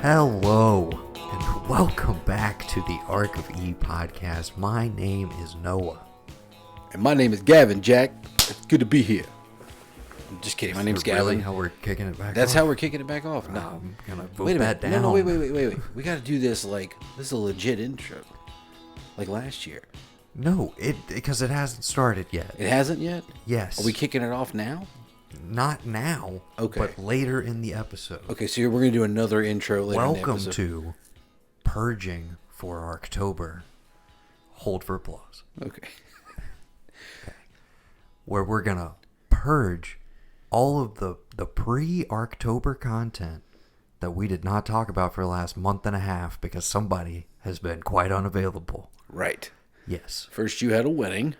Hello, and welcome back to the Ark of E podcast. My name is Noah. And my name is Gavin, Jack. It's good to be here. I'm just kidding. My name's Gavin. Really how we're kicking it back That's off? how we're kicking it back off. No. I'm going to vote Wait a that minute. down. No, wait. We got to do this like, this is a legit intro. Like last year. No, because it hasn't started yet. It hasn't yet? Yes. Are we kicking it off now? Not now, Okay. but later in the episode. Okay, so we're going to do another intro later in the Welcome episode. to Purging for ARKTOBER. Hold for applause. Okay. Where we're going to purge all of the pre-ARKTOBER content that we did not talk about for the last month and a half because somebody has been quite unavailable. Right. Yes. First you had a wedding.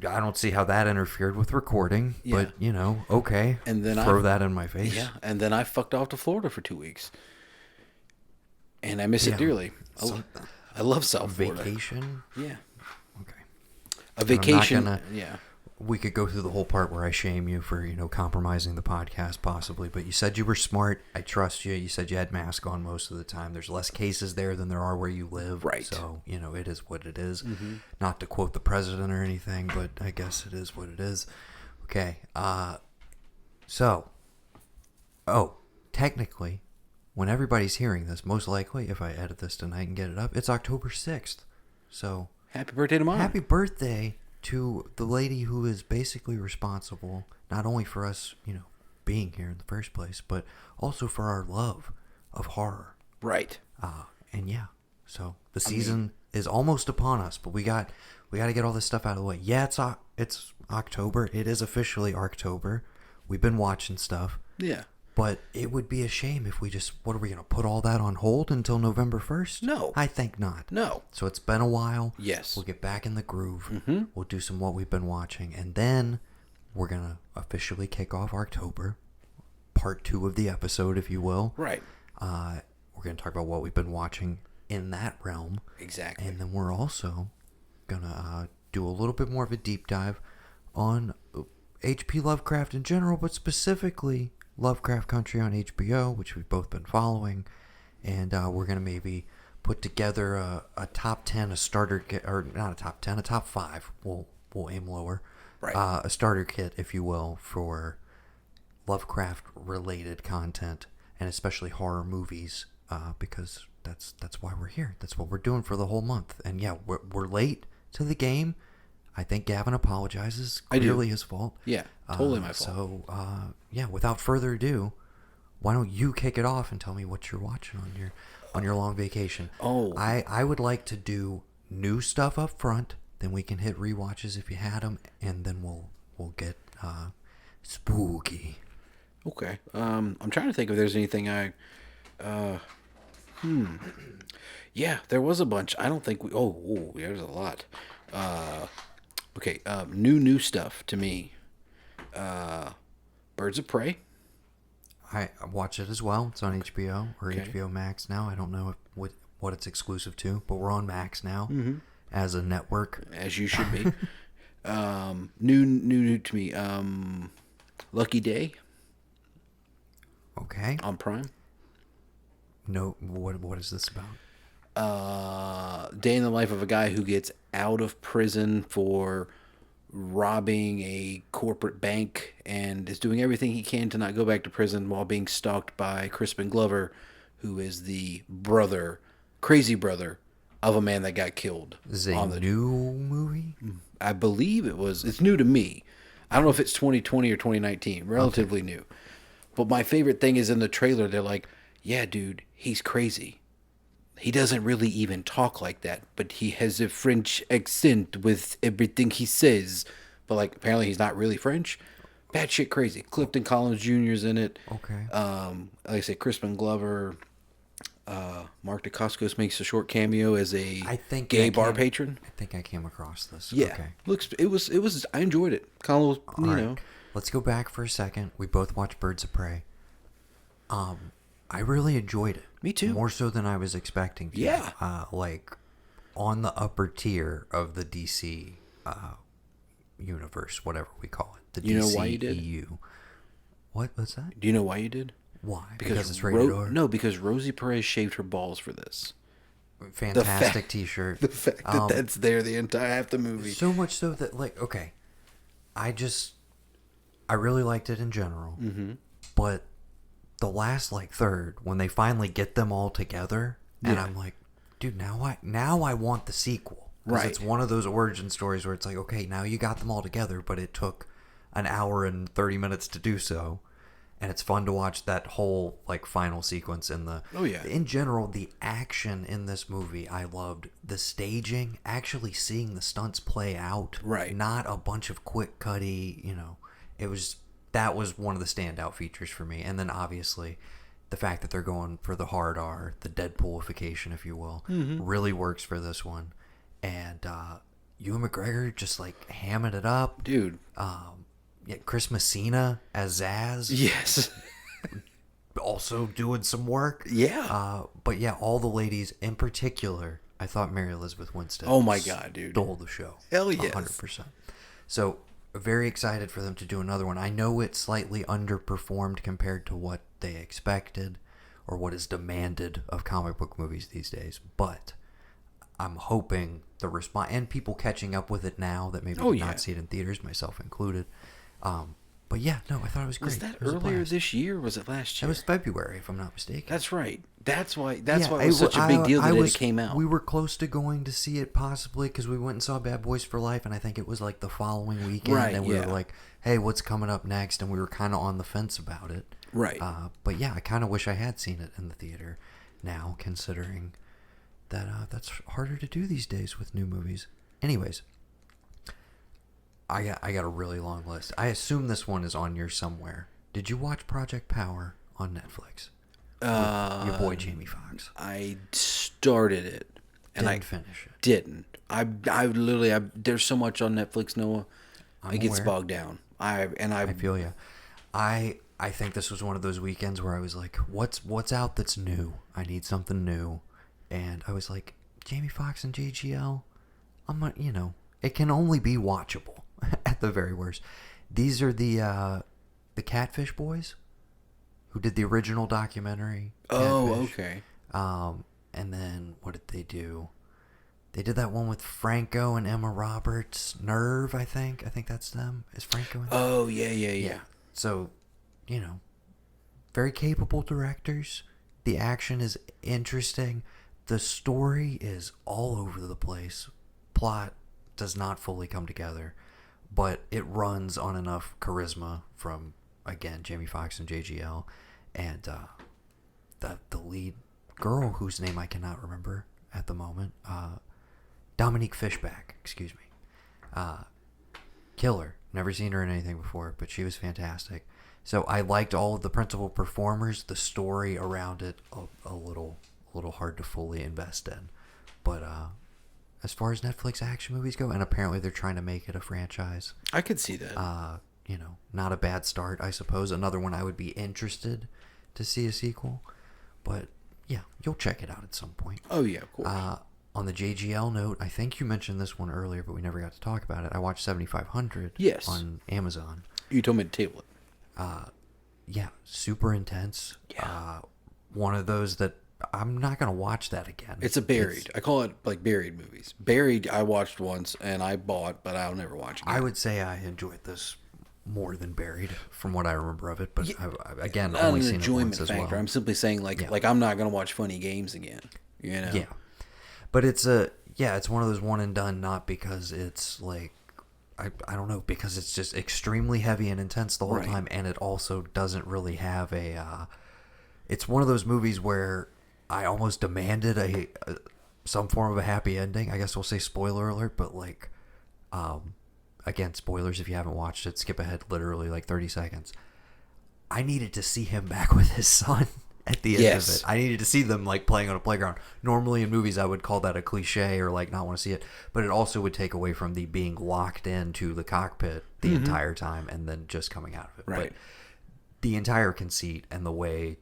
I don't see how that interfered with recording, Yeah. but, okay. And then throw that in my face. Yeah, and then I fucked off to Florida for 2 weeks. And I miss it dearly. I love South Florida. Vacation? Yeah. Okay. A vacation. Yeah. We could go through the whole part where I shame you for, compromising the podcast possibly, but you said you were smart. I trust you. You said you had mask on most of the time. There's less cases there than there are where you live. Right. So, it is what it is. Mm-hmm. Not to quote the president or anything, but I guess it is what it is. Okay. Technically, when everybody's hearing this, most likely, if I edit this tonight and get it up, it's October 6th. So, Happy birthday to Mom. happy birthday to the lady who is basically responsible, not only for us, being here in the first place, but also for our love of horror. Right. So the season is almost upon us, but we got to get all this stuff out of the way. Yeah, it's October. It is officially ARKTOBER. We've been watching stuff. Yeah. But it would be a shame if we what are we going to put all that on hold until November 1st? No. I think not. No. So it's been a while. Yes. We'll get back in the groove. Mm-hmm. We'll do some what we've been watching. And then we're going to officially kick off ARKTOBER, part 2 of the episode, if you will. Right. We're going to talk about what we've been watching in that realm. Exactly. And then we're also going to do a little bit more of a deep dive on H.P. Lovecraft in general, but specifically Lovecraft Country on HBO, which we've both been following, and we're going to maybe put together a top 10, a starter kit, or not a top 10, a top 5, we'll aim lower, Right. a starter kit, if you will, for Lovecraft-related content, and especially horror movies, because that's why we're here. That's what we're doing for the whole month, and yeah, we're late to the game. I think Gavin apologizes. Clearly his fault. Yeah, totally my fault. So, without further ado, why don't you kick it off and tell me what you're watching on your long vacation? Oh. I would like to do new stuff up front, then we can hit rewatches if you had them, and then we'll get spooky. Okay. I'm trying to think if there's anything Yeah, there was a bunch. I don't think there's a lot. Okay, new stuff to me. Birds of Prey. I watch it as well. It's on HBO or Okay. HBO Max now. I don't know what it's exclusive to, but we're on Max now as a network. As you should be. New to me. Lucky Day Okay. on Prime. No, what is this about? Day in the life of a guy who gets out of prison for robbing a corporate bank and is doing everything he can to not go back to prison while being stalked by Crispin Glover, who is the crazy brother of a man that got killed. Is it a new movie? I believe it's new to me. I don't know if it's 2020 or 2019, relatively new. But my favorite thing is in the trailer, they're like, yeah, dude, he's crazy. He doesn't really even talk like that, but he has a French accent with everything he says. But apparently he's not really French. Bad shit crazy. Clifton Collins Jr.'s in it. Okay. Like I said, Crispin Glover. Mark Dacascos makes a short cameo as a gay bar patron. I think I came across this. Yeah. Okay. It was. I enjoyed it. Kind of, All right. Let's go back for a second. We both watched Birds of Prey. I really enjoyed it. Me too. More so than I was expecting to. Yeah. On the upper tier of the DC universe, whatever we call it. The You know DC why you did? EU. What's that? Do you know why you did? Why? Because it's rated R? No, because Rosie Perez shaved her balls for this. Fantastic T-shirt. The fact that that's there the entire half the movie. So much so that, like, okay, I really liked it in general, but the last like third, when they finally get them all together, and I'm like, dude, now I want the sequel. Right. It's one of those origin stories where it's like, okay, now you got them all together, but it took an hour and 30 minutes to do so. And it's fun to watch that whole like final sequence in the. Oh yeah. In general, the action in this movie, I loved the staging. Actually, seeing the stunts play out. Right. Not a bunch of quick cutty. That was one of the standout features for me. And then obviously, the fact that they're going for the hard R, the Deadpoolification, if you will, really works for this one. And Ewan McGregor just like hamming it up, dude. Yeah, Chris Messina as Zaz. Yes. Also doing some work. Yeah. But yeah, all the ladies in particular, I thought Mary Elizabeth Winstead. Oh my God, dude. Stole the show. Hell yes. 100%. So very excited for them to do another one. I know it slightly underperformed compared to what they expected or what is demanded of comic book movies these days, but I'm hoping the response and people catching up with it now that maybe did not see it in theaters, myself included. But yeah, no, I thought it was great. Was that earlier this year or was it last year? That was February, if I'm not mistaken. That's right. That's why it was such a big deal that it came out. We were close to going to see it possibly because we went and saw Bad Boys for Life, and I think it was like the following weekend. Right, and we were like, hey, what's coming up next? And we were kind of on the fence about it. Right. But yeah, I kind of wish I had seen it in the theater now, considering that that's harder to do these days with new movies. Anyways, I got a really long list. I assume this one is on yours somewhere. Did you watch Project Power on Netflix? Your boy Jamie Foxx. I started it and didn't finish it. Didn't. I literally there's so much on Netflix, Noah. It gets bogged down. I feel you. I think this was one of those weekends where I was like, what's out that's new? I need something new. And I was like, Jamie Foxx and JGL, it can only be watchable at the very worst. These are the Catfish boys who did the original documentary. Oh, Catfish. okay. And then what did they do? They did that one with Franco and Emma Roberts, Nerve, I think. I think that's them. Is Franco in that? Oh, yeah. So, very capable directors. The action is interesting. The story is all over the place. Plot does not fully come together, but it runs on enough charisma from, again, Jamie Foxx and JGL, and the lead girl whose name I cannot remember at the moment, Dominique Fishback, excuse me. Killer. Never seen her in anything before, but she was fantastic. So I liked all of the principal performers. The story around it a little hard to fully invest in, but as far as Netflix action movies go, and apparently they're trying to make it a franchise. I could see that. Not a bad start, I suppose. Another one I would be interested to see a sequel, but yeah, you'll check it out at some point. Oh yeah, of course. On the JGL note, I think you mentioned this one earlier, but we never got to talk about it. I watched 7500 on Amazon. You told me to table it. Yeah, super intense. Yeah. One of those that I'm not going to watch that again. It's a buried. I call it like buried movies. Buried, I watched once and I bought, but I'll never watch again. I would say I enjoyed this more than Buried from what I remember of it, but again, not only an seen enjoyment it once factor. as well. I'm simply saying like I'm not going to watch funny games again. Yeah. But it's one of those one and done, not because it's like, I don't know, because it's just extremely heavy and intense the whole time, and it also doesn't really have it's one of those movies where I almost demanded some form of a happy ending. I guess we'll say spoiler alert, but like, again, spoilers if you haven't watched it, skip ahead literally like 30 seconds. I needed to see him back with his son at the end of it. I needed to see them like playing on a playground. Normally in movies I would call that a cliche or like not want to see it, but it also would take away from the being locked into the cockpit the entire time and then just coming out of it. Right. But the entire conceit and the way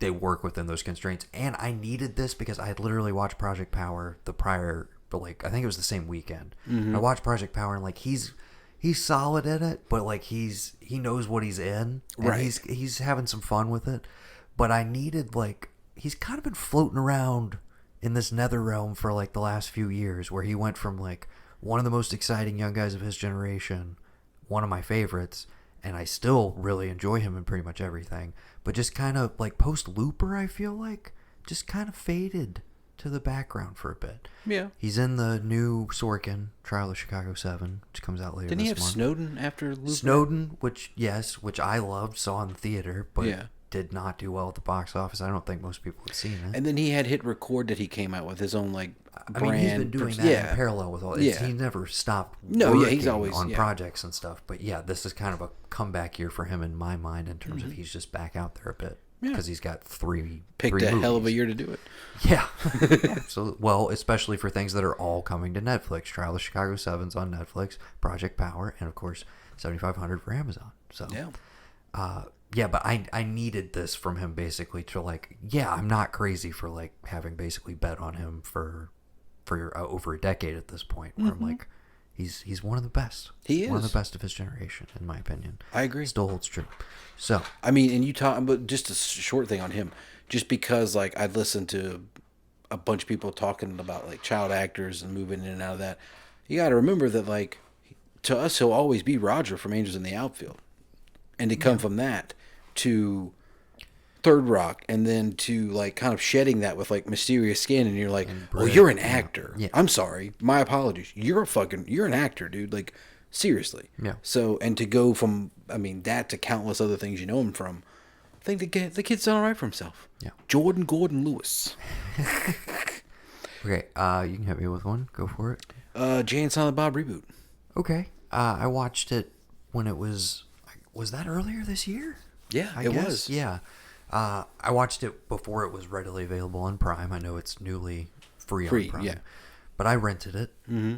they work within those constraints, and I needed this because I had literally watched Project Power the prior, but like I think it was the same weekend. I watched Project Power and like he's he's solid in it, but like he knows what he's in, and Right. he's having some fun with it. But I needed like he's kind of been floating around in this nether realm for like the last few years, where he went from like one of the most exciting young guys of his generation, one of my favorites, and I still really enjoy him in pretty much everything, but just kind of like post Looper, I feel like just kind of faded to the background for a bit. Yeah. He's in the new Sorkin, Trial of Chicago 7, which comes out later Didn't this he have month. Snowden after Looper? Snowden, which I loved, saw in the theater, but Yeah. did not do well at the box office. I don't think most people have seen it. And then he had Hit Record that he came out with his own like brand. I mean, he's been doing that in parallel with all. Yeah. He never stopped. No, yeah, he's working always on projects and stuff. But yeah, this is kind of a comeback year for him in my mind in terms of he's just back out there a bit because he's got three Picked three a hell of a movies. year to do it. Yeah, absolutely. Well, especially for things that are all coming to Netflix. Trial of Chicago 7's on Netflix, Project Power, and of course 7500 for Amazon. So yeah, but I needed this from him basically to like, yeah, I'm not crazy for like having basically bet on him for over a decade at this point. Where I'm like, he's one of the best. He is one of the best of his generation, in my opinion. I agree. Still holds true. So I mean, and you talk, but just a short thing on him, just because like I'd listened to a bunch of people talking about like child actors and moving in and out of that. You got to remember that like to us, he'll always be Roger from Angels in the Outfield, and to come from that to Third Rock, and then to like kind of shedding that with like Mysterious Skin, and you're like, oh, you're an actor. Yeah. I'm sorry, my apologies. You're an actor, dude. Like seriously. Yeah. So, and to go from, I mean, that to countless other things you know him from, I think the kid's done all right for himself. Yeah. Jordan Gordon Lewis. okay, you can hit me with one. Go for it. Jay and Silent Bob reboot. Okay, I watched it when it was that earlier this year? Yeah, I it guess. was. Yeah. I watched it before it was readily available on Prime. I know it's newly free on Prime. Yeah. But I rented it,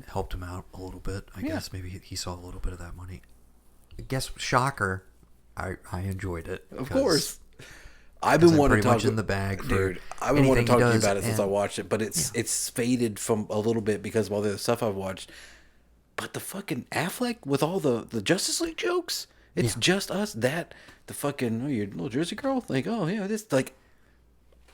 helped him out a little bit. I Yeah. guess maybe he saw a little bit of that money. I guess, shocker, I enjoyed it. Of course. I've been wanting to talk much in the bag for dude. I've been wanting to talk to you about it since I and- watched it, but it's faded from a little bit because of all the other stuff I've watched. But the fucking Affleck with all the Justice League jokes, it's just us. That the fucking you're a little Jersey girl, like this like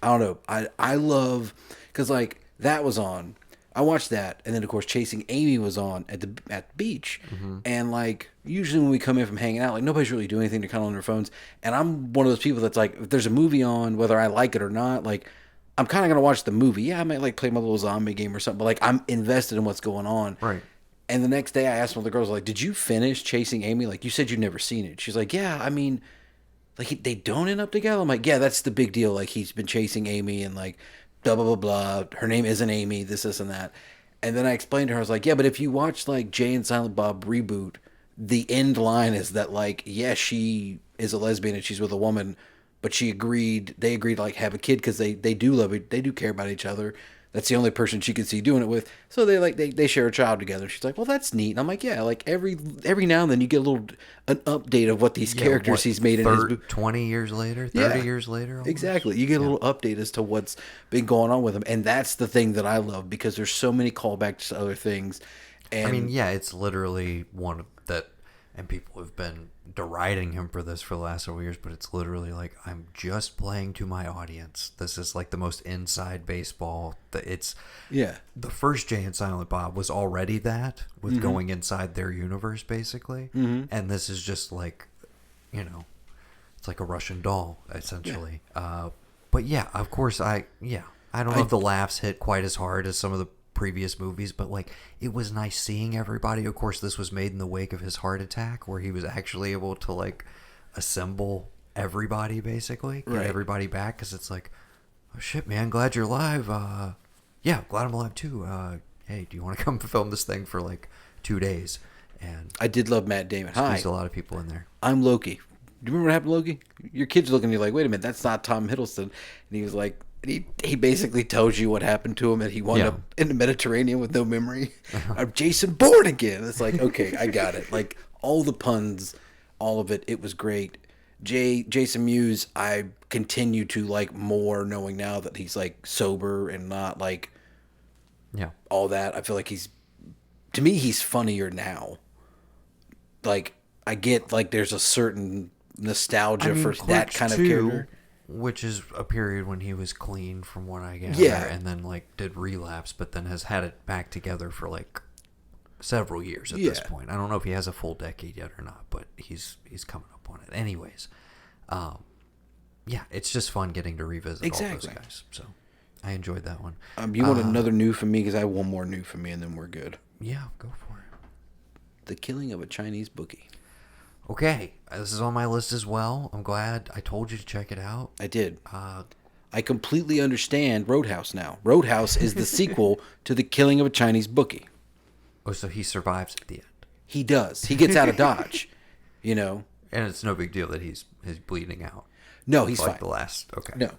I don't know. I love because like that was on. I watched that, and then of course Chasing Amy was on at the beach, and like usually when we come in from hanging out, like nobody's really doing anything. They're kind of on their phones, and I'm one of those people that's like, if there's a movie on, whether I like it or not, like I'm kind of gonna watch the movie. Yeah, I might like play my little zombie game or something, but like I'm invested in what's going on. Right. And the next day, I asked one of the girls, like, "Did you finish Chasing Amy? Like, you said you'd never seen it." She's like, "Yeah, I mean, like they don't end up together." I'm like, "Yeah, that's the big deal. Like, he's been chasing Amy, and like, blah blah blah blah. Her name isn't Amy. This and that." And then I explained to her, I was like, "Yeah, but if you watch like Jay and Silent Bob reboot, the end line is that like, yeah, she is a lesbian and she's with a woman, but they agreed to like have a kid because they do love it, they do care about each other." That's the only person she could see doing it with. So they share a child together. She's like, well, that's neat. And I'm like, yeah, like every now and then you get an update of what these characters he's made in his 20 years later, 30 Yeah. years later. Almost. Exactly. You get a little update as to what's been going on with him. And that's the thing that I love because there's so many callbacks to other things. And I mean, yeah, it's literally one of that, and people have been deriding him for this for the last several years, but it's literally like, I'm just playing to my audience. This is like the most inside baseball. It's yeah. the first Jay and Silent Bob was already that with going inside their universe basically, and this is just like, it's like a Russian doll essentially. But yeah, of course, I don't know if the laughs hit quite as hard as some of the previous movies, but like it was nice seeing everybody. Of course, this was made in the wake of his heart attack, where he was actually able to like assemble everybody, basically get everybody back, because it's like, oh shit, man, glad you're alive. Yeah, glad I'm alive too. Hey, do you want to come film this thing for like 2 days? And I did love Matt Damon. Hi, there's a lot of people in there. I'm Loki. Do you remember what happened to Loki? Your kid's looking at you like, wait a minute, that's not Tom Hiddleston. And he was like, he basically tells you what happened to him, and he wound up in the Mediterranean with no memory. I'm Jason Bourne again. It's like, okay, I got it. Like all the puns, all of it. It was great. Jason Mewes, I continue to like more knowing now that he's like sober and not like all that. I feel like he's funnier now. like I get like there's a certain nostalgia for that Clerks kind of 2, character. which is a period when he was clean from what I gather, Yeah. and then like did relapse, but then has had it back together for like several years at this Yeah. point. I don't know if he has a full decade yet or not, but he's coming up on it. Anyways, yeah, it's just fun getting to revisit all those Exactly. guys. So I enjoyed that one. You want another new from me? Because I have one more new from me, and then we're good. Yeah, go for it. The Killing of a Chinese Bookie. Okay, this is on my list as well. I'm glad I told you to check it out. I did. I completely understand Roadhouse now. Roadhouse is the sequel to The Killing of a Chinese Bookie. Oh, so he survives at the end. He does. He gets out of Dodge, you know. And it's no big deal that he's bleeding out. No, he's like fine. the last. Okay. No,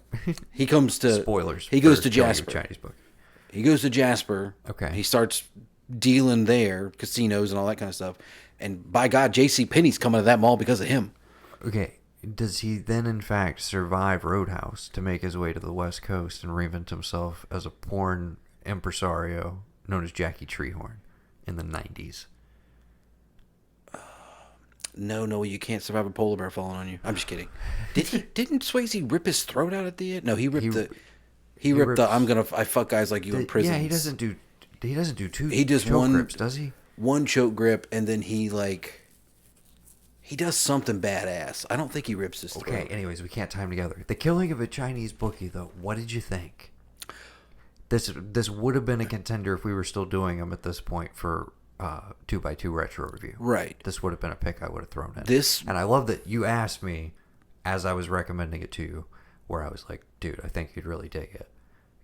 he comes to Spoilers. He goes for to Killing of Jasper. Chinese book. He goes to Jasper. Okay. He starts dealing there, casinos and all that kind of stuff. And by God, J.C. Penney's coming to that mall because of him. Okay. Does he then, in fact, survive Roadhouse to make his way to the West Coast and reinvent himself as a porn impresario known as Jackie Treehorn in the 90s? No, you can't survive a polar bear falling on you. I'm just kidding. Didn't Swayze rip his throat out at the end? No, he ripped I fuck guys like you in prison. Yeah, he doesn't do two. He does choke one grips, does he? One choke grip, and then he does something badass. I don't think he rips his throat. Okay. Anyways, we can't time together. The Killing of a Chinese Bookie, though. What did you think? This would have been a contender if we were still doing them at this point for 2x2 retro review. Right. This would have been a pick I would have thrown in. And I love that you asked me as I was recommending it to you, where I was like, dude, I think you'd really dig it.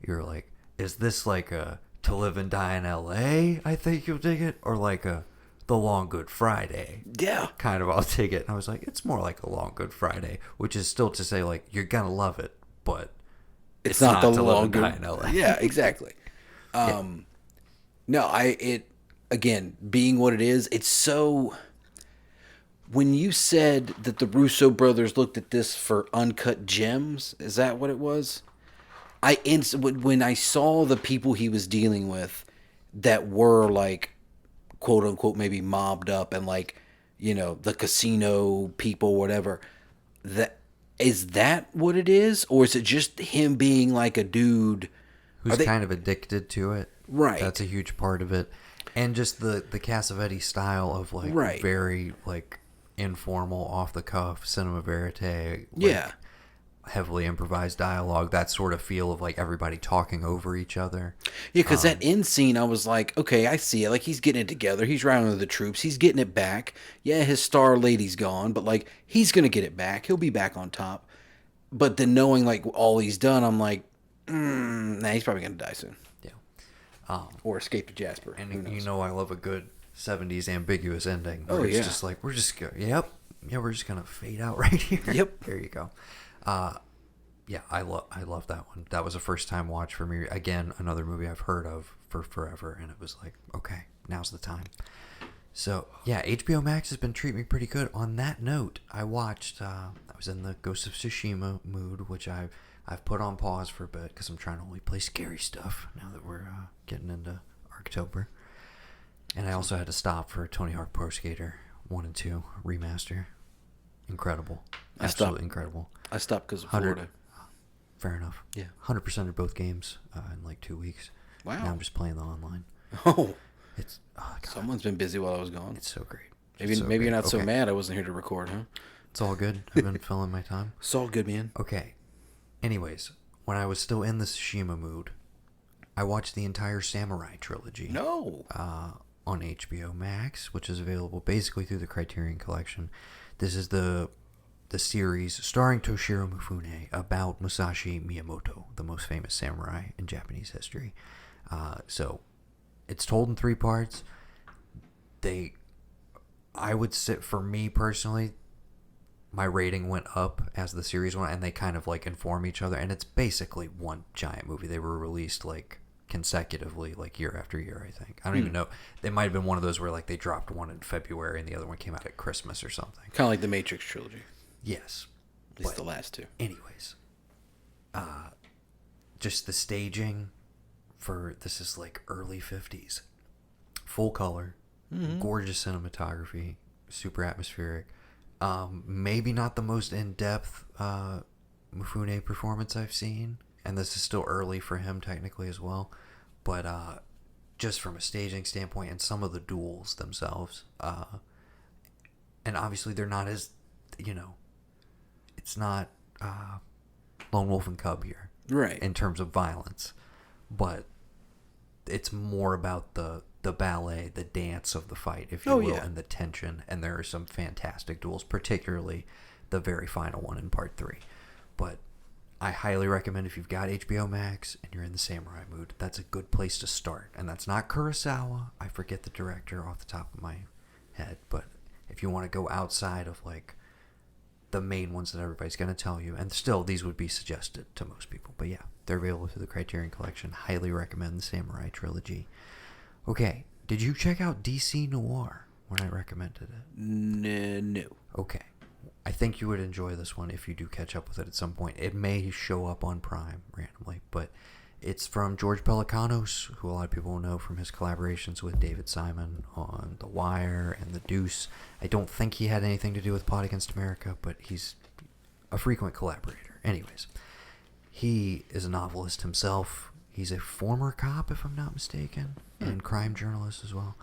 You were like, is this like a To Live and Die in L.A.? I think you'll dig it, or like a The Long Good Friday. Yeah. Kind of, I'll take it. And I was like, it's more like a Long Good Friday, which is still to say, like, you're gonna love it, but it's not the To Long Live and Die Good. in L.A. Yeah, exactly. No, again, being what it is, it's so. When you said that the Russo brothers looked at this for uncut gems, is that what it was? When I saw the people he was dealing with that were like, quote unquote, maybe mobbed up and like, you know, the casino people, whatever. Is that what it is, or is it just him being like a dude who's kind of addicted to it? Right. That's a huge part of it, and just the Cassavetes style of like very like informal, off the cuff cinema verite. Like, heavily improvised dialogue, that sort of feel of like everybody talking over each other. Yeah, because that end scene, I was like, okay, I see it. Like, he's getting it together. He's riding with the troops. He's getting it back. Yeah, his star lady's gone, but like, he's going to get it back. He'll be back on top. But then knowing like all he's done, I'm like, nah, he's probably going to die soon. Yeah. Or escape to Jasper. And you know I love a good 70s ambiguous ending. Oh, it's yeah. just like, we're just going, we're just going to fade out right here. Yep. There you go. Yeah, I love that one. That was a first time watch for me. Again, another movie I've heard of for forever, and it was like, okay, now's the time. So yeah, HBO Max has been treating me pretty good. On that note, I watched. I was in the Ghost of Tsushima mood, which I've put on pause for a bit because I'm trying to only play scary stuff now that we're getting into ARKTOBER. And I also had to stop for Tony Hawk Pro Skater 1 and 2 remaster. Incredible, absolutely incredible. I stopped because of Florida. Fair enough. Yeah. 100% of both games in like 2 weeks. Wow. Now I'm just playing the online. Oh. It's someone's been busy while I was gone. It's so great. Maybe you're not so mad I wasn't here to record, huh? It's all good. I've been filling my time. It's all good, man. Okay. Anyways, when I was still in the Tsushima mood, I watched the entire Samurai trilogy. No. On HBO Max, which is available basically through the Criterion Collection. This is the series starring Toshiro Mifune about Musashi Miyamoto, the most famous samurai in Japanese history. So it's told in 3 parts. I would say, for me personally, my rating went up as the series went, and they kind of like inform each other, and it's basically one giant movie. They were released like consecutively, like year after year, I think. I don't even know. They might have been one of those where like they dropped one in February and the other one came out at Christmas or something. Kind of like the Matrix trilogy. Yes. At least the last 2. Anyways, just the staging for this is like early 50s. Full color, gorgeous cinematography, super atmospheric. Maybe not the most in-depth Mifune performance I've seen, and this is still early for him technically as well, but just from a staging standpoint and some of the duels themselves, and obviously they're not as, it's not Lone Wolf and Cub here, right? In terms of violence, but it's more about the ballet, the dance of the fight, if you will, and the tension. And there are some fantastic duels, particularly the very final one in part 3. But I highly recommend, if you've got HBO Max and you're in the samurai mood, that's a good place to start. And that's not Kurosawa. I forget the director off the top of my head. But if you want to go outside of like the main ones that everybody's going to tell you, and still these would be suggested to most people, but yeah, they're available through the Criterion Collection. Highly recommend the Samurai Trilogy. Okay, did you check out DC Noir when I recommended it? No. Okay, I think you would enjoy this one if you do catch up with it at some point. It may show up on Prime randomly, but it's from George Pelecanos, who a lot of people will know from his collaborations with David Simon on The Wire and The Deuce. I don't think he had anything to do with Plot Against America, but he's a frequent collaborator. Anyways, he is a novelist himself. He's a former cop, if I'm not mistaken, and crime journalist as well.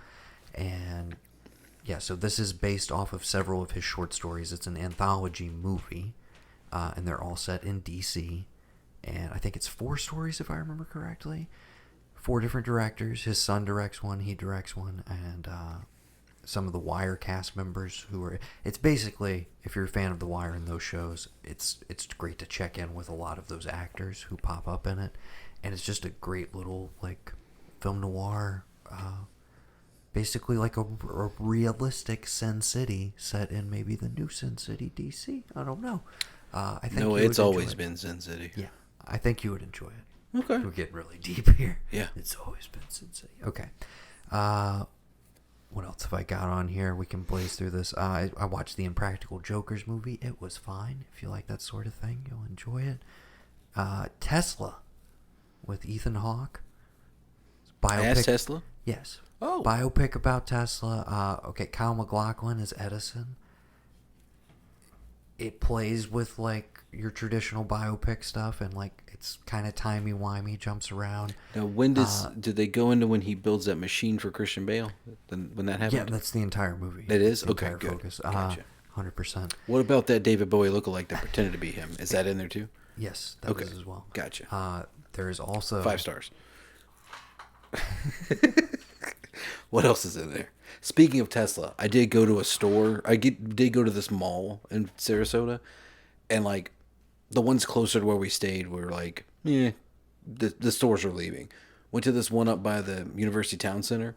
And yeah, so this is based off of several of his short stories. It's an anthology movie, and they're all set in DC. And I think it's 4 stories, if I remember correctly. 4 different directors. His son directs one, he directs one, and some of the Wire cast members who are... It's basically, if you're a fan of The Wire and those shows, it's great to check in with a lot of those actors who pop up in it. And it's just a great little, like, film noir, basically like a realistic Sin City set in maybe the new Sin City, DC. I don't know. I think it's always been Sin City. Yeah. I think you would enjoy it. Okay. We're getting really deep here. Yeah. It's always been Sin City. Okay. What else have I got on here? We can blaze through this. I watched the Impractical Jokers movie. It was fine. If you like that sort of thing, you'll enjoy it. Tesla with Ethan Hawke. Biopic. As Tesla? Yes. Oh. Biopic about Tesla. Okay, Kyle MacLachlan is Edison. It plays with like your traditional biopic stuff, and like it's kind of timey-wimey, jumps around. Now, when did they go into when he builds that machine for Christian Bale? When that happened? Yeah, that's the entire movie. It is? The Okay, entire good. Focus. Gotcha. 100%. What about that David Bowie lookalike that pretended to be him? Is that in there too? Yes, that was as well. Gotcha. There is also 5 stars. What else is in there? Speaking of Tesla, I did go to a store. Did go to this mall in Sarasota, and like the ones closer to where we stayed were like, the stores are leaving. Went to this one up by the University Town Center.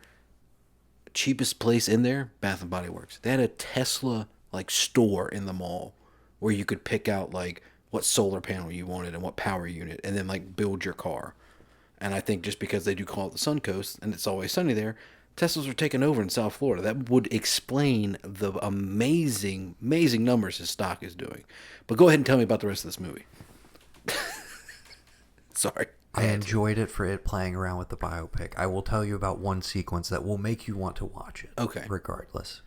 Cheapest place in there, Bath and Body Works. They had a Tesla like store in the mall where you could pick out like what solar panel you wanted and what power unit, and then like build your car. And I think just because they do call it the Suncoast and it's always sunny there, Teslas are taking over in South Florida. That would explain the amazing, amazing numbers his stock is doing. But go ahead and tell me about the rest of this movie. Sorry. I enjoyed it for it playing around with the biopic. I will tell you about one sequence that will make you want to watch it. Okay. Regardless.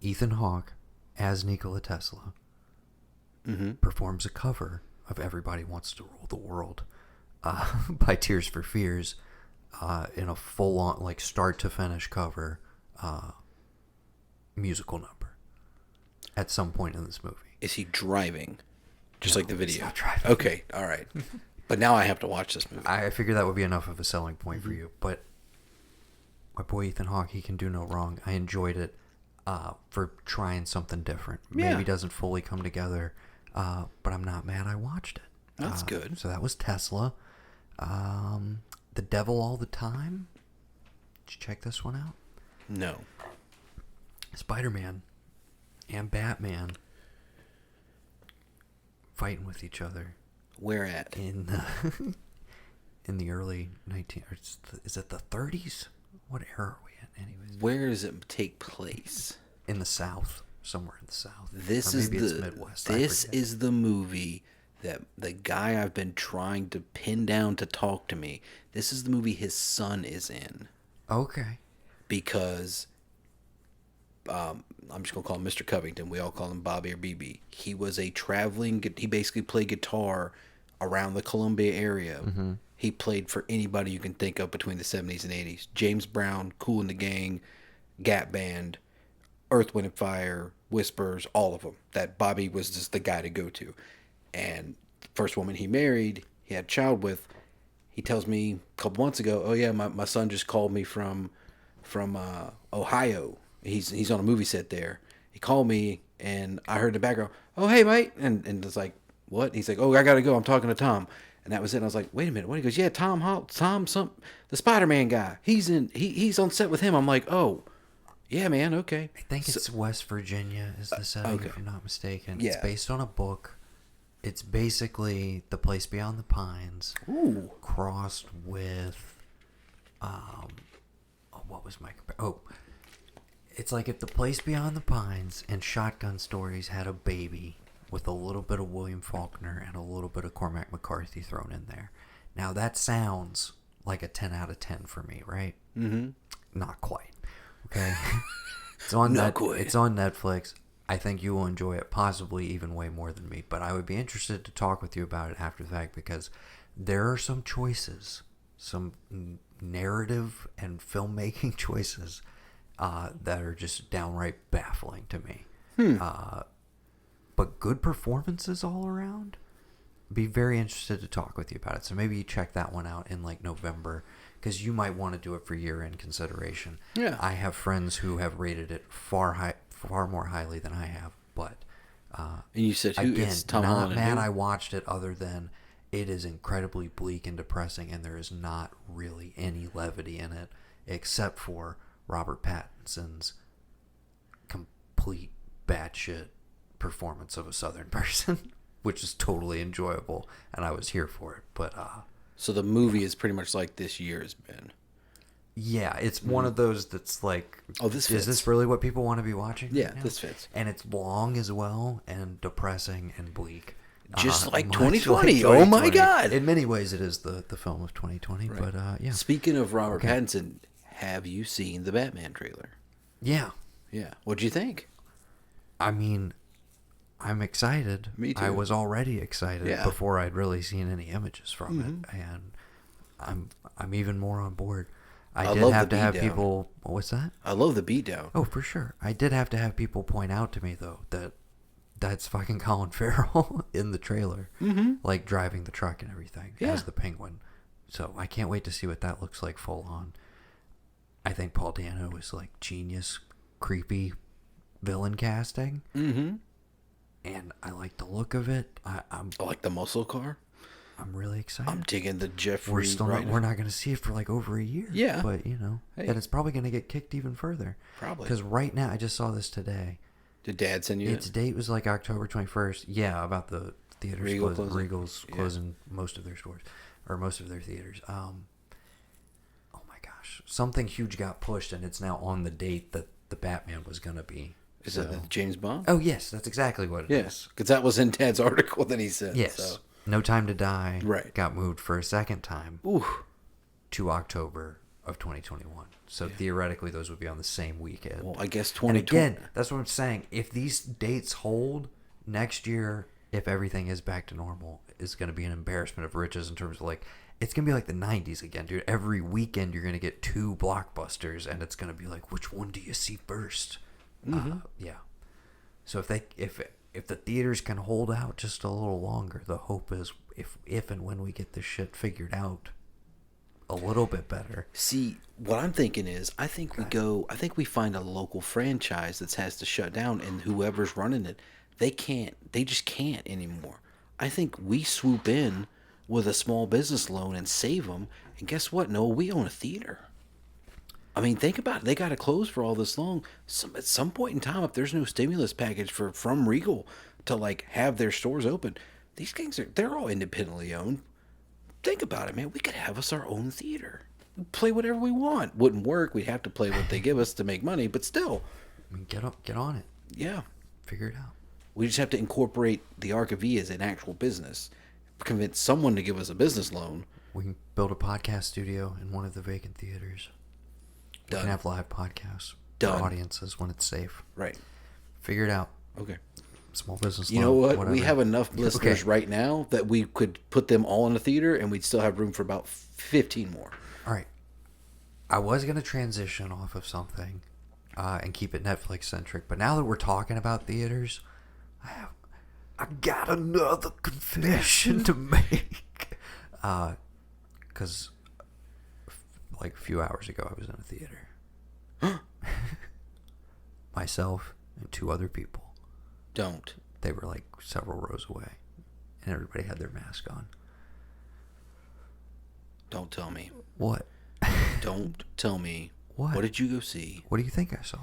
Ethan Hawke, as Nikola Tesla, performs a cover of Everybody Wants to Rule the World by Tears for Fears in a full-on, like, start-to-finish cover musical number at some point in this movie. Is he driving? Just like the video? He's not driving. Okay, all right. But now I have to watch this movie. I figure that would be enough of a selling point for you. But my boy Ethan Hawke, he can do no wrong. I enjoyed it for trying something different. Yeah. Maybe doesn't fully come together, but I'm not mad I watched it. That's good. So that was Tesla. The Devil All the Time. Did you check this one out? No. Spider-Man and Batman fighting with each other. Where at? In the early 19... Is it the 30s? What era are we in, anyways? Where does it take place? In the South. Somewhere in the South. This or is maybe the it's Midwest. This is the movie that the guy I've been trying to pin down to talk to me. This is the movie his son is in. Okay. Because I'm just gonna call him Mr. Covington. We all call him Bobby or BB. He was he basically played guitar around the Columbia area. Mm-hmm. He played for anybody you can think of between the 70s and 80s. James Brown, Kool and the Gang, Gap Band, Earth, Wind and Fire, Whispers, all of them. That Bobby was just the guy to go to. And the first woman he married, he had a child with, he tells me a couple months ago, oh yeah, my son just called me from Ohio. He's on a movie set there. He called me and I heard in the background, oh hey mate, and it's like, what? He's like, oh, I gotta go, I'm talking to Tom. And that was it. And I was like, wait a minute, what? He goes, yeah, the Spider-Man guy. He's on set with him. I'm like, oh, yeah, man, okay. I think it's West Virginia is the setting, okay. if I'm not mistaken. Yeah. It's based on a book. It's basically The Place Beyond the Pines. Ooh. Crossed with, what was my... it's like if The Place Beyond the Pines and Shotgun Stories had a baby with a little bit of William Faulkner and a little bit of Cormac McCarthy thrown in there. Now that sounds like a 10 out of 10 for me, right? Mm-hmm. Not quite. Okay. It's on It's on Netflix. I think you will enjoy it, possibly even way more than me. But I would be interested to talk with you about it after the fact because there are some choices, some narrative and filmmaking choices that are just downright baffling to me. But good performances all around. Be very interested to talk with you about it. So maybe you check that one out in like November because you might want to do it for year-end consideration. Yeah. I have friends who have rated it far more highly than I have, but And you said who? again, It's Tom not Holland. mad I watched it other than it is incredibly bleak and depressing and there is not really any levity in it except for Robert Pattinson's complete batshit performance of a Southern person, which is totally enjoyable, and I was here for it. But So the movie is pretty much like this year has been. yeah, it's one of those that's like, Oh, this fits. is this really what people want to be watching? Yeah, right now? this fits. And it's long as well, and depressing and bleak. Just like much 2020. Oh my 2020. God. In many ways, it is the film of 2020. Right. But yeah, Speaking of Robert Okay. Pattinson, have you seen the Batman trailer? yeah. Yeah. What'd you think? I mean, I'm excited. Me too. I was already excited Yeah. before I'd really seen any images from it, and I'm even more on board. I did love have the to have beatdown. people. What's that? I love the beatdown. Oh, for sure. I did have to have people point out to me though that that's fucking Colin Farrell in the trailer, like driving the truck and everything Yeah. as the Penguin. So I can't wait to see what that looks like full on. I think Paul Dano is like genius, creepy villain casting. Mm-hmm. And I like the look of it. I'm I like the muscle car. really excited. I'm digging the Jeffrey. We're not going to see it for like over a year. Yeah. But you know, Hey. and it's probably going to get kicked even further. Probably. Because right now, I just saw this today. Did Dad send you Its it? date was like October 21st. Yeah, about the theaters Regal closing. closing? Regal's Yeah. closing most of their stores, or most of their theaters. Oh my gosh, something huge got pushed, and it's now on the date that the Batman was going to be. Is it the James Bond? Oh yes, that's exactly what it is. Yes, because that was in Dad's article that he said. Yes. So. No Time to Die Right. got moved for a second time Ooh. to October of 2021. So theoretically, those would be on the same weekend. Well, I guess And 2020. again, that's what I'm saying. If these dates hold next year, if everything is back to normal, it's going to be an embarrassment of riches in terms of like, it's going to be like the 90s again, dude. Every weekend you're going to get 2 blockbusters, and it's going to be like, which one do you see 1st? Yeah. So if the theaters can hold out just a little longer, the hope is if and when we get this shit figured out a little bit better. See, what I'm thinking is, I think we find a local franchise that has to shut down, and whoever's running it, they just can't anymore. I think we swoop in with a small business loan and save them, and guess what? No, we own a theater. I mean, think about it. They got to close for all this long. At some point in time, if there's no stimulus package from Regal to like have their stores open, these things they're all independently owned. Think about it, man. We could have us our own theater. Play whatever we want. Wouldn't work. We'd have to play what they give us to make money, but still. I mean, get on it. Yeah. Figure it out. We just have to incorporate the ARKTOBER as an actual business. Convince someone to give us a business loan. We can build a podcast studio in one of the vacant theaters. We Done. can have live podcasts. Done. for audiences when it's safe. Right. Figure it out. Okay. Small business. You know loan, what? whatever. We have enough listeners Okay. right now that we could put them all in a theater and we'd still have room for about 15 more. All right. I was going to transition off of something and keep it Netflix centric, but now that we're talking about theaters, I got another confession to make. Because like a few hours ago, I was in a theater. Myself and 2 other people. Don't. They were like several rows away, and everybody had their mask on. Don't tell me. What? Don't tell me. What? What did you go see? What do you think I saw?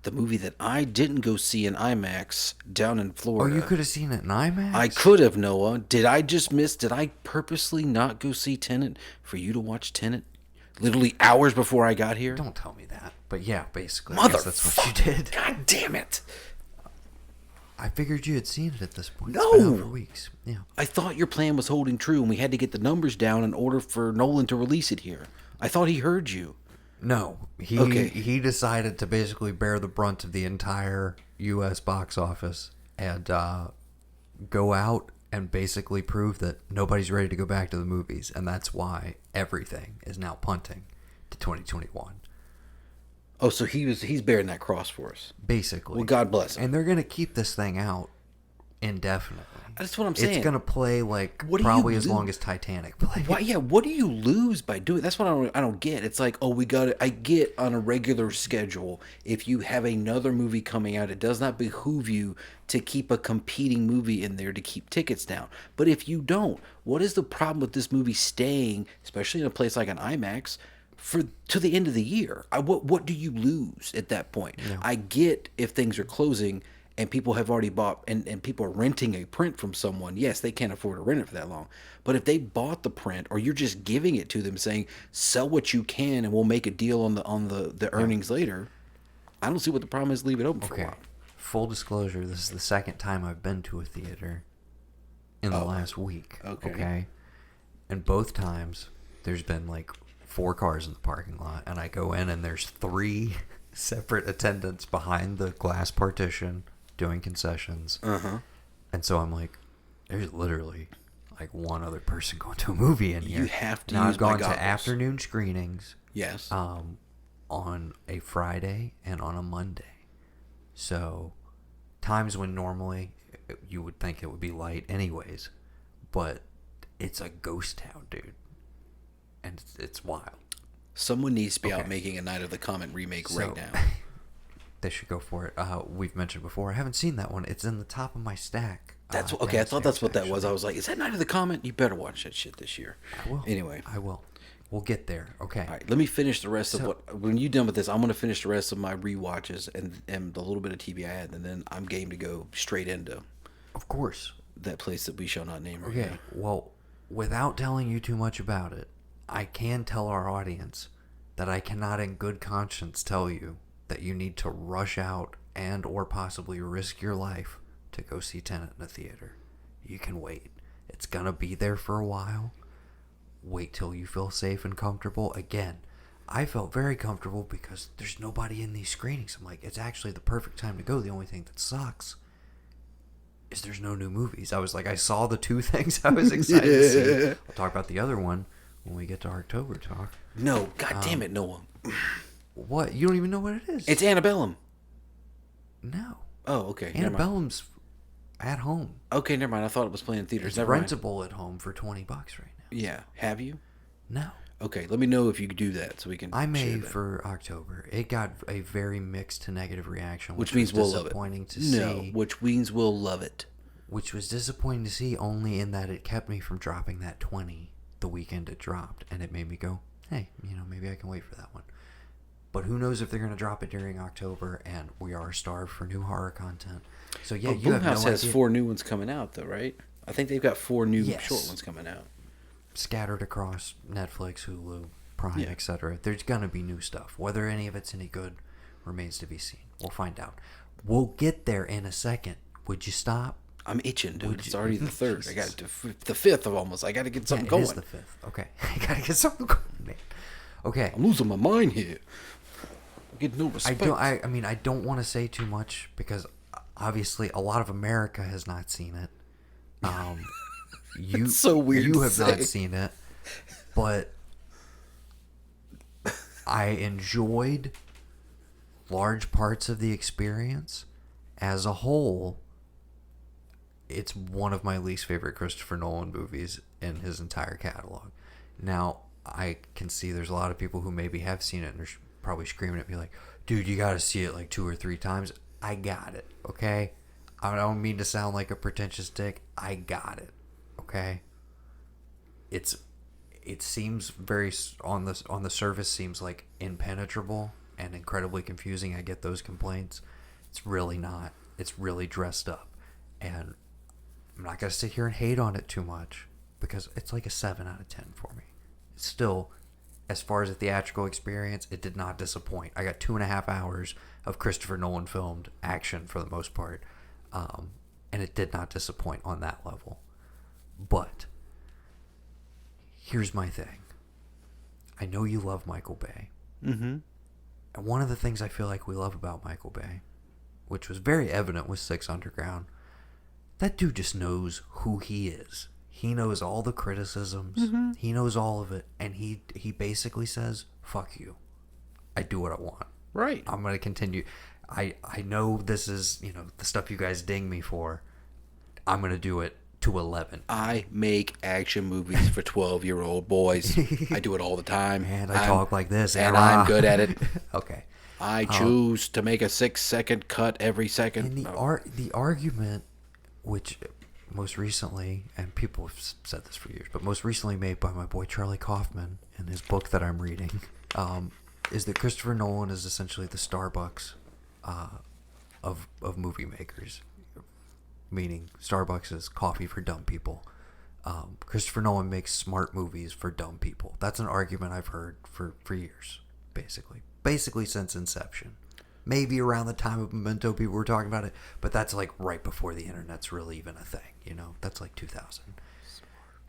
The movie that I didn't go see in IMAX down in Oh, Florida. you could have seen it in IMAX? I could have, Noah. Did I purposely not go see Tenet for you to watch Tenet literally hours before I got here? Don't tell me that. But yeah, basically, I guess that's what you did. God damn it. I figured you had seen it at this point. No. It's been out for weeks. Yeah. I thought your plan was holding true and we had to get the numbers down in order for Nolan to release it here. I thought he heard you. No, he decided to basically bear the brunt of the entire U.S. box office and go out and basically prove that nobody's ready to go back to the movies, and that's why everything is now punting to 2021. Oh, so he's bearing that cross for us. Basically. Well, God bless him. And they're going to keep this thing out indefinitely. That's what I'm saying. It's going to play like What do probably you as do? long as Titanic played. Why? Yeah. What do you lose by doing? That's what I don't get. It's like, oh, we got it. I get on a regular schedule. If you have another movie coming out, it does not behoove you to keep a competing movie in there to keep tickets down. But if you don't, what is the problem with this movie staying, especially in a place like an IMAX, to the end of the year? What do you lose at that point? No. I get if things are closing and people have already bought and people are renting a print from someone. Yes, they can't afford to rent it for that long. But if they bought the print or you're just giving it to them saying, sell what you can and we'll make a deal on the earnings later, I don't see what the problem is. Leave it open for a while. Full disclosure, this is the second time I've been to a theater in the last week. Okay. And both times there's been like 4 cars in the parking lot, and I go in and there's 3 separate attendants behind the glass partition doing concessions. And so I'm like, there's literally like one other person going to a movie in here. You have to now use I've gone my goggles. to afternoon screenings. Yes. On a Friday and on a Monday. So times when normally you would think it would be light anyways, but it's a ghost town, dude. And it's wild. Someone needs to be out making a Night of the Comet remake right now. They should go for it. We've mentioned before, I haven't seen that one. It's in the top of my stack. That's okay. I thought that's what that was. I was like, is that Night of the Comet? You better watch that shit this year. I will. Anyway. I will. We'll get there. Okay. All right, let me finish the rest of what. When you're done with this, I'm going to finish the rest of my rewatches and the little bit of TV I had, and then I'm game to go straight into Of course. that place that we shall not name. Right Okay. now. Well, without telling you too much about it, I can tell our audience that I cannot in good conscience tell you that you need to rush out and or possibly risk your life to go see Tenet in a theater. You can wait. It's going to be there for a while. Wait till you feel safe and comfortable. Again, I felt very comfortable because there's nobody in these screenings. I'm like, it's actually the perfect time to go. The only thing that sucks is there's no new movies. I was like, I saw the 2 things I was excited to see. I'll talk about the other one when we get to ARKTOBER talk. No, God damn it, Noah. What? You don't even know what it is? It's Antebellum. No. Oh, okay. Never mind. Antebellum's at home. Okay, never mind. I thought it was playing in theaters. It's Never mind. rentable at home for $20 right now. Yeah. Have you? No. Okay, let me know if you could do that so we can. I share made that. for October. It got a very mixed to negative reaction, Which means we'll love it. disappointing to No, see. which means we'll love it. Which was disappointing to see only in that it kept me from dropping that 20 the weekend it dropped, and it made me go, hey, maybe I can wait for that one. But who knows if they're going to drop it during October, and we are starved for new horror content. So yeah, But you have no Blumhouse has idea. 4 new ones coming out, though, right? I think they've got 4 new Yes. short ones coming out. Scattered across Netflix, Hulu, Prime, Yeah. etc. There's going to be new stuff. Whether any of it's any good remains to be seen. We'll find out. We'll get there in a second. Would you stop? I'm itching, dude. Would It's you- already the 3rd. I got the 5th of almost. I got to get something It going. is the 5th. Okay. I got to get something going, man. Okay. I'm losing my mind here. get no respect. I mean, I don't want to say too much because obviously a lot of America has not seen it. You It's so weird You to have say. not seen it, but I enjoyed large parts of the experience. As a whole, it's one of my least favorite Christopher Nolan movies in his entire catalog. Now, I can see there's a lot of people who maybe have seen it and are probably screaming at me like, dude, you got to see it like 2 or 3 times. I got it, okay? I don't mean to sound like a pretentious dick. I got it, okay? It seems very on the surface seems like impenetrable and incredibly confusing. I get those complaints. It's really not. It's really dressed up, and I'm not gonna sit here and hate on it too much because it's like a 7 out of 10 for me. It's still, as far as a theatrical experience, it did not disappoint. I got 2.5 hours of Christopher Nolan filmed action for the most part, and it did not disappoint on that level. But here's my thing. I know you love Michael Bay. Mm-hmm. And one of the things I feel like we love about Michael Bay, which was very evident with Six Underground, that dude just knows who he is. He knows all the criticisms. Mm-hmm. He knows all of it. And he basically says, fuck you. I do what I want. Right. I'm going to continue. I know this is, the stuff you guys ding me for. I'm going to do it to 11. I make action movies for 12-year-old boys. I do it all the time. And I talk like this. And I'm good at it. Okay. I choose to make a 6-second cut every second. And the argument, which most recently, and people have said this for years, but most recently made by my boy Charlie Kaufman in his book that I'm reading, is that Christopher Nolan is essentially the Starbucks of movie makers. Meaning Starbucks is coffee for dumb people. Christopher Nolan makes smart movies for dumb people. That's an argument I've heard for years, basically since Inception. Maybe around the time of Memento people were talking about it, but that's like right before the internet's really even a thing, that's like 2000.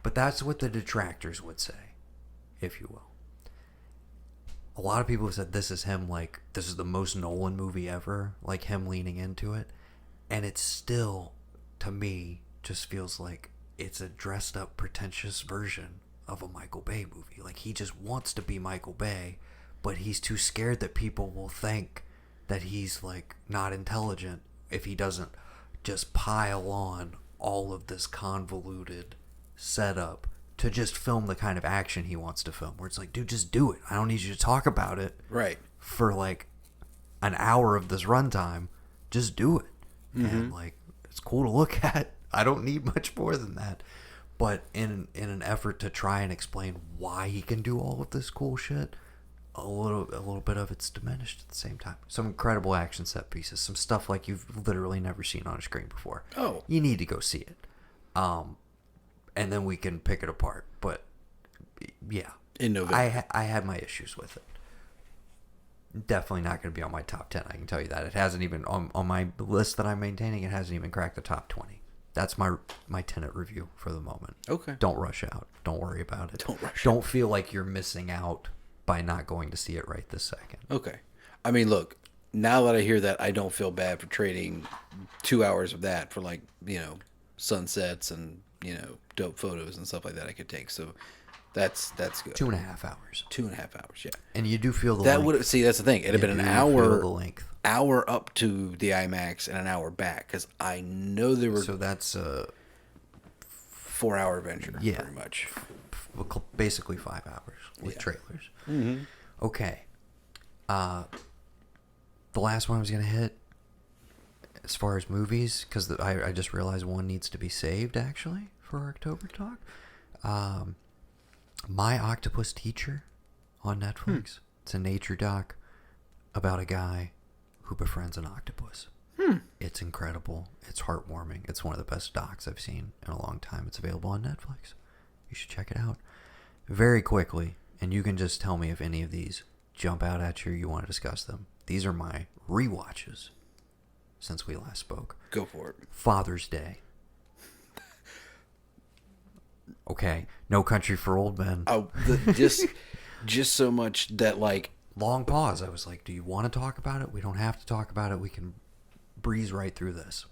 But that's what the detractors would say, if you will. A lot of people have said this is him, like this is the most Nolan movie ever, like him leaning into it, and it's still, to me, just feels like it's a dressed up pretentious version of a Michael Bay movie. Like he just wants to be Michael Bay, but he's too scared that people will think that he's like not intelligent if he doesn't just pile on all of this convoluted setup to just film the kind of action he wants to film, where it's like, dude, just do it. I don't need you to talk about it right for like an hour of this runtime. Just do it. Mm-hmm. And like, it's cool to look at. I don't need much more than that. But in an effort to try and explain why he can do all of this cool shit, a little bit of it's diminished at the same time. Some incredible action set pieces, some stuff like you've literally never seen on a screen before. Oh, you need to go see it, and then we can pick it apart. But yeah, in November, I had my issues with it. Definitely not going to be on my top 10. I can tell you that. It hasn't even on my list that I'm maintaining. It hasn't even cracked the top 20. That's my Tenet review for the moment. Okay. Don't rush out. Don't worry about it. Don't rush. Don't feel like you're missing out by not going to see it right this second. Okay. I mean, look, now that I hear that, I don't feel bad for trading 2 hours of that for like, sunsets and, dope photos and stuff like that I could take. So that's good. 2.5 hours. 2.5 hours, yeah. And you do feel the that length. would see. That's the thing. It'd have been an hour. The length. Hour up to the IMAX and an hour back, because I know there were. So that's a 4-hour adventure. Yeah, pretty much. Basically 5 hours with trailers. Mm-hmm. Okay. The last one I was gonna hit, as far as movies, because I just realized one needs to be saved actually for October talk. My Octopus Teacher on Netflix. It's a nature doc about a guy who befriends an octopus. It's incredible. It's heartwarming. It's one of the best docs I've seen in a long time. It's available on Netflix. You should check it out. Very quickly, and you can just tell me if any of these jump out at you or you want to discuss them. These are my rewatches since we last spoke. Go for it. Father's Day. Okay, No Country for Old Men. Oh, just so much that like long pause. I was like, do you want to talk about it? We don't have to talk about it. We can breeze right through this.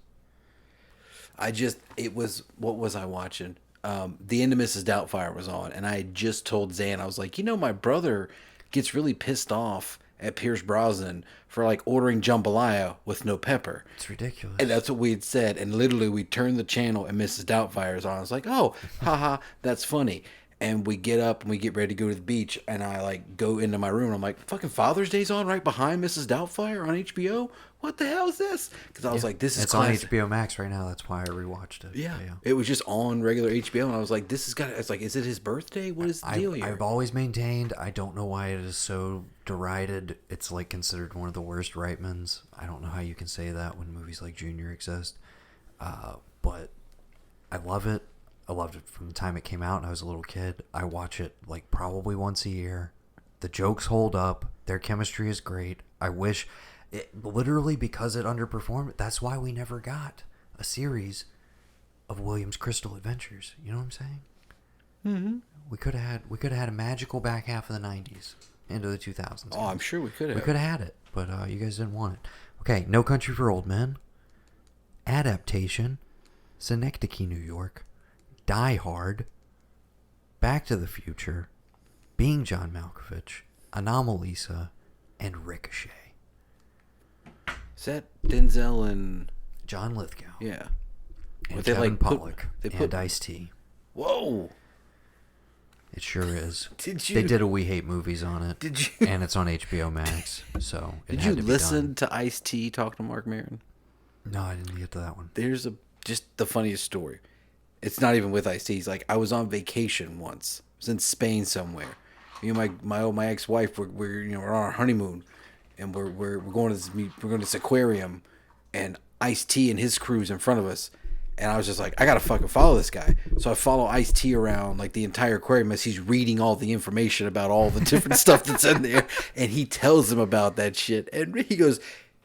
What was I watching? The End of Mrs. Doubtfire was on, and I had just told Zan, I was like, my brother gets really pissed off at Pierce Brosnan for like ordering jambalaya with no pepper. It's ridiculous. And that's what we had said. And literally, we turned the channel and Mrs. Doubtfire's on. I was like, oh, haha, that's funny. And we get up and we get ready to go to the beach. And I like go into my room. And I'm like, fucking Father's Day's on right behind Mrs. Doubtfire on HBO. What the hell is this? Because I was like, this is classic. On HBO Max right now. That's why I rewatched it. Yeah. It was just on regular HBO. And I was like, this has got. It's like, is it his birthday? What is the deal here? I've always maintained. I don't know why it is so derided. It's like considered one of the worst Reitmans. I don't know how you can say that when movies like Junior exist. But I love it. I loved it from the time it came out and I was a little kid. I watch it like probably once a year. The jokes hold up. Their chemistry is great. I wish it literally because it underperformed. That's why we never got a series of Williams Crystal Adventures. You know what I'm saying? Mm-hmm. We could have had a magical back half of the 90s into the 2000s. Oh, I'm sure we could have. We could have had it, but you guys didn't want it. Okay, No Country for Old Men. Adaptation. Synecdoche, New York. Die Hard, Back to the Future, Being John Malkovich, Anomalisa, and Ricochet. Is that Denzel and John Lithgow. Yeah. And Kevin Pollak and Ice-T. Whoa. It sure is. Did you? They did a We Hate Movies on it. Did you? And it's on HBO Max, so it Did had you to be listen done. to Ice-T talk to Mark Maron? No, I didn't get to that one. There's just the funniest story. It's not even with Ice-T. He's like, I was on vacation once. I was in Spain somewhere. Me and my ex-wife we're on our honeymoon, and we're going to this aquarium, and Ice-T and his crew's in front of us, and I was just like, I gotta fucking follow this guy. So I follow Ice-T around like the entire aquarium as he's reading all the information about all the different stuff that's in there, and he tells him about that shit, and he goes.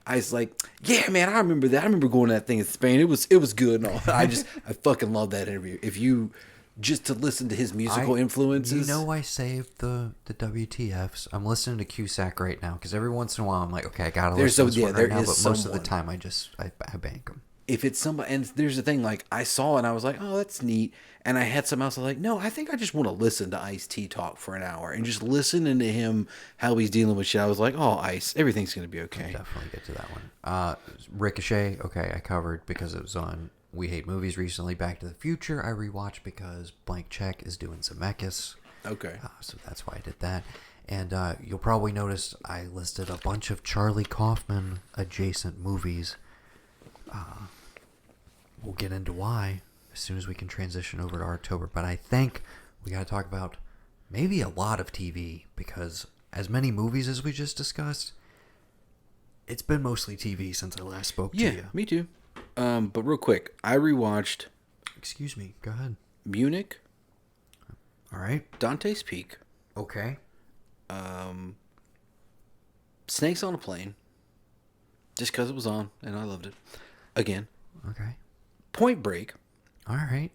I was like, yeah, man, I remember that. I remember going to that thing in Spain. It was good and all. I fucking love that interview. If you just to listen to his musical influences. You know, I saved the WTFs. I'm listening to Cusack right now because every once in a while I'm like, okay, I gotta listen to this one right now. But most of the time I bank them. If it's somebody, and there's the thing, like I saw it and I was like, oh, that's neat. And I had something else. I was like, no, I think I just want to listen to Ice-T talk for an hour and just listening to him, how he's dealing with shit. I was like, oh, Ice, everything's going to be okay. I'll definitely get to that one. Ricochet, okay, I covered because it was on We Hate Movies recently. Back to the Future, I rewatched because Blank Check is doing Zemeckis. Okay. So that's why I did that. And you'll probably notice I listed a bunch of Charlie Kaufman adjacent movies. We'll get into why as soon as we can transition over to ARKTOBER. But I think we got to talk about maybe a lot of TV because as many movies as we just discussed, it's been mostly TV since I last spoke to you. Yeah, me too. But real quick, I rewatched. Excuse me. Go ahead. Munich. All right. Dante's Peak. Okay. Snakes on a Plane. Just because it was on and I loved it. Again. Okay. Point Break. All right.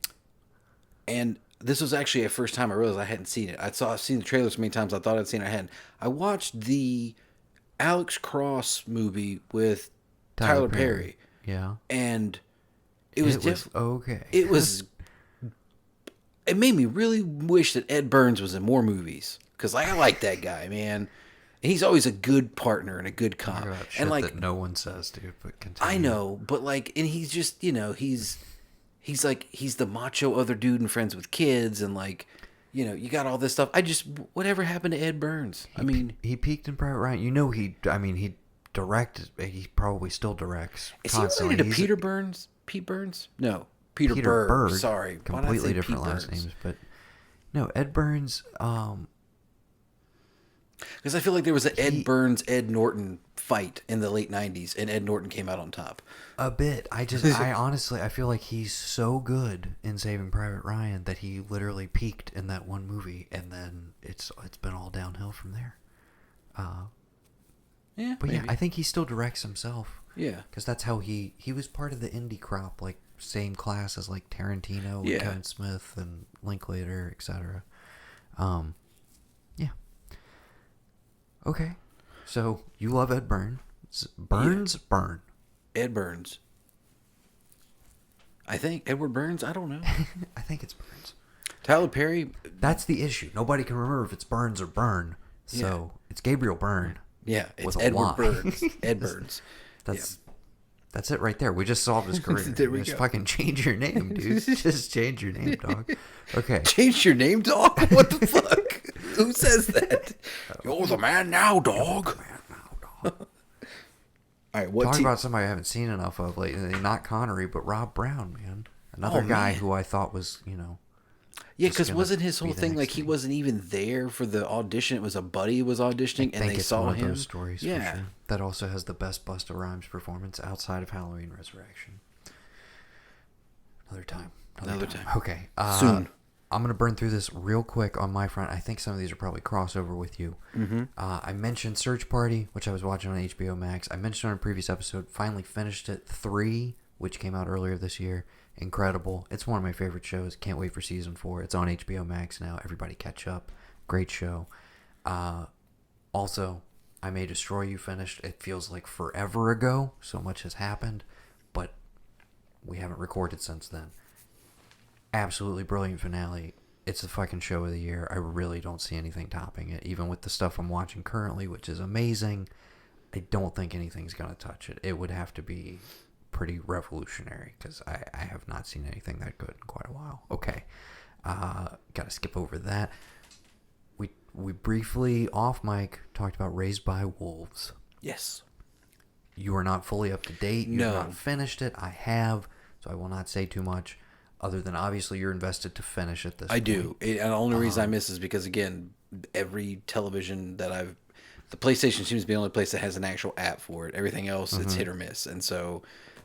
And this was actually a first time I realized I hadn't seen it. I've seen the trailers so many times I thought I'd seen it. I hadn't. I watched the Alex Cross movie with Tyler Perry. Yeah. And it was okay. It was. It made me really wish that Ed Burns was in more movies because I like that guy, man. And he's always a good partner and a good cop. And like that no one says, dude. But continue. I know, but like, and he's just he's the macho other dude and friends with kids, and like, you got all this stuff. Whatever happened to Ed Burns? He peaked in Private Ryan. He directed. He probably still directs. Is he related to Peter Burns? Pete Burns? No, Peter Bird. Sorry, completely different last names. But no, Ed Burns. Because I feel like there was an Ed Burns, Ed Norton fight in the late 90s, and Ed Norton came out on top. A bit. I honestly, I feel like he's so good in Saving Private Ryan that he literally peaked in that one movie, and then it's been all downhill from there. Yeah, but maybe. Yeah, I think he still directs himself. Yeah. Because that's how he was part of the indie crop, like same class as like Tarantino and Kevin Smith and Linklater, etc. Yeah. Okay. So you love Ed Burns. Burns? Yeah. Burn. Ed Burns. I think Edward Burns. I don't know. I think it's Burns. Tyler Perry. That's the issue. Nobody can remember if it's Burns or Burn. So it's Gabriel Byrne. Yeah, it's with a Edward Y. Burns. Ed Burns. That's it right there. We just solved his career. There we just go. fucking change your name, dude. Just change your name, dog. Okay. Change your name, dog? What the fuck? Who says that? You're the man now, dog. All right, what Talk team? about somebody I haven't seen enough of lately. Not Connery, but Rob Brown, man. Another Oh, guy man. who I thought was, Yeah, just because gonna wasn't his be whole the thing next like he thing. wasn't even there for the audition? It was a buddy who was auditioning, and think they it's saw one him. of those stories, Yeah. for sure. That also has the best Busta Rhymes performance outside of Halloween Resurrection. Another time. Another time. Okay. Soon. I'm going to burn through this real quick on my front. I think some of these are probably crossover with you. Mm-hmm. I mentioned Search Party, which I was watching on HBO Max. I mentioned on a previous episode. Finally finished it. 3, which came out earlier this year. Incredible. It's one of my favorite shows. Can't wait for season 4. It's on HBO Max now. Everybody catch up. Great show. Also, I May Destroy You finished. It feels like forever ago. So much has happened. But we haven't recorded since then. Absolutely brilliant finale. It's the fucking show of the year. I really don't see anything topping it. Even with the stuff I'm watching currently, which is amazing, I don't think anything's going to touch it. It would have to be pretty revolutionary because I have not seen anything that good in quite a while. Okay. Got to skip over that. We briefly, off mic, talked about Raised by Wolves. Yes. You are not fully up to date. You've No. not finished it. I have, so I will not say too much. Other than obviously you're invested to finish it this I point. do. And the only reason I miss is because, again, every television that the PlayStation seems to be the only place that has an actual app for it. Everything else, it's hit or miss. And so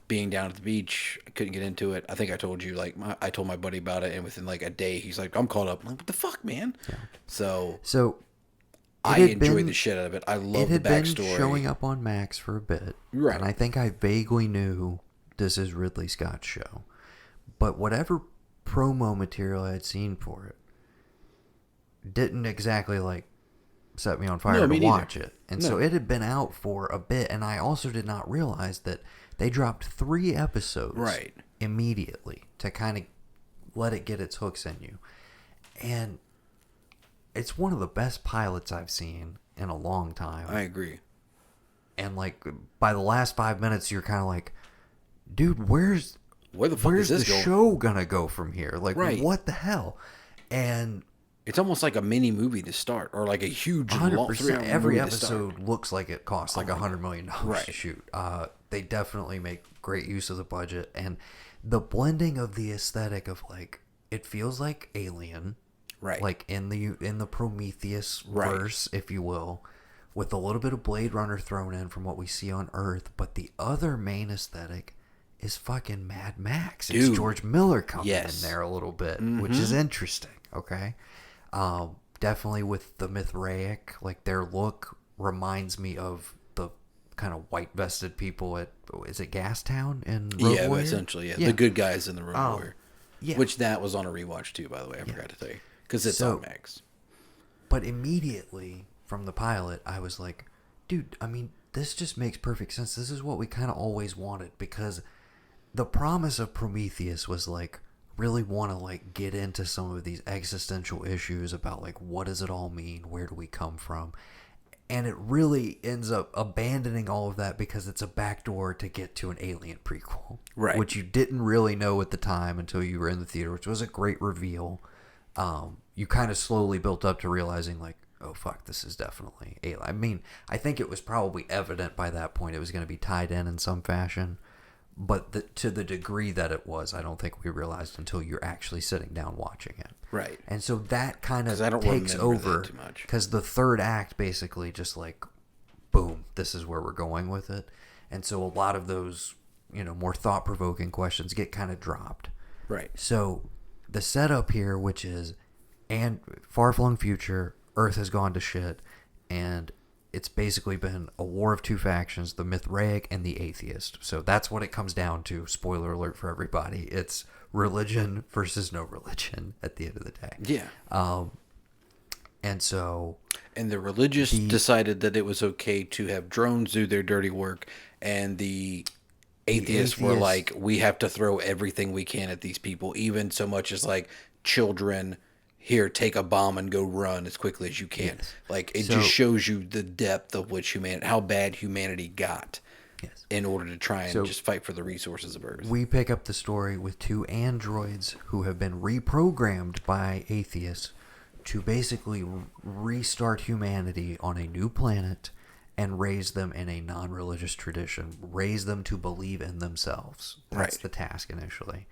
being down at the beach, I couldn't get into it. I think I told you, I told my buddy about it, and within like a day, he's like, I'm caught up. I'm like, what the fuck, man? Yeah. So I enjoyed the shit out of it. I love the backstory. It had been showing up on Max for a bit. Right. And I think I vaguely knew this is Ridley Scott's show. But whatever promo material I had seen for it didn't exactly set me on fire to watch it. And so it had been out for a bit, and I also did not realize that they dropped 3 episodes immediately to kind of let it get its hooks in you. And it's one of the best pilots I've seen in a long time. I agree. And by the last 5 minutes, you're kind of like, dude, where's the show gonna go from here? What the hell? And it's almost like a mini movie to start, or like a huge 100%. Every movie episode looks like it costs $100 million Right. to shoot. They definitely make great use of the budget, and the blending of the aesthetic of it feels like Alien, right? Like in the Prometheus verse, if you will, with a little bit of Blade Runner thrown in from what we see on Earth. But the other main aesthetic is fucking Mad Max. It's George Miller coming in there a little bit, which is interesting. Okay. Definitely with the Mithraic, their look reminds me of the kind of white vested people at, is it Gastown in Road Warrior? Essentially, the good guys in the Road Warrior. Yeah. Which that was on a rewatch too, by the way. I forgot to tell you. Because it's on Max. But immediately from the pilot, I was like, dude, I mean, this just makes perfect sense. This is what we kind of always wanted, because the promise of Prometheus was really want to get into some of these existential issues about what does it all mean? Where do we come from? And it really ends up abandoning all of that because it's a backdoor to get to an Alien prequel. Right. Which you didn't really know at the time until you were in the theater, which was a great reveal. You kind of slowly built up to realizing oh fuck, this is definitely Alien. I mean, I think it was probably evident by that point it was going to be tied in some fashion. But to the degree that it was, I don't think we realized until you're actually sitting down watching it. Right. And so that kind of takes remember over that too much. Because the third act basically just boom, this is where we're going with it. And so a lot of those, more thought-provoking questions get kind of dropped. Right. So the setup here, which is, and far-flung future, Earth has gone to shit, and it's basically been a war of 2 factions, the Mithraic and the Atheist. So that's what it comes down to. Spoiler alert for everybody. It's religion versus no religion at the end of the day. Yeah. And so... And the religious decided that it was okay to have drones do their dirty work, and the atheists were like, we have to throw everything we can at these people, even so much as like children. Here, take a bomb and go run as quickly as you can. Yes. Like it just shows you the depth of which how bad humanity got. Yes. In order to try and just fight for the resources of Earth. We pick up the story with 2 androids who have been reprogrammed by atheists to basically restart humanity on a new planet and raise them in a non-religious tradition. Raise them to believe in themselves. That's the task initially.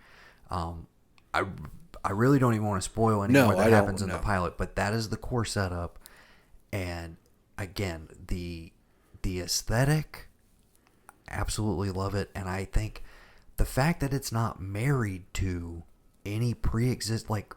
I really don't even want to spoil any more that happens in the pilot, but that is the core setup. And again, the aesthetic, absolutely love it. And I think the fact that it's not married to any like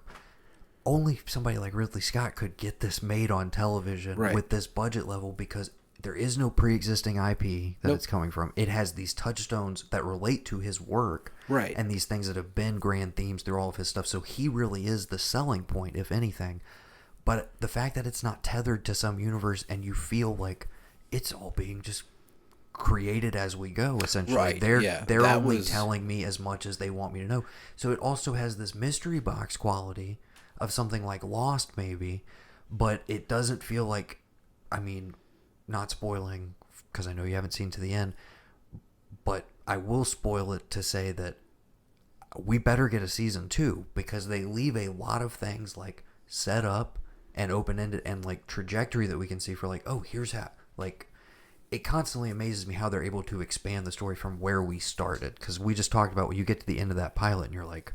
only somebody like Ridley Scott could get this made on television with this budget level, because there is no pre-existing IP that it's coming from. It has these touchstones that relate to his work, and these things that have been grand themes through all of his stuff. So he really is the selling point, if anything. But the fact that it's not tethered to some universe, and you feel like it's all being just created as we go, essentially. They're only telling me as much as they want me to know. So it also has this mystery box quality of something like Lost, maybe, but it doesn't feel like, I mean, not spoiling, because I know you haven't seen to the end, but I will spoil it to say that we better get a season 2, because they leave a lot of things like set up and open-ended and like trajectory that we can see for like, oh, here's how, like, it constantly amazes me how they're able to expand the story from where we started, because we just talked about when you get to the end of that pilot and you're like,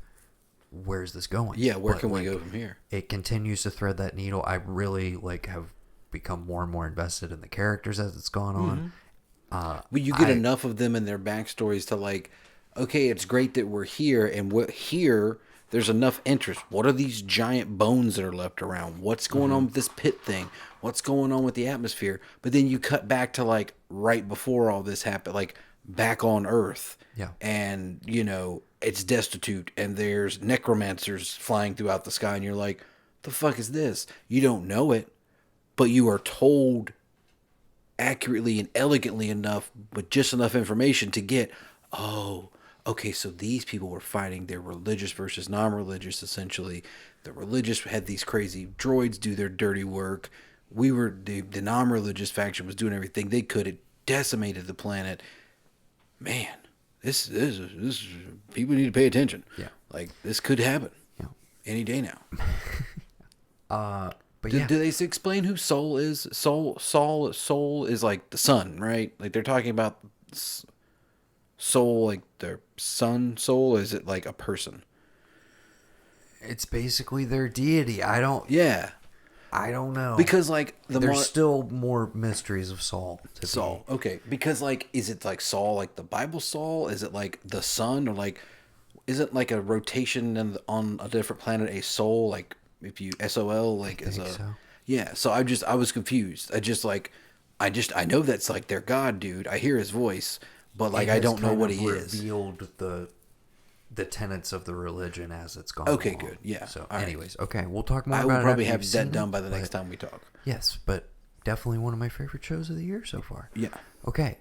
where's this going? Yeah, where can we go from here? It continues to thread that needle. I really have become more and more invested in the characters as it's gone on. Well, you get enough of them and their backstories to like, okay, it's great that we're here, and there's enough interest. What are these giant bones that are left around? What's going on with this pit thing? What's going on with the atmosphere? But then you cut back to like right before all this happened, like back on Earth. Yeah. And, it's destitute, and there's necromancers flying throughout the sky, and you're like, the fuck is this? You don't know it, but you are told accurately and elegantly enough, with just enough information to get, oh, okay, so these people were fighting their religious versus non-religious, essentially. The religious had these crazy droids do their dirty work. The non-religious faction was doing everything they could. It decimated the planet. Man, this people need to pay attention. Yeah. Like, this could happen any day now. But do they explain who Soul is? Soul is like the sun, right? Like they're talking about soul, like their sun soul. Is it like a person? It's basically their deity. I don't know, because like there's still more mysteries of Saul. Okay, because like, is it like Saul, like the Bible Saul? Is it like the sun, or like, is it like a rotation on a different planet, a soul, like? If you SOL, like, is a so. Yeah. So I was confused. I know that's like their God, dude. I hear his voice, but like I don't know what he is. Revealed the tenets of the religion as it's gone. Okay, along. good. Yeah. So, all anyways, okay, we'll talk more I about it. I will probably have that it, done by the next time we talk. Yes, but definitely one of my favorite shows of the year so far. Yeah. Okay.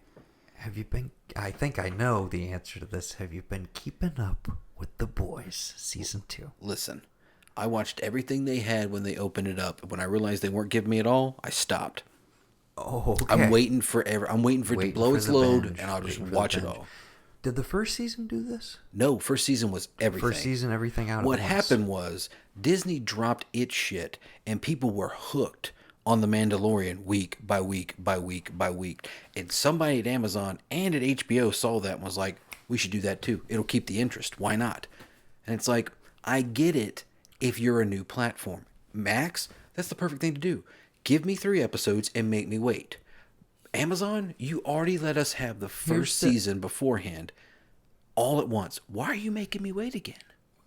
Have you been? I think I know the answer to this. Have you been keeping up with The Boys season 2? Listen. I watched everything they had when they opened it up. When I realized they weren't giving me it all, I stopped. Oh, okay. I'm waiting for it to blow its load, and I'll just watch it all. Did the first season do this? No, first season was everything. First season, everything out. What happened was Disney dropped its shit, and people were hooked on The Mandalorian week by week by week by week. And somebody at Amazon and at HBO saw that and was like, we should do that too. It'll keep the interest. Why not? And it's like, I get it. If you're a new platform, Max, that's the perfect thing to do. Give me 3 episodes and make me wait. Amazon, you already let us have the first season beforehand all at once. Why are you making me wait again?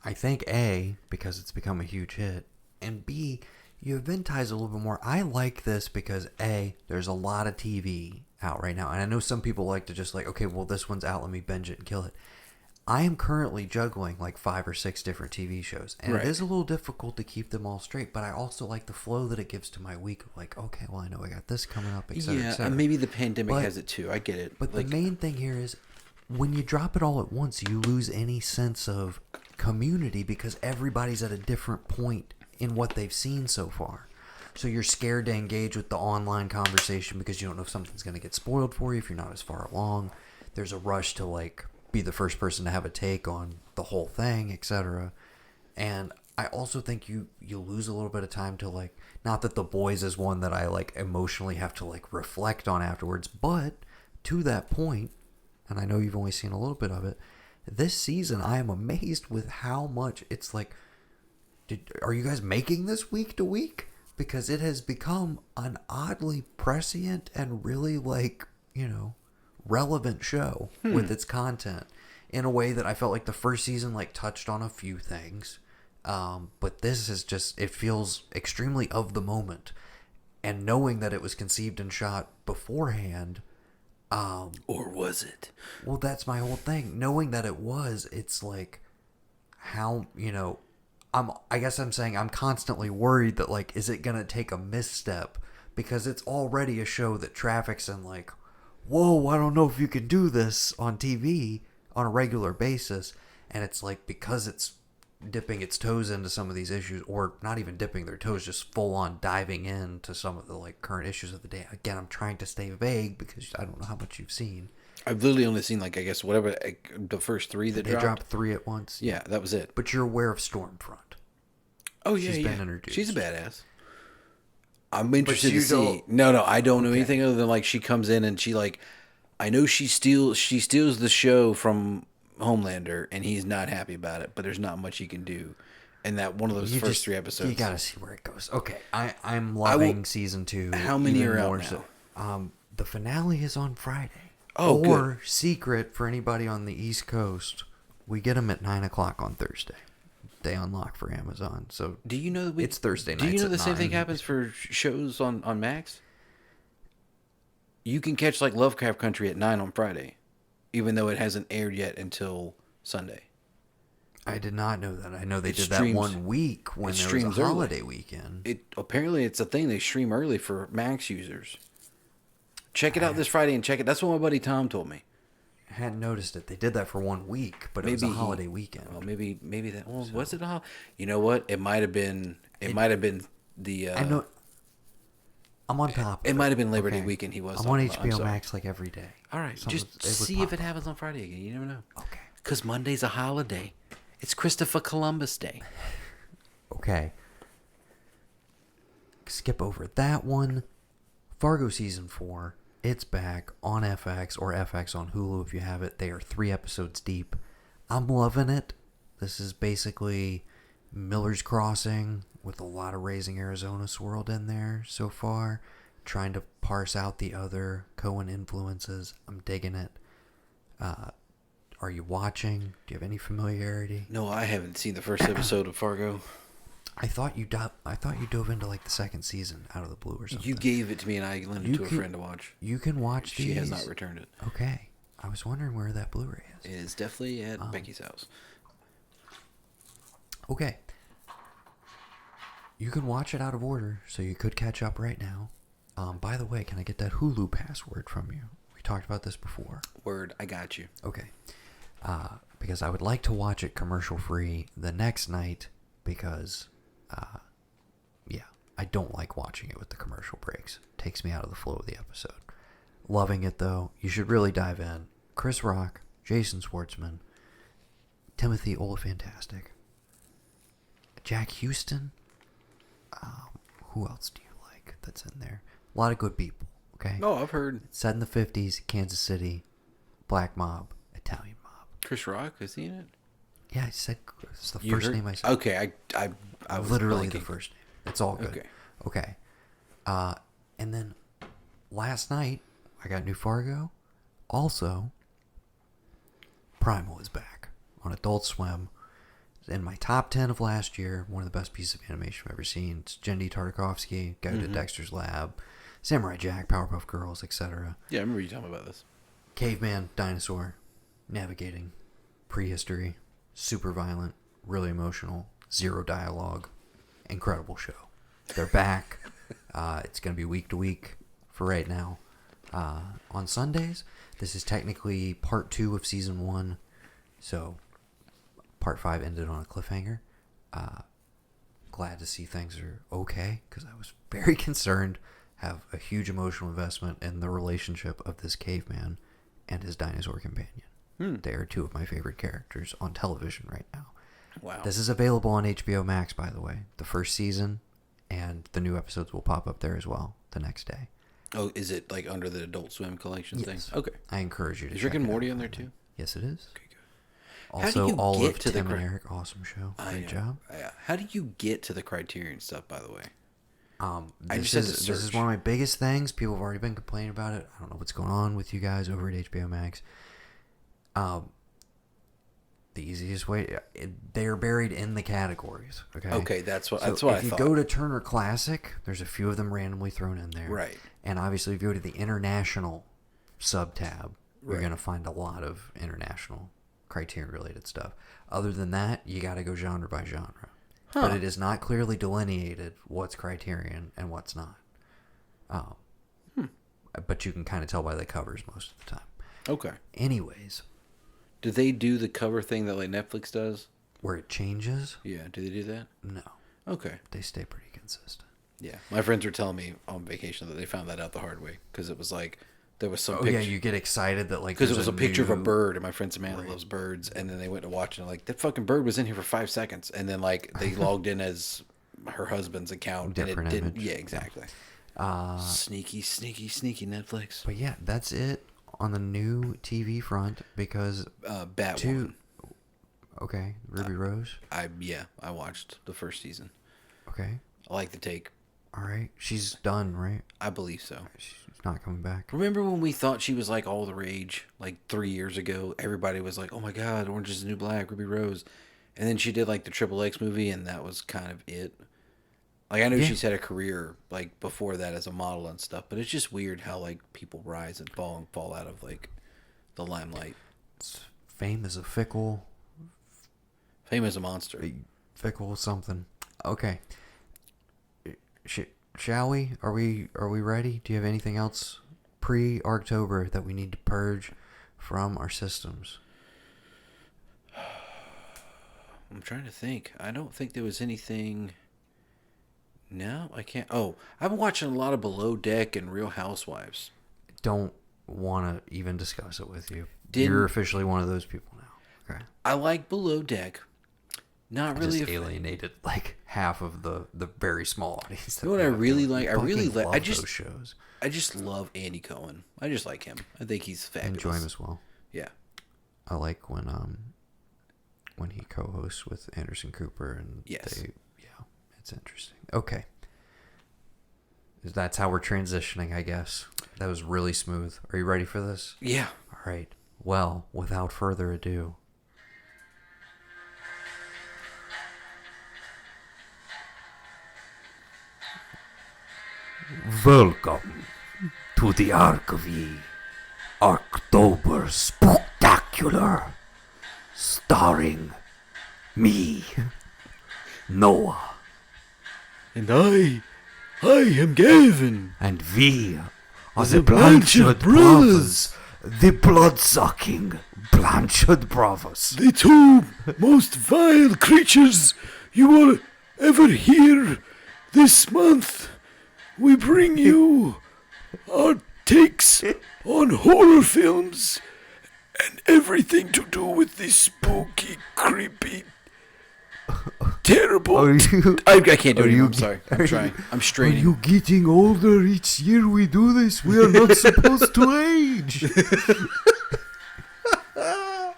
I think A, because it's become a huge hit, and B, you eventize a little bit more. I like this because A, there's a lot of TV out right now, and I know some people like to just like, okay, well, this one's out, let me binge it and kill it. I am currently juggling like 5 or 6 different TV shows, and Right. it is a little difficult to keep them all straight. But I also like the flow that it gives to my week. Of like, okay, well, I know I got this coming up, etc. Yeah, etc. and maybe the pandemic But- has it too. I get it. But Like, the main thing here is when you drop it all at once, you lose any sense of community because everybody's at a different point in what they've seen so far. So you're scared to engage with the online conversation because you don't know if something's going to get spoiled for you if you're not as far along. There's a rush to like be the first person to have a take on the whole thing, etc. And I also think you lose a little bit of time to like, not that The Boys is one that I like emotionally have to like reflect on afterwards, but to that point, and I know you've only seen a little bit of it, this season I am amazed with how much it's like, are you guys making this week to week? Because it has become an oddly prescient and really like, relevant show with its content in a way that I felt like the first season like touched on a few things. But this is just, it feels extremely of the moment. And knowing that it was conceived and shot beforehand, or was it? well, that's my whole thing. Knowing that it was, it's like how, I guess I'm saying I'm constantly worried that like, is it going to take a misstep? Because it's already a show that traffics in like, whoa, I don't know if you can do this on TV on a regular basis. And it's like, because it's dipping its toes into some of these issues, or not even dipping their toes, just full on diving into some of the like current issues of the day. Again, I'm trying to stay vague because I don't know how much you've seen. I've literally only seen like, I guess, whatever, the first 3 that They dropped. dropped 3 at once. Yeah, that was it. But you're aware of Stormfront. Oh yeah, She's yeah. been introduced. She's a badass. I'm interested to you see. don't- No, I don't know anything other than like she comes in and she like, I know she steals the show from Homelander and he's not happy about it, but there's not much he can do. And that one of those first 3 episodes. You gotta see where it goes. Okay, I'm loving season 2. How many even are out more now? So. The finale is on Friday. Oh, or secret for anybody on the East Coast. We get them at 9:00 on Thursday. They unlock for Amazon. So Do you know that it's Thursday Do you nights know at the same thing 9. happens for shows on Max? You can catch like Lovecraft Country at 9 on Friday, even though it hasn't aired yet until Sunday. I did not know that. I know they It did streams- that one week when it there was streams a early. holiday weekend. Apparently it's a thing they stream early for Max users. Check it out this Friday and check it. That's what my buddy Tom told me. I hadn't noticed it. They did that for 1 week, but it was a Maybe he- holiday weekend. Well, maybe that. Well, was it a holiday? You know what? It might have been. It might have been the. I know. I'm on top of It might have been Labor Day weekend. He was. I'm on talking about. HBO sorry. Max like every day. All right, Something- just would see pop if it up. happens on Friday again. You never know. Okay. Because Monday's a holiday. It's Christopher Columbus Day. Okay. Skip over that one. Fargo season 4. It's back on FX or FX on Hulu if you have it. They are 3 episodes deep. I'm loving it. This is basically Miller's Crossing with a lot of Raising Arizona swirled in there so far. Trying to parse out the other Coen influences. I'm digging it. Are you watching? Do you have any familiarity? No, I haven't seen the first episode of Fargo. I thought you dove into like the second season out of the blue or something. You gave it to me and I lent it You to a can- friend to watch. You can watch these. She has not returned it. Okay. I was wondering where that Blu-ray is. It is definitely at Becky's house. Okay. You can watch it out of order, so you could catch up right now. By the way, can I get that Hulu password from you? We talked about this before. Word, I got you. Okay. Because I would like to watch it commercial-free the next night because, I don't like watching it with the commercial breaks. It takes me out of the flow of the episode. Loving it, though. You should really dive in. Chris Rock, Jason Schwartzman, Timothy Olyphantastic, Jack Houston. Who else do you like that's in there? A lot of good people, okay? Oh, I've heard. Set in the 50s, Kansas City, black mob, Italian mob. Chris Rock, is he in it? Yeah, I said it's the You first heard? name I said. Okay, I was Literally blanking. the first name. It's all good. Okay. And then last night, I got new Fargo. Also, Primal is back on Adult Swim. It's in my top 10 of last year. One of the best pieces of animation I've ever seen. It's Jendy Tartakovsky, guy who did Dexter's Lab, Samurai Jack, Powerpuff Girls, etc. Yeah, I remember you telling me about this. Caveman, dinosaur, navigating prehistory, super violent, really emotional, zero dialogue, incredible show. They're back. It's going to be week to week for right now. On Sundays, this is technically part 2 of season 1. So part 5 ended on a cliffhanger. Glad to see things are okay, because I was very concerned. Have a huge emotional investment in the relationship of this caveman and his dinosaur companion. They are 2 of my favorite characters on television right now. Wow. This is available on HBO Max, by the way. The first season, and the new episodes will pop up there as well the next day. Oh, is it like under the Adult Swim collection thing? Yes. Okay. I encourage you to Is check Rick and it Morty out on there finally. too? Yes, it is. Okay, good. Also, all get of to the Tim and Eric, awesome show. Great job. How do you get to the Criterion stuff, by the way? This is one of my biggest things. People have already been complaining about it. I don't know what's going on with you guys over at HBO Max. The easiest way, they're buried in the categories. Okay, that's what I thought. If you go to Turner Classic, there's a few of them randomly thrown in there. Right. And obviously, if you go to the international sub-tab, you're going to find a lot of international Criterion-related stuff. Other than that, you got to go genre by genre. Huh. But it is not clearly delineated what's Criterion and what's not. But you can kind of tell by the covers most of the time. Okay. Anyways. Do they do the cover thing that like Netflix does? Where it changes? Yeah. Do they do that? No. Okay. They stay pretty consistent. Yeah. My friends were telling me on vacation that they found that out the hard way. Because it was like, there was some picture. Yeah, you get excited that like... Because it was a picture of a bird, and my friend's a man that loves birds. And then they went to watch it, and like, that fucking bird was in here for 5 seconds. And then like, they logged in as her husband's account. Different and it image. didn't. Yeah, exactly. Sneaky Netflix. But yeah, that's it on the new TV front, because Batwoman. Okay, Ruby Rose. I watched the first season. Okay. I like the take. All right, she's done, right? I believe so. She's not coming back. Remember when we thought she was like all the rage, like 3 years ago? Everybody was like, "Oh my God, Orange is the New Black, Ruby Rose," and then she did like the Triple X movie, and that was kind of it. Like, I know she's had a career like before that as a model and stuff, but it's just weird how like people rise and fall out of like the limelight. Fame is a fickle monster. Fickle something. Okay. Shall we? Are we ready? Do you have anything else pre-ARKTOBER that we need to purge from our systems? I'm trying to think. I don't think there was anything. No, I can't. Oh, I've been watching a lot of Below Deck and Real Housewives. Don't want to even discuss it with you. You're officially one of those people now. Okay. I like Below Deck. Not really. Just alienated like half of the very small audience. You know what I really like? I really like. those shows. I just love Andy Cohen. I just like him. I think he's fabulous. Enjoy him as well. Yeah. I like when he co-hosts with Anderson Cooper, and it's interesting. Okay. That's how we're transitioning, I guess. That was really smooth. Are you ready for this? Yeah. All right. Well, without further ado. Welcome to the ARKV ARKTOBER Spooktacular, starring me, Noah. And I am Gavin. And we are the Blanchard Brothers, the blood-sucking Blanchard Brothers. The 2 most vile creatures you will ever hear this month. We bring you our takes on horror films and everything to do with this spooky, creepy, terrible. I can't do it anymore. I'm sorry. I'm trying. I'm straining. Are you getting older each year we do this? We are not supposed to age. That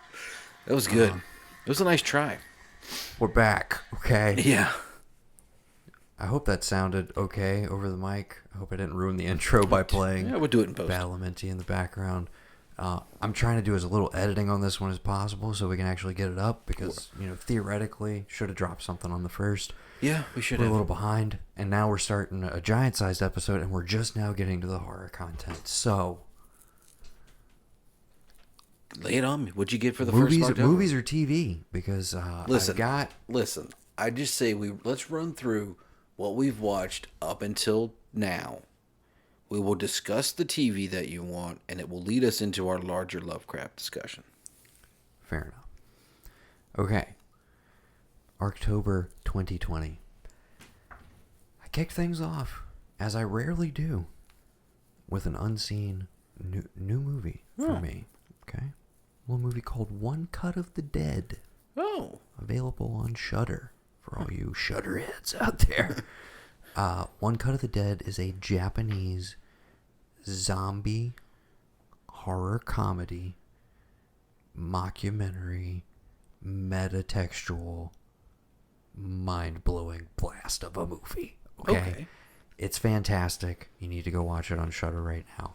was good. It was a nice try. We're back, okay? Yeah. I hope that sounded okay over the mic. I hope I didn't ruin the intro by playing we'll do it in post. Badalamenti in the background. I'm trying to do as little editing on this one as possible so we can actually get it up, because, theoretically, should have dropped something on the first. Yeah, we should We're have. a little behind, and now we're starting a giant-sized episode, and we're just now getting to the horror content. So, Lay it on me. What'd you get for the Movies, first October? movies or TV? Because Listen. I just say let's run through what we've watched up until now. We will discuss the TV that you want, and it will lead us into our larger Lovecraft discussion. Fair enough. Okay. ARKTOBER 2020. I kicked things off, as I rarely do, with an unseen new movie for me. Okay? A little movie called One Cut of the Dead. Oh. Available on Shudder for all you Shudder heads out there. One Cut of the Dead is a Japanese zombie horror comedy, mockumentary, metatextual, mind-blowing blast of a movie. Okay? It's fantastic. You need to go watch it on Shudder right now.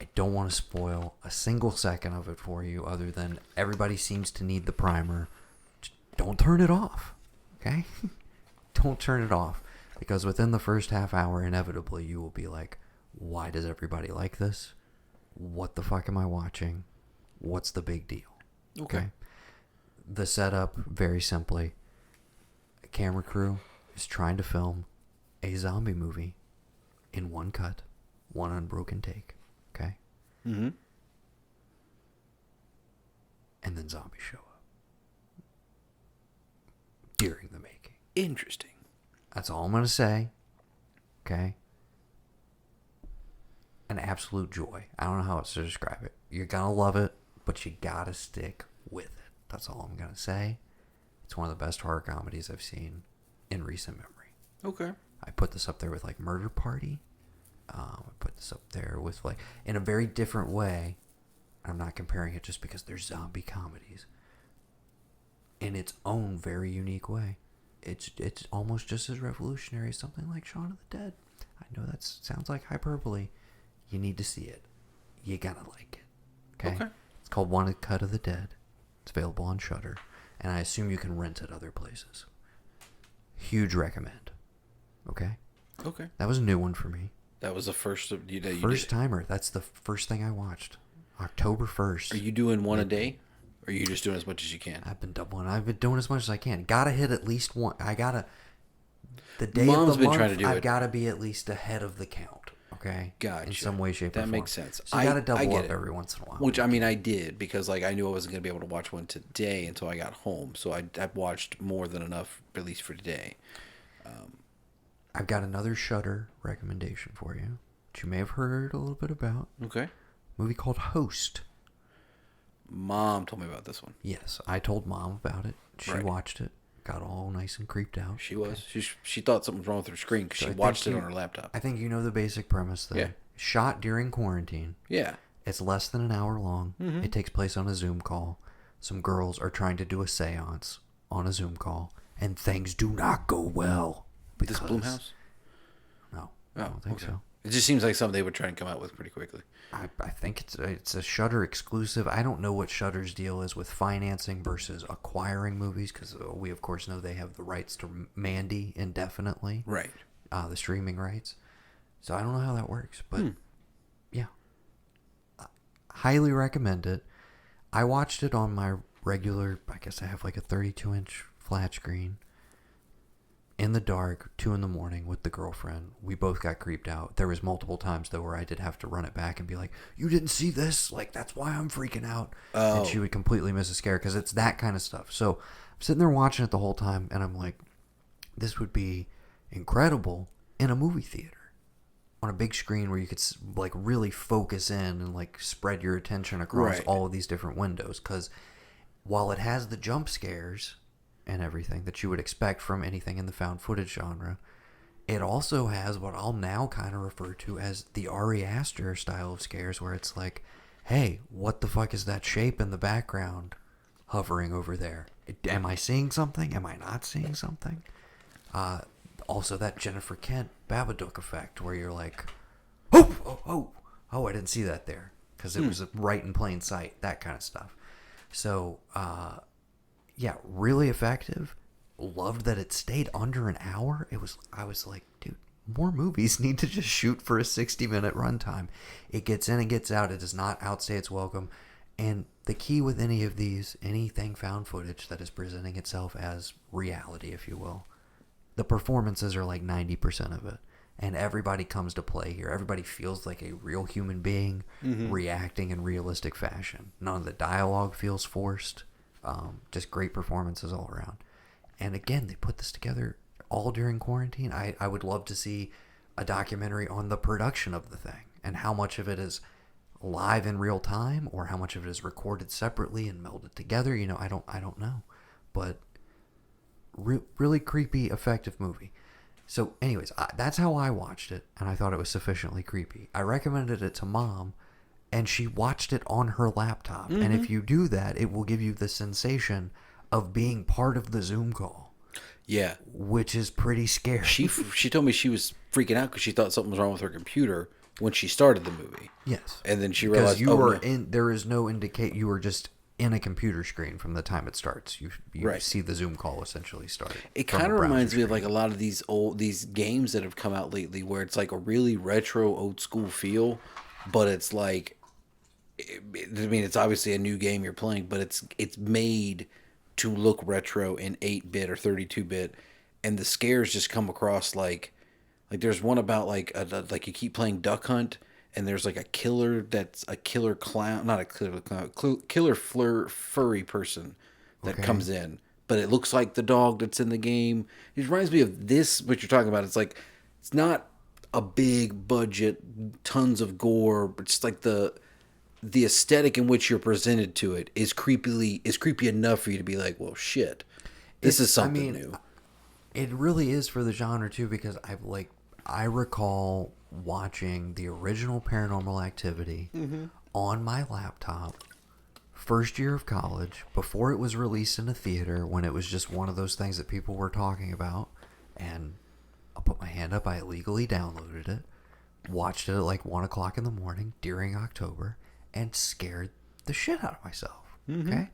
I don't want to spoil a single second of it for you other than everybody seems to need the primer. Just don't turn it off. Okay? Don't turn it off. Because within the first half hour, inevitably, you will be like, why does everybody like this? What the fuck am I watching? What's the big deal? Okay. The setup, very simply, a camera crew is trying to film a zombie movie in one cut, one unbroken take. Okay? Mm-hmm. And then zombies show up during the making. Interesting. That's all I'm going to say. Okay? An absolute joy. I don't know how else to describe it. You're going to love it, but you got to stick with it. That's all I'm going to say. It's one of the best horror comedies I've seen in recent memory. Okay. I put this up there with, like, Murder Party. I put this up there with, like, in a very different way. I'm not comparing it just because they're zombie comedies. In its own very unique way. It's almost just as revolutionary as something like Shaun of the Dead. I know that sounds like hyperbole. You need to see it. You gotta like it. Okay? It's called One Cut of the Dead. It's available on Shudder. And I assume you can rent it other places. Huge recommend. Okay? Okay. That was a new one for me. That was the first of you. First timer. That's the first thing I watched. October 1st. Are you doing one a day? Or are you just doing as much as you can? I've been doubling. I've been doing as much as I can. Gotta hit at least one. The day Mom's of the been month, trying to do I've it. gotta be at least ahead of the count. Okay? Gotcha. In some way, shape, or That form. makes sense. So you gotta double get up it. every once in a while. Which, I mean, I did because, like, I knew I wasn't going to be able to watch one today until I got home. So I watched more than enough, at least for today. I've got another Shudder recommendation for you, which you may have heard a little bit about. Okay. A movie called Host. Mom told me about this one. Yes, I told Mom about it. She Right. watched it. Got all nice and creeped out. She was. She thought something was wrong with her screen because So she I watched think it on her laptop. I think you know the basic premise, though. Yeah. Shot during quarantine. Yeah. It's less than an hour long. Mm-hmm. It takes place on a Zoom call. Some girls are trying to do a seance on a Zoom call, and things do not go well. This Blumhouse? No, Oh, I don't think okay. so. It just seems like something they would try and come out with pretty quickly. I think it's a Shudder exclusive. I don't know what Shudder's deal is with financing versus acquiring movies, because we of course know they have the rights to Mandy indefinitely. Right. The streaming rights. So I don't know how that works, but yeah. Highly recommend it. I watched it on my regular, I guess I have like a 32-inch flat screen. In the dark, 2 a.m. with the girlfriend. We both got creeped out. There was multiple times though where I did have to run it back and be like, "You didn't see this? Like, that's why I'm freaking out." Oh. And she would completely miss a scare because it's that kind of stuff. So I'm sitting there watching it the whole time, and I'm like, this would be incredible in a movie theater on a big screen where you could like really focus in and like spread your attention across Right. all of these different windows. Because while it has the jump scares and everything that you would expect from anything in the found footage genre, it also has what I'll now kind of refer to as the Ari Aster style of scares, where it's like, hey, what the fuck is that shape in the background hovering over there? Am I seeing something? Am I not seeing something? Also that Jennifer Kent Babadook effect, where you're like, oh, I didn't see that there, because it was right in plain sight, that kind of stuff. So, yeah, really effective. Loved that it stayed under an hour. I was like, dude, more movies need to just shoot for a 60-minute runtime. It gets in and gets out. It does not outstay its welcome. And the key with any of these, anything found footage that is presenting itself as reality, if you will, the performances are like 90% of it. And everybody comes to play here. Everybody feels like a real human being reacting in realistic fashion. None of the dialogue feels forced. Just great performances all around. And again, they put this together all during quarantine. I would love to see a documentary on the production of the thing and how much of it is live in real time or how much of it is recorded separately and melded together. You know, I don't know. But really creepy, effective movie. So anyways, that's how I watched it, and I thought it was sufficiently creepy. I recommended it to Mom, and she watched it on her laptop. And if you do that, it will give you the sensation of being part of the Zoom call. Yeah. Which is pretty scary. She told me she was freaking out because she thought something was wrong with her computer when she started the movie. Yes. And then she realized, there is no indicate, you were just in a computer screen from the time it starts. You right. see the Zoom call essentially start. It kind of reminds me of like a lot of these games that have come out lately where it's like a really retro old school feel, but it's like, I mean, it's obviously a new game you're playing, but it's made to look retro in 8-bit or 32-bit, and the scares just come across like there's one about like you keep playing Duck Hunt, and there's like a killer that's a killer clown, not a killer clown, killer furry person that comes in, but it looks like the dog that's in the game. It reminds me of this, what you're talking about. It's like, it's not a big budget, tons of gore, but just like the aesthetic in which you're presented to it is creepy enough for you to be like, well, shit, this is something new. It really is for the genre too, because I recall watching the original Paranormal Activity on my laptop first year of college, before it was released in a theater, when it was just one of those things that people were talking about. And I'll put my hand up, I illegally downloaded it, watched it at like 1 o'clock in the morning during October, and scared the shit out of myself. Okay?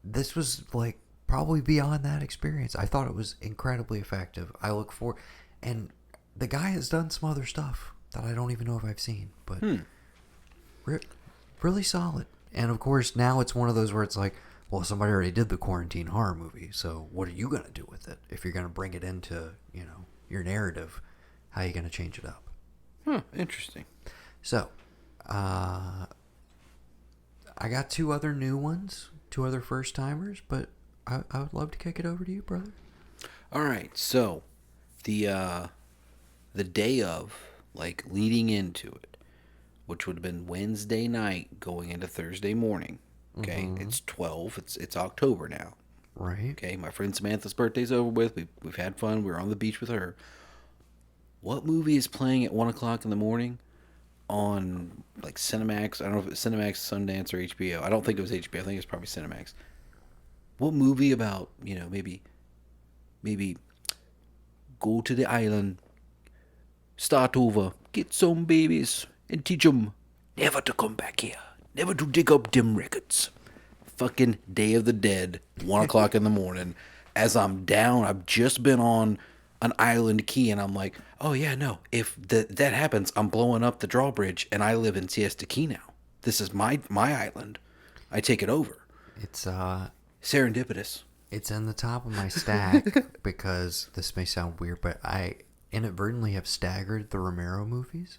This was like probably beyond that experience. I thought it was incredibly effective. I look for, and the guy has done some other stuff that I don't even know if I've seen, but really solid. And of course, now it's one of those where it's like, well, somebody already did the quarantine horror movie, so what are you going to do with it? If you're going to bring it into, your narrative, how are you going to change it up? Interesting. So, I got 2 other new ones, 2 other first timers, but I would love to kick it over to you, brother. All right, so the day of, like leading into it, which would have been Wednesday night going into Thursday morning. Okay, it's 12. It's October now. Right. Okay, my friend Samantha's birthday's over with. We've had fun. We were on the beach with her. What movie is playing at 1 o'clock in the morning on like Cinemax? I don't know if it's Cinemax, Sundance, or HBO. I don't think it was HBO. I think it's probably Cinemax. What movie about, maybe go to the island, start over, get some babies, and teach them never to come back here, never to dig up dim records. Fucking Day of the Dead, 1 o'clock in the morning. As I'm down, I've just been on an island key, and I'm like, oh yeah, no, if that happens, I'm blowing up the drawbridge, and I live in Siesta Key now. This is my island. I take it over. It's serendipitous. It's in the top of my stack because this may sound weird, but I inadvertently have staggered the Romero movies.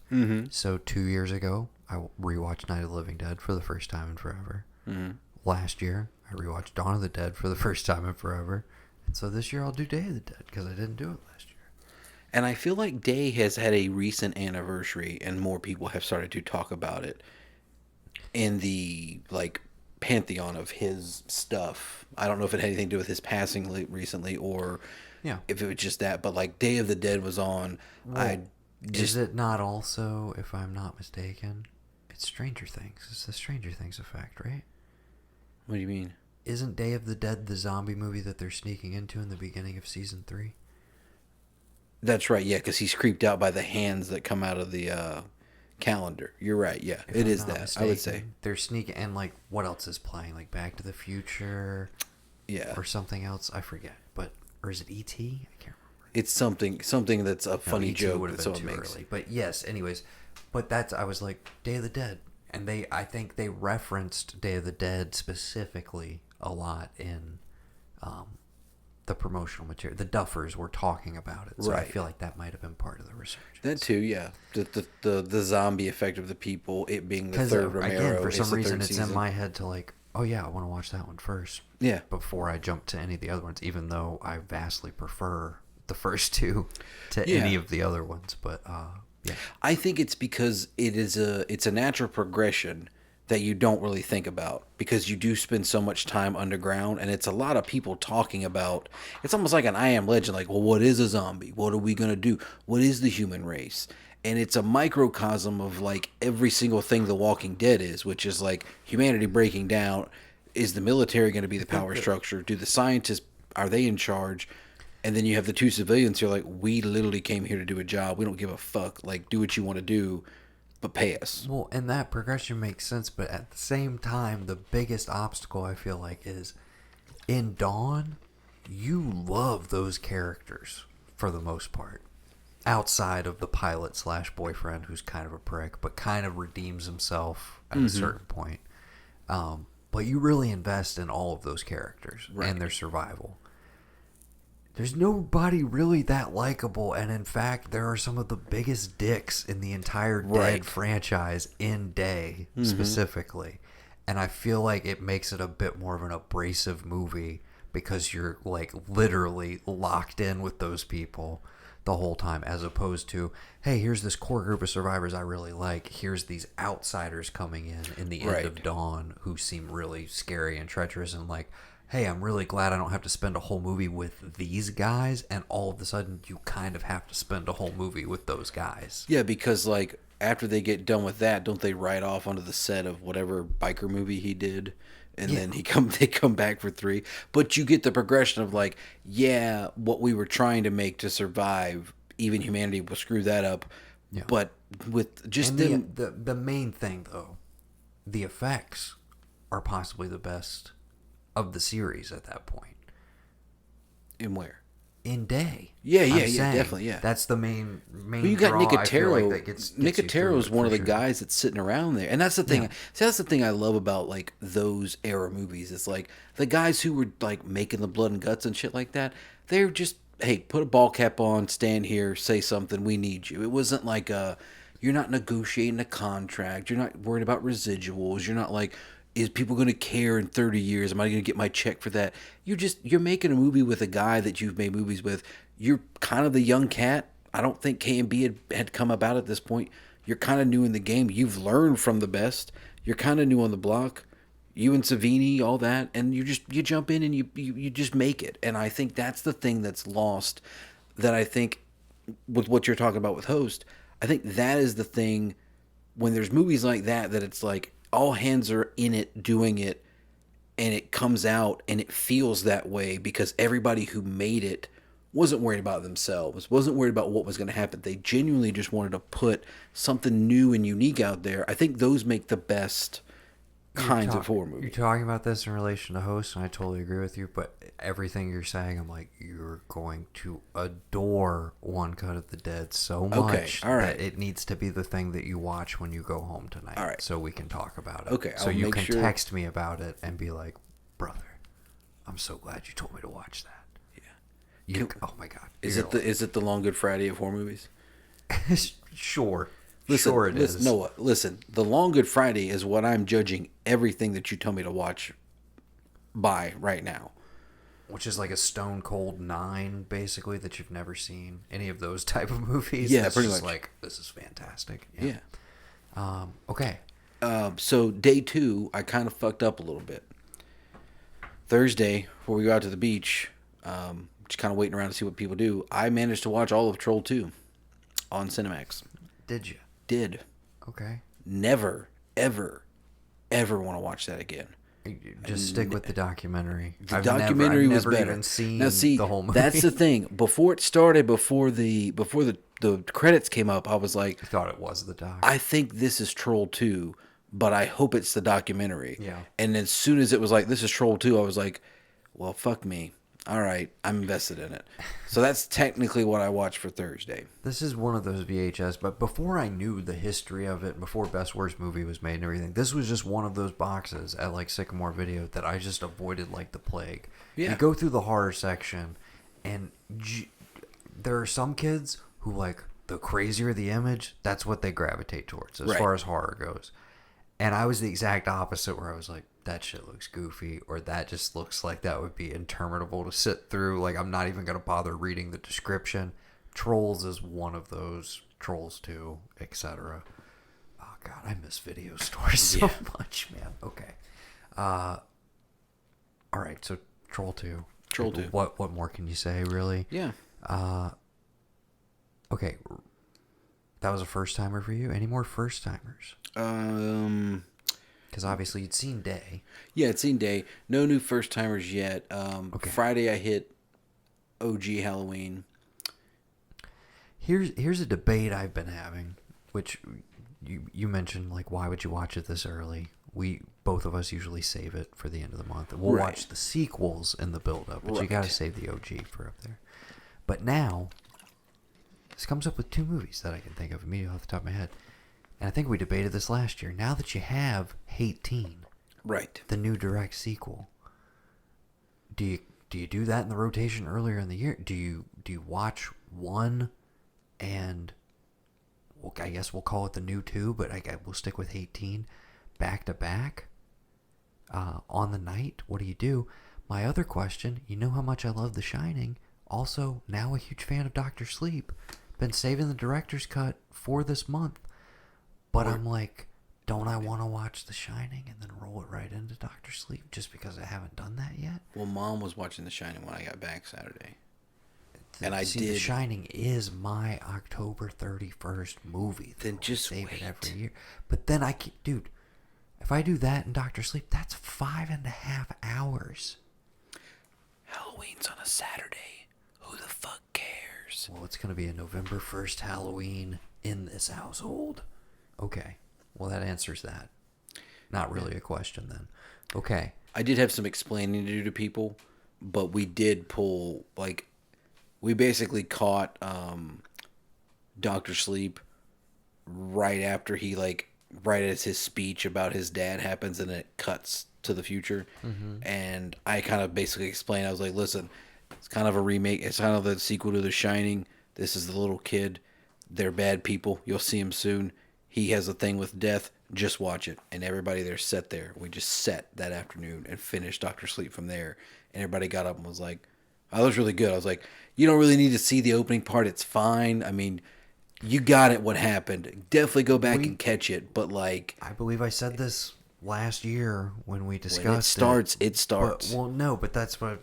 So 2 years ago, I rewatched Night of the Living Dead for the first time in forever. Last year, I rewatched Dawn of the Dead for the first time in forever. And so this year I'll do Day of the Dead because I didn't do it last year. And I feel like Day has had a recent anniversary, and more people have started to talk about it in the pantheon of his stuff. I don't know if it had anything to do with his passing recently, or if it was just that. But Day of the Dead was on. Well, is it not also, if I'm not mistaken, it's Stranger Things? It's the Stranger Things effect, right? What do you mean? Isn't Day of the Dead the zombie movie that they're sneaking into in the beginning of season 3? That's right, yeah, because he's creeped out by the hands that come out of the calendar. You're right, yeah. It is that, mistaken, I would say. They're sneaking, and what else is playing? Back to the Future? Yeah. Or something else? I forget. Or is it E.T.? I can't remember. It's something that's a funny joke that someone makes. Early. But yes, anyways. But I was like, Day of the Dead. And I think they referenced Day of the Dead specifically a lot in the promotional material. The Duffers were talking about it, so I feel like that might have been part of the research. That too, yeah. The zombie effect of the people, it being the third Romero. Again, for some reason, it's season. in my head to like, oh yeah, I want to watch that one first. Yeah. Before I jump to any of the other ones, even though I vastly prefer the first two to any of the other ones, but yeah. I think it's because it's a natural progression that you don't really think about, because you do spend so much time underground, and it's a lot of people talking about. It's almost like an I Am Legend, like, well, what is a zombie? What are we gonna do? What is the human race? And it's a microcosm of like every single thing The Walking Dead is, which is like humanity breaking down. Is the military going to be the power structure? Do the scientists, are they in charge? And then you have the two civilians who are like, we literally came here to do a job. We don't give a fuck. Like, do what you want to do, but pay us. Well, and that progression makes sense, but at the same time, the biggest obstacle I feel like is in Dawn, you love those characters for the most part. Outside of the pilot / boyfriend, who's kind of a prick, but kind of redeems himself at a certain point. But you really invest in all of those characters and their survival. There's nobody really that likable, and in fact, there are some of the biggest dicks in the entire Dead franchise in Day, specifically. And I feel like it makes it a bit more of an abrasive movie because you're like literally locked in with those people the whole time, as opposed to, hey, here's this core group of survivors I really like. Here's these outsiders coming in the end of Dawn who seem really scary and treacherous, and like, hey, I'm really glad I don't have to spend a whole movie with these guys, and all of a sudden you kind of have to spend a whole movie with those guys. Yeah, because like after they get done with that, don't they ride off onto the set of whatever biker movie he did? And then they come back for 3. But you get the progression of like, yeah, what we were trying to make to survive, even humanity will screw that up. Yeah. But with just them... The main thing, though, the effects are possibly the best of the series at that point. In where? In Day. Yeah, definitely, yeah. That's the main well, you got Nicotero. Like Nicotero is one of the guys that's sitting around there, and that's the thing. Yeah. See, that's the thing I love about like those era movies. It's like the guys who were like making the blood and guts and shit like that. They're just, hey, put a ball cap on, stand here, say something. We need you. It wasn't like you're not negotiating a contract. You're not worried about residuals. You're not like, is people going to care in 30 years? Am I going to get my check for that? You're making a movie with a guy that you've made movies with. You're kind of the young cat. I don't think K&B had come about at this point. You're kind of new in the game. You've learned from the best. You're kind of new on the block. You and Savini, all that. And you jump in and you just make it. And I think that's the thing that's lost, that I think with what you're talking about with Host, I think that is the thing when there's movies like that it's like, all hands are in it doing it, and it comes out and it feels that way because everybody who made it wasn't worried about themselves, wasn't worried about what was going to happen. They genuinely just wanted to put something new and unique out there. I think those make the best kinds of horror movies. You're talking about this in relation to Host, and I totally agree with you, but everything you're saying, I'm like, you're going to adore One Cut of the Dead so much that it needs to be the thing that you watch when you go home tonight. All right. So we can talk about it. Okay. So you can text me about it and be like, brother, I'm so glad you told me to watch that. Yeah. Oh my God. Is it the Long Good Friday of horror movies? Sure. Listen, sure it is. Noah, listen. The Long Good Friday is what I'm judging everything that you tell me to watch by right now. Which is like a Stone Cold 9, basically, that you've never seen. Any of those type of movies. Yeah, pretty much. Like, this is fantastic. Yeah. Okay. So day 2, I kind of fucked up a little bit. Thursday, before we go out to the beach, just kind of waiting around to see what people do, I managed to watch all of Troll 2 on Cinemax. Did you? Did. Okay. Never, ever, ever want to watch that again. Just stick with the documentary. The documentary was better. I've never even seen now, see, the whole movie. That's the thing. Before it started, before the credits came up, I was like, I thought it was the doc. I think this is Troll 2, but I hope it's the documentary. Yeah. And as soon as it was like, this is Troll 2, I was like, well, fuck me. All right, I'm invested in it. So that's technically what I watched for Thursday. This is one of those VHS, but before I knew the history of it, before Best Worst Movie was made and everything, this was just one of those boxes at like Sycamore Video that I just avoided like the plague. Yeah. You go through the horror section, and there are some kids who like the crazier the image, that's what they gravitate towards as far as horror goes. And I was the exact opposite, where I was like, that shit looks goofy, or that just looks like that would be interminable to sit through. Like, I'm not even going to bother reading the description. Trolls is one of those. Trolls 2, etc. Oh, God, I miss video stores so much, man. Okay. All right, so Troll 2. Troll 2. What more can you say, really? Yeah. Okay. That was a first-timer for you? Any more first-timers? Because obviously you'd seen Day. Yeah, it's seen Day. No new first timers yet. Friday I hit OG Halloween. Here's a debate I've been having, which you mentioned, like, why would you watch it this early? We both of us usually save it for the end of the month. We'll watch the sequels in the build-up, but you got to save the OG for up there. But now, this comes up with 2 movies that I can think of immediately off the top of my head. And I think we debated this last year. Now that you have Hate Teen, right, the new direct sequel, do you do that in the rotation earlier in the year? Do you watch one, and I guess we'll call it the new 2, but we'll stick with Hate Teen back to back on the night? What do you do? My other question, you know how much I love The Shining. Also, now a huge fan of Dr. Sleep. Been saving the director's cut for this month. But I'm like, don't I want to watch The Shining and then roll it right into Dr. Sleep just because I haven't done that yet? Well, Mom was watching The Shining when I got back Saturday. The Shining is my October 31st movie. Then just save wait. it every year. But then dude, if I do that and Dr. Sleep, that's 5.5 hours. Halloween's on a Saturday. Who the fuck cares? Well, it's going to be a November 1st Halloween in this household. Okay. Well, that answers that. Not really a question then. Okay. I did have some explaining to do to people, but we did pull, like, we basically caught Dr. Sleep right after he, like, right as his speech about his dad happens, and it cuts to the future. Mm-hmm. And I kind of basically explained, I was like, listen, it's kind of a remake. It's kind of the sequel to The Shining. This is the little kid. They're bad people. You'll see him soon. He has a thing with death. Just watch it. And everybody there sat there. We just sat that afternoon and finished Dr. Sleep from there. And everybody got up and was like, oh, that was really good. I was like, you don't really need to see the opening part. It's fine. I mean, you got it what happened. Definitely go back and catch it. But, like, I believe I said this last year when we discussed it starts. But that's what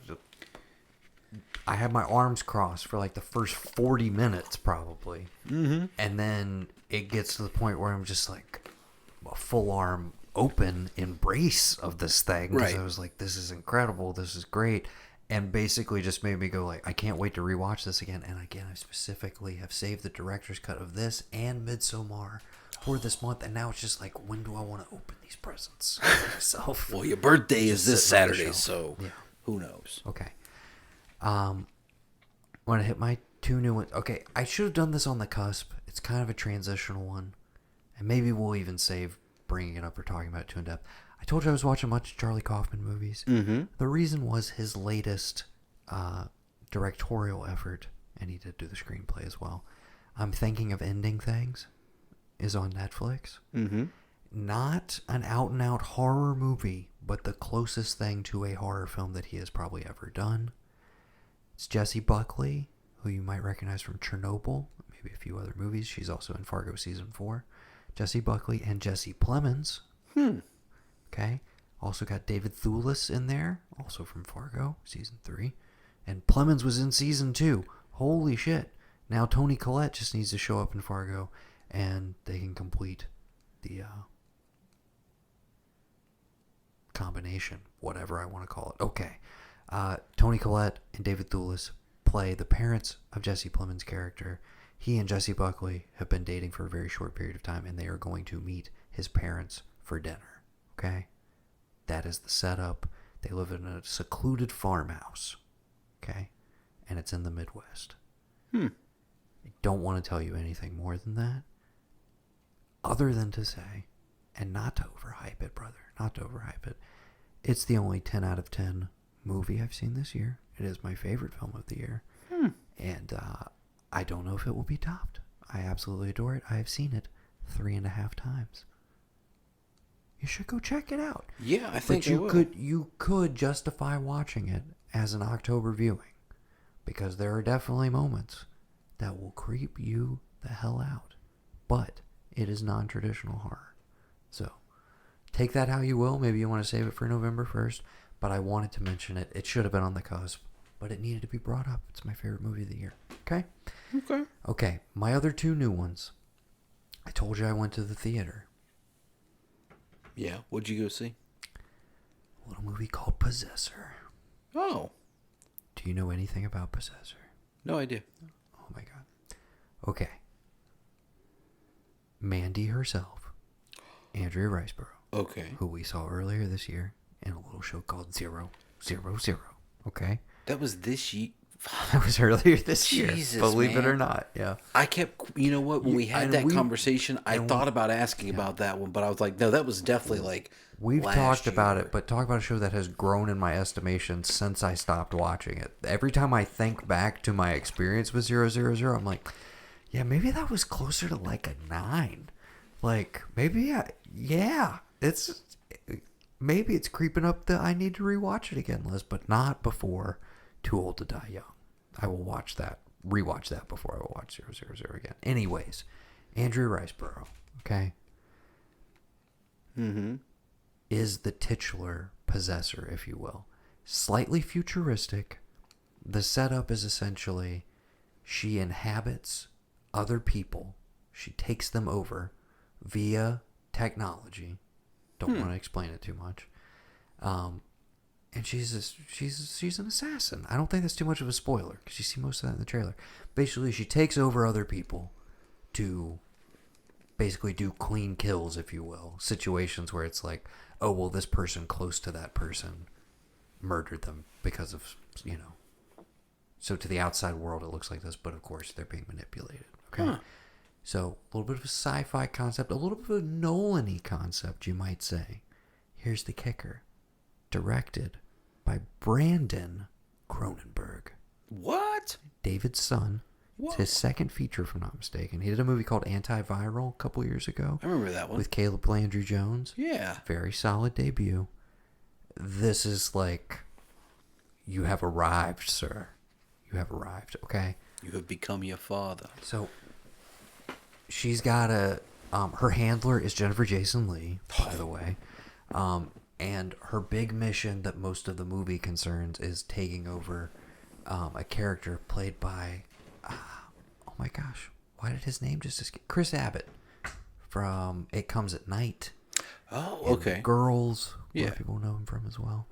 I had my arms crossed for like the first 40 minutes probably. Mm-hmm. And then it gets to the point where I'm just like a full arm open embrace of this thing. Because I was like, this is incredible. This is great. And basically just made me go like, I can't wait to rewatch this again. And again, I specifically have saved the director's cut of this and Midsommar for this month. And now it's just like, when do I want to open these presents for myself? Well, your birthday is this Saturday, so who knows? Okay. Want to hit my 2 new ones? Okay, I should have done this on the cusp. It's kind of a transitional one. And maybe we'll even save bringing it up or talking about it too in depth. I told you I was watching a bunch of Charlie Kaufman movies. Mm-hmm. The reason was his latest directorial effort, and he did do the screenplay as well. I'm Thinking of Ending Things is on Netflix. Mm-hmm. Not an out-and-out horror movie, but the closest thing to a horror film that he has probably ever done. It's Jessie Buckley, who you might recognize from Chernobyl, maybe a few other movies. She's also in Fargo Season 4. Jessie Buckley and Jesse Plemons. Okay. Also got David Thewlis in there, also from Fargo, Season 3. And Plemons was in Season 2. Holy shit. Now Toni Collette just needs to show up in Fargo, and they can complete the combination, whatever I want to call it. Okay. Toni Collette and David Thewlis play the parents of Jesse Plemons' character. He and Jessie Buckley have been dating for a very short period of time, and they are going to meet his parents for dinner. Okay? That is the setup. They live in a secluded farmhouse. Okay? And it's in the Midwest. Hmm. I don't want to tell you anything more than that. Other than to say, and not to overhype it, brother, not to overhype it, it's the only 10 out of 10 movie I've seen this year. It is my favorite film of the year. And I don't know if it will be topped. I absolutely adore it. I have seen it 3.5 times. You should go check it out. Yeah, I think but you could justify watching it as an October viewing, because there are definitely moments that will creep you the hell out. But it is non-traditional horror. So take that how you will. Maybe you want to save it for November 1st, but I wanted to mention it. It should have been on the cusp, but it needed to be brought up. It's my favorite movie of the year. Okay? Okay, my other 2 new ones. I told you I went to the theater. Yeah, what'd you go see? A little movie called Possessor. Oh. Do you know anything about Possessor? No idea. Oh my god. Okay. Mandy herself, Andrea Riceborough. Okay. Who we saw earlier this year in a little show called 000. Okay? That was this year. That was earlier this year. Jesus, Believe it man. or not. Yeah. I kept, you know what, when we had that conversation, I and thought about asking about that one, but I was like, no, that was definitely like We've last talked about year. it, but talk about a show that has grown in my estimation since I stopped watching it. Every time I think back to my experience with 000, I'm like, yeah, maybe that was closer to like a 9. Like, maybe, maybe it's creeping up the I need to rewatch it again list, but not before Too Old to Die Young. I will rewatch that before I will watch 000 again. Anyways, Andrea Riceborough, okay, is the titular possessor, if you will. Slightly futuristic. The setup is essentially she inhabits other people. She takes them over via technology. Don't want to explain it too much. And she's an assassin. I don't think that's too much of a spoiler because you see most of that in the trailer. Basically, she takes over other people to basically do clean kills, if you will. Situations where it's like, oh, well, this person close to that person murdered them because of, So to the outside world, it looks like this, but of course, they're being manipulated. Okay? So a little bit of a sci-fi concept, a little bit of a Nolan-y concept, you might say. Here's the kicker. Directed by Brandon Cronenberg. What? David's son. Whoa. It's his second feature, if I'm not mistaken. He did a movie called Antiviral a couple years ago. I remember that one. With Caleb Landry Jones. Yeah. Very solid debut. This is like, you have arrived, sir. You have arrived, okay? You have become your father. So, she's got her handler is Jennifer Jason Leigh, by the way. And her big mission that most of the movie concerns is taking over a character played by, oh my gosh, why did his name just escape? Chris Abbott from It Comes at Night. Oh, okay. Girls, yeah. where people know him from as well.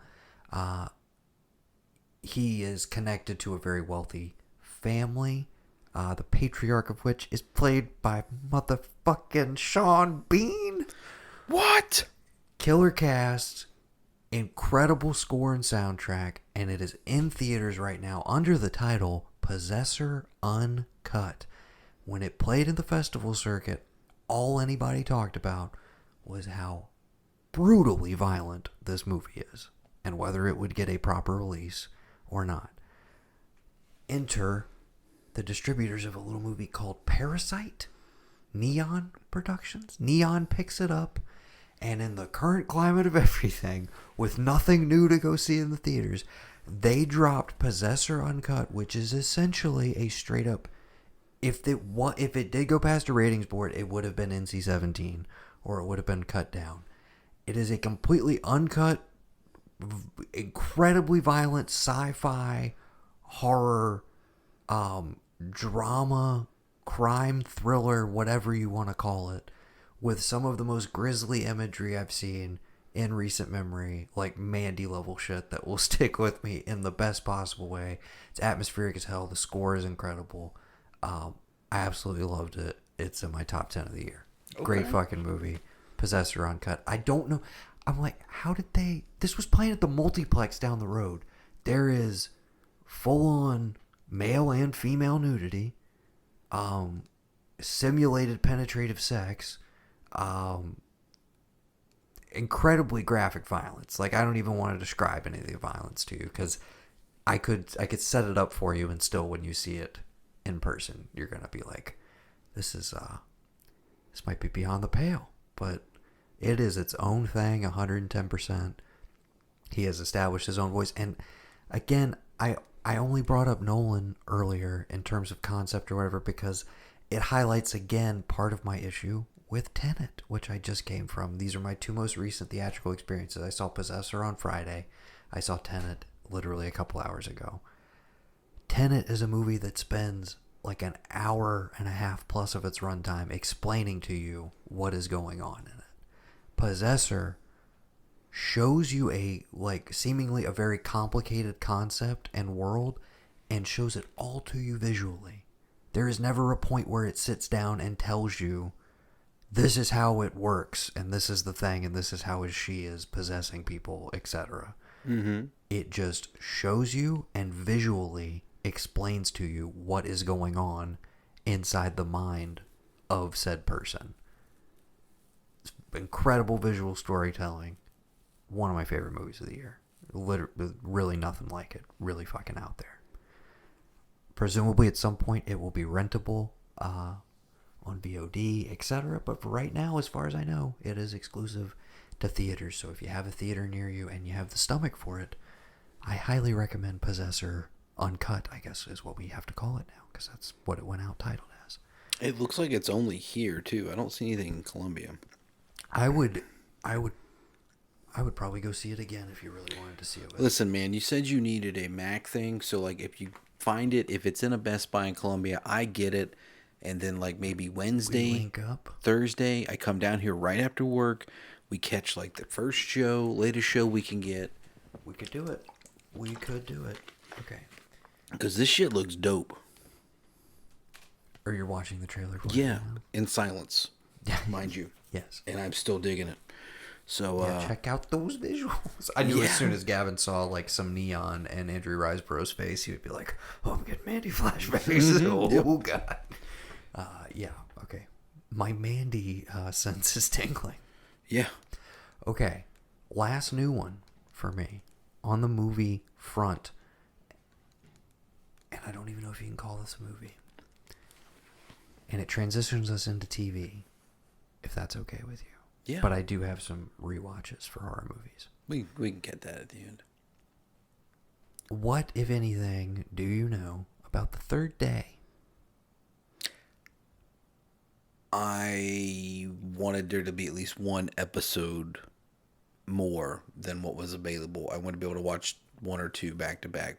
He is connected to a very wealthy family, the patriarch of which is played by motherfucking Sean Bean. What? Killer cast, incredible score and soundtrack, and it is in theaters right now under the title Possessor Uncut. When it played in the festival circuit, all anybody talked about was how brutally violent this movie is and whether it would get a proper release or not. Enter the distributors of a little movie called Parasite, Neon Productions. Neon picks it up. And in the current climate of everything, with nothing new to go see in the theaters, they dropped Possessor Uncut, which is essentially a straight up, if it did go past a ratings board, it would have been NC-17 or it would have been cut down. It is a completely uncut, incredibly violent sci-fi horror drama, crime thriller, whatever you want to call it, with some of the most grisly imagery I've seen in recent memory, like Mandy level shit that will stick with me in the best possible way. It's atmospheric as hell. The score is incredible. I absolutely loved it. It's in my top 10 of the year. Okay. Great fucking movie. Possessor Uncut. I don't know. I'm like, how did they... This was playing at the multiplex down the road. There is full on male and female nudity, simulated penetrative sex, incredibly graphic violence. Like, I don't even want to describe any of the violence to you, because I could set it up for you, and still, when you see it in person, you're gonna be like, this might be beyond the pale, but it is its own thing, 110%. He has established his own voice, and again, I only brought up Nolan earlier in terms of concept or whatever, because it highlights again part of my issue with Tenet, which I just came from. These are my two most recent theatrical experiences. I saw Possessor on Friday. I saw Tenet literally a couple hours ago. Tenet is a movie that spends like an hour and a half plus of its runtime explaining to you what is going on in it. Possessor shows you seemingly a very complicated concept and world, and shows it all to you visually. There is never a point where it sits down and tells you, this is how it works, and this is the thing, and this is how she is possessing people, etc. Mm-hmm. It just shows you and visually explains to you what is going on inside the mind of said person. It's incredible visual storytelling. One of my favorite movies of the year. Literally, really nothing like it. Really fucking out there. Presumably at some point it will be rentable on VOD, etc. But for right now, as far as I know, it is exclusive to theaters. So if you have a theater near you and you have the stomach for it, I highly recommend Possessor Uncut, I guess is what we have to call it now, because that's what it went out titled as. It looks like it's only here too. I don't see anything in Colombia. I would probably go see it again if you really wanted to see it. Listen, man, you said you needed a Mac thing, so like if you find it, if it's in a Best Buy in Colombia, I get it. And then like maybe Wednesday, link up. Thursday, I come down here right after work. We catch like the first show, latest show we can get. We could do it. We could do it. Okay. Because this shit looks dope. Or you're watching the trailer for it Yeah, now? in silence, mind you. Yes. And I'm still digging it. So check out those visuals. I knew as soon as Gavin saw like some neon and Andrew Riseborough's face, he would be like, "Oh, I'm getting Mandy flashbacks." Oh god. Yeah. Okay. My Mandy sense is tingling. Yeah. Okay. Last new one for me on the movie front, and I don't even know if you can call this a movie. And it transitions us into TV, if that's okay with you. Yeah. But I do have some rewatches for horror movies. We can get that at the end. What, if anything, do you know about The Third Day? I wanted there to be at least one episode more than what was available. I wanted to be able to watch one or two back to back.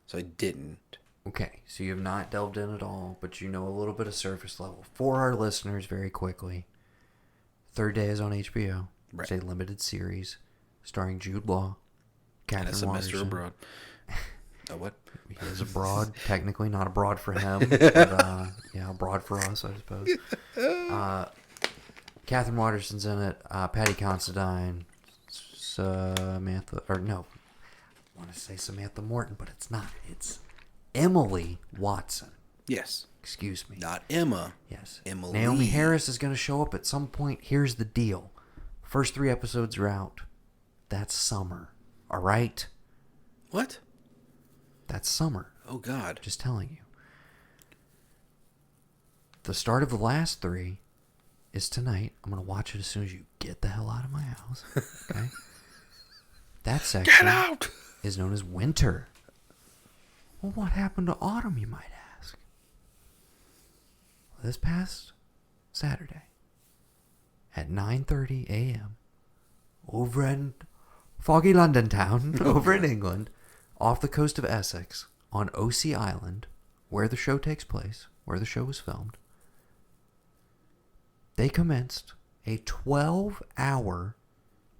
So I didn't. Okay, so you have not delved in at all, but you know a little bit of surface level. For our listeners, very quickly, Third Day is on HBO. Right. It's a limited series starring Jude Law, And a Catherine semester Waterston. abroad. Oh, what? He is abroad. Technically not abroad for him, but abroad for us, I suppose. Catherine Waterston's in it. Patty Considine, Samantha, or no, I want to say Samantha Morton, but it's not. It's Emily Watson. Yes. Excuse me. Not Emma. Yes. Emily. Naomi Harris is going to show up at some point. Here's the deal. First 3 episodes are out. That's summer. All right? What? That's summer. Oh, God. Just telling you. The start of the last 3 is tonight. I'm going to watch it as soon as you get the hell out of my house. Okay? That section Get out! is known as winter. Well, what happened to autumn, you might ask? This past Saturday at 9:30 a.m. over in foggy London town, over in England, off the coast of Essex, on O.C. Island, where the show takes place, where the show was filmed, they commenced a 12-hour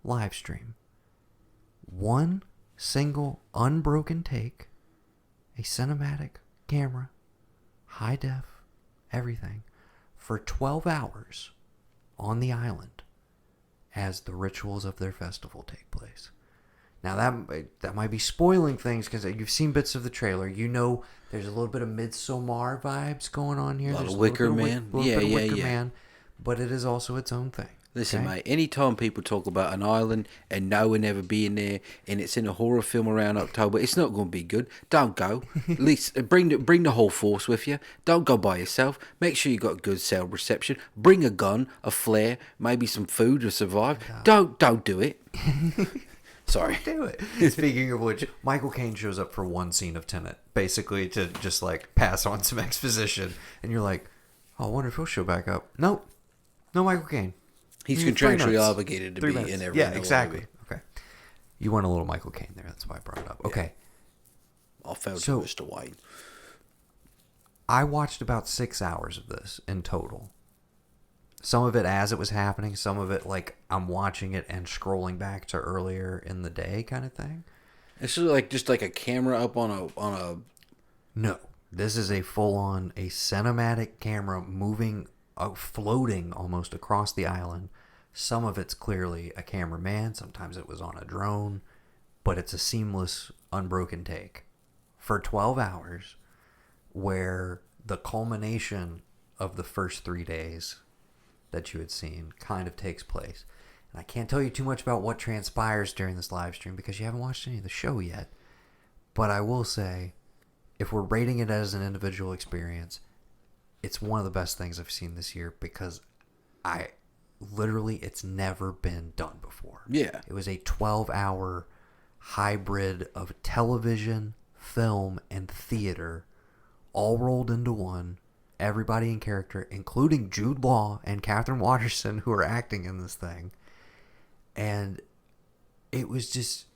live stream. One single unbroken take, a cinematic camera, high def, everything, for 12 hours on the island as the rituals of their festival take place. Now that might be spoiling things because you've seen bits of the trailer. You know, there's a little bit of Midsommar vibes going on here. A lot There's of Wicker little Man. bit Yeah, of yeah, Wicker yeah. Man, but it is also its own thing. Listen, okay? mate, anytime people talk about an island and no one ever being there and it's in a horror film around October, it's not going to be good. Don't go. At least bring the whole force with you. Don't go by yourself. Make sure you got good cell reception. Bring a gun, a flare, maybe some food to survive. Don't do it. Sorry. Do it. Speaking of which, Michael Caine shows up for one scene of Tenet, basically to just like pass on some exposition, and you're like, oh, I wonder if he'll show back up. Nope. No Michael Caine. He's You need 3 contractually minutes. obligated to 3 be minutes. in every Yeah, Nolan exactly. movie. Okay. You want a little Michael Caine there. That's why I brought it up. Okay. I felt So- Mr. Wayne. I watched about 6 hours of this in total. Some of it as it was happening, some of it like I'm watching it and scrolling back to earlier in the day kind of thing. It's just like a camera up on a. No, this is a full-on a cinematic camera moving, floating almost across the island. Some of it's clearly a cameraman. Sometimes it was on a drone, but it's a seamless, unbroken take for 12 hours, where the culmination of the first 3 days that you had seen kind of takes place. And I can't tell you too much about what transpires during this live stream because you haven't watched any of the show yet. But I will say, if we're rating it as an individual experience, it's one of the best things I've seen this year because it's never been done before. Yeah. It was a 12-hour hybrid of television, film, and theater all rolled into one. Everybody in character, including Jude Law and Catherine Waterston, who are acting in this thing. And it was just,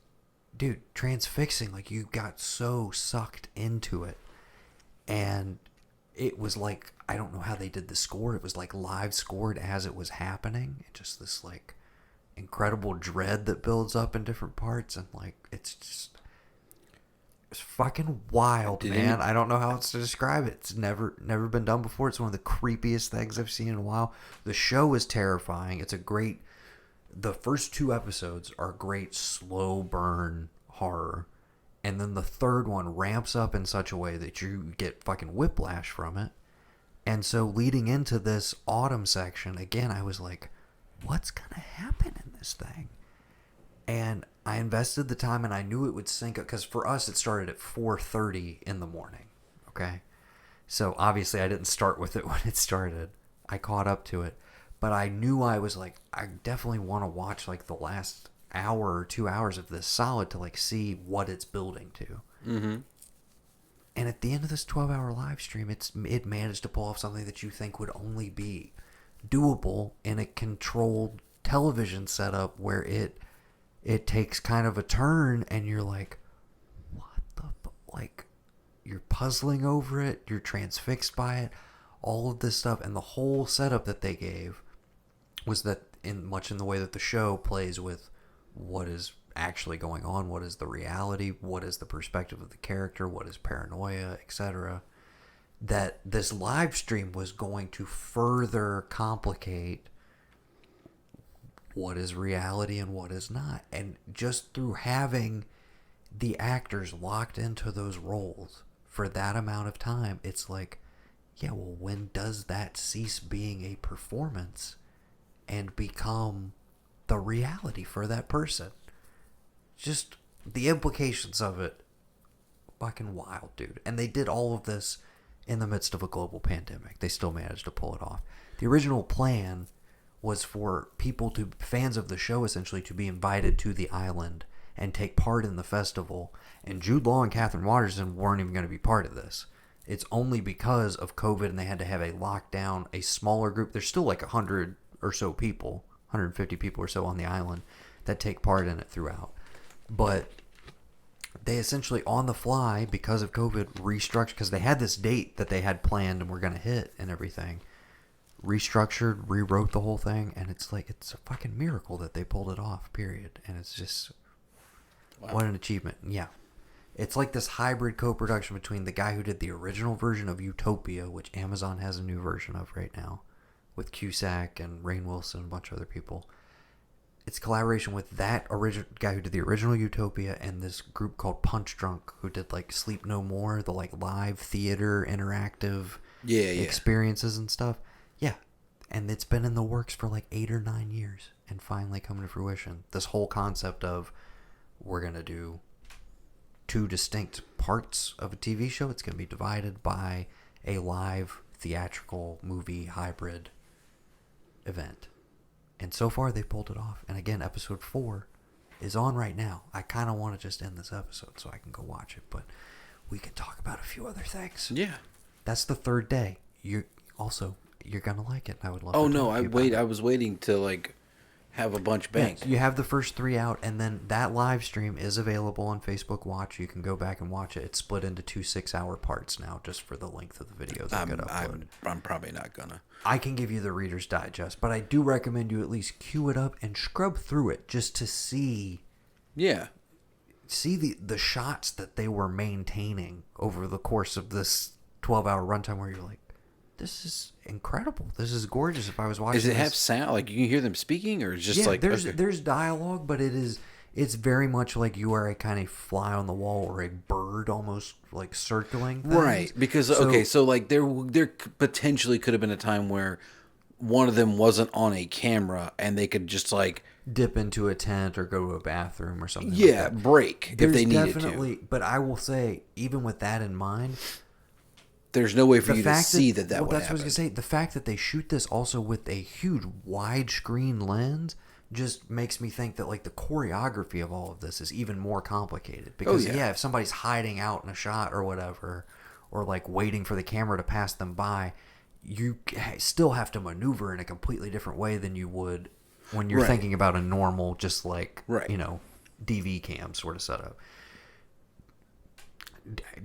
dude, transfixing. Like, you got so sucked into it. And it was like, I don't know how they did the score. It was like live scored as it was happening. Just this, like, incredible dread that builds up in different parts. And, like, it's fucking wild, man. I don't know how else to describe it. It's never been done before. It's one of the creepiest things I've seen in a while. The show is terrifying. The first 2 episodes are great slow burn horror. And then the third one ramps up in such a way that you get fucking whiplash from it. And so leading into this autumn section, again, I was like, what's going to happen in this thing? And I invested the time and I knew it would sync up because for us it started at 4:30 in the morning. Okay. So obviously I didn't start with it when it started. I caught up to it. But I knew I was like, I definitely want to watch like the last hour or 2 hours of this solid to like see what it's building to. Mm-hmm. And at the end of this 12-hour live stream, it managed to pull off something that you think would only be doable in a controlled television setup where it takes kind of a turn and you're like, what the like, you're puzzling over it, you're transfixed by it, all of this stuff. And the whole setup that they gave was that in the way that the show plays with what is actually going on, what is the reality, what is the perspective of the character, what is paranoia, etc., that this live stream was going to further complicate what is reality and what is not. And just through having the actors locked into those roles for that amount of time, it's like, yeah, well, when does that cease being a performance and become the reality for that person? Just the implications of it, fucking wild, dude. And they did all of this in the midst of a global pandemic. They still managed to pull it off. The original plan was for fans of the show essentially, to be invited to the island and take part in the festival. And Jude Law and Catherine Waterston weren't even going to be part of this. It's only because of COVID and they had to have a lockdown, a smaller group. There's still like 100 or so people, 150 people or so on the island that take part in it throughout. But they essentially on the fly, because of COVID, restructured, because they had this date that they had planned and were going to hit and everything. Restructured, rewrote the whole thing, and it's like, it's a fucking miracle that they pulled it off, period. And it's just, wow. What an achievement. Yeah. It's like this hybrid co-production between the guy who did the original version of Utopia, which Amazon has a new version of right now, with Cusack and Rainn Wilson and a bunch of other people. it's collaboration with that original guy who did the original Utopia and this group called Punch Drunk who did like Sleep No More, the like live theater interactive experiences and stuff. Yeah. And it's been in the works for like 8 or 9 years and finally coming to fruition. This whole concept of we're going to do 2 distinct parts of a TV show. It's going to be divided by a live theatrical movie hybrid event. And so far, they've pulled it off. And again, episode 4 is on right now. I kind of want to just end this episode so I can go watch it. But we can talk about a few other things. Yeah. That's the 3rd day. You're going to like it. I would love to Oh, no. I I was waiting to, like, have a bunch banked. You have the first 3 out, and then that live stream is available on Facebook Watch. You can go back and watch it. It's split into 2 6-hour parts now, just for the length of the videos I could upload. I'm probably not gonna. I can give you the Reader's Digest, but I do recommend you at least queue it up and scrub through it just to see the shots that they were maintaining over the course of this 12-hour runtime where you're like, this is incredible. This is gorgeous. If I was watching, does it have sound? Like you can hear them speaking, or just like there's dialogue, but it's very much like you are a kind of fly on the wall or a bird, almost like circling things. Right? Because so like there potentially could have been a time where one of them wasn't on a camera and they could just like dip into a tent or go to a bathroom or something. Yeah, like that. Break There's if they needed definitely, to. But I will say, even with that in mind. There's no way for you to see that would happen. That's what I was going to say. The fact that they shoot this also with a huge widescreen lens just makes me think that like the choreography of all of this is even more complicated. Because if somebody's hiding out in a shot or whatever, or like waiting for the camera to pass them by, you still have to maneuver in a completely different way than you would when you're thinking about a normal, just like, DV cam sort of setup.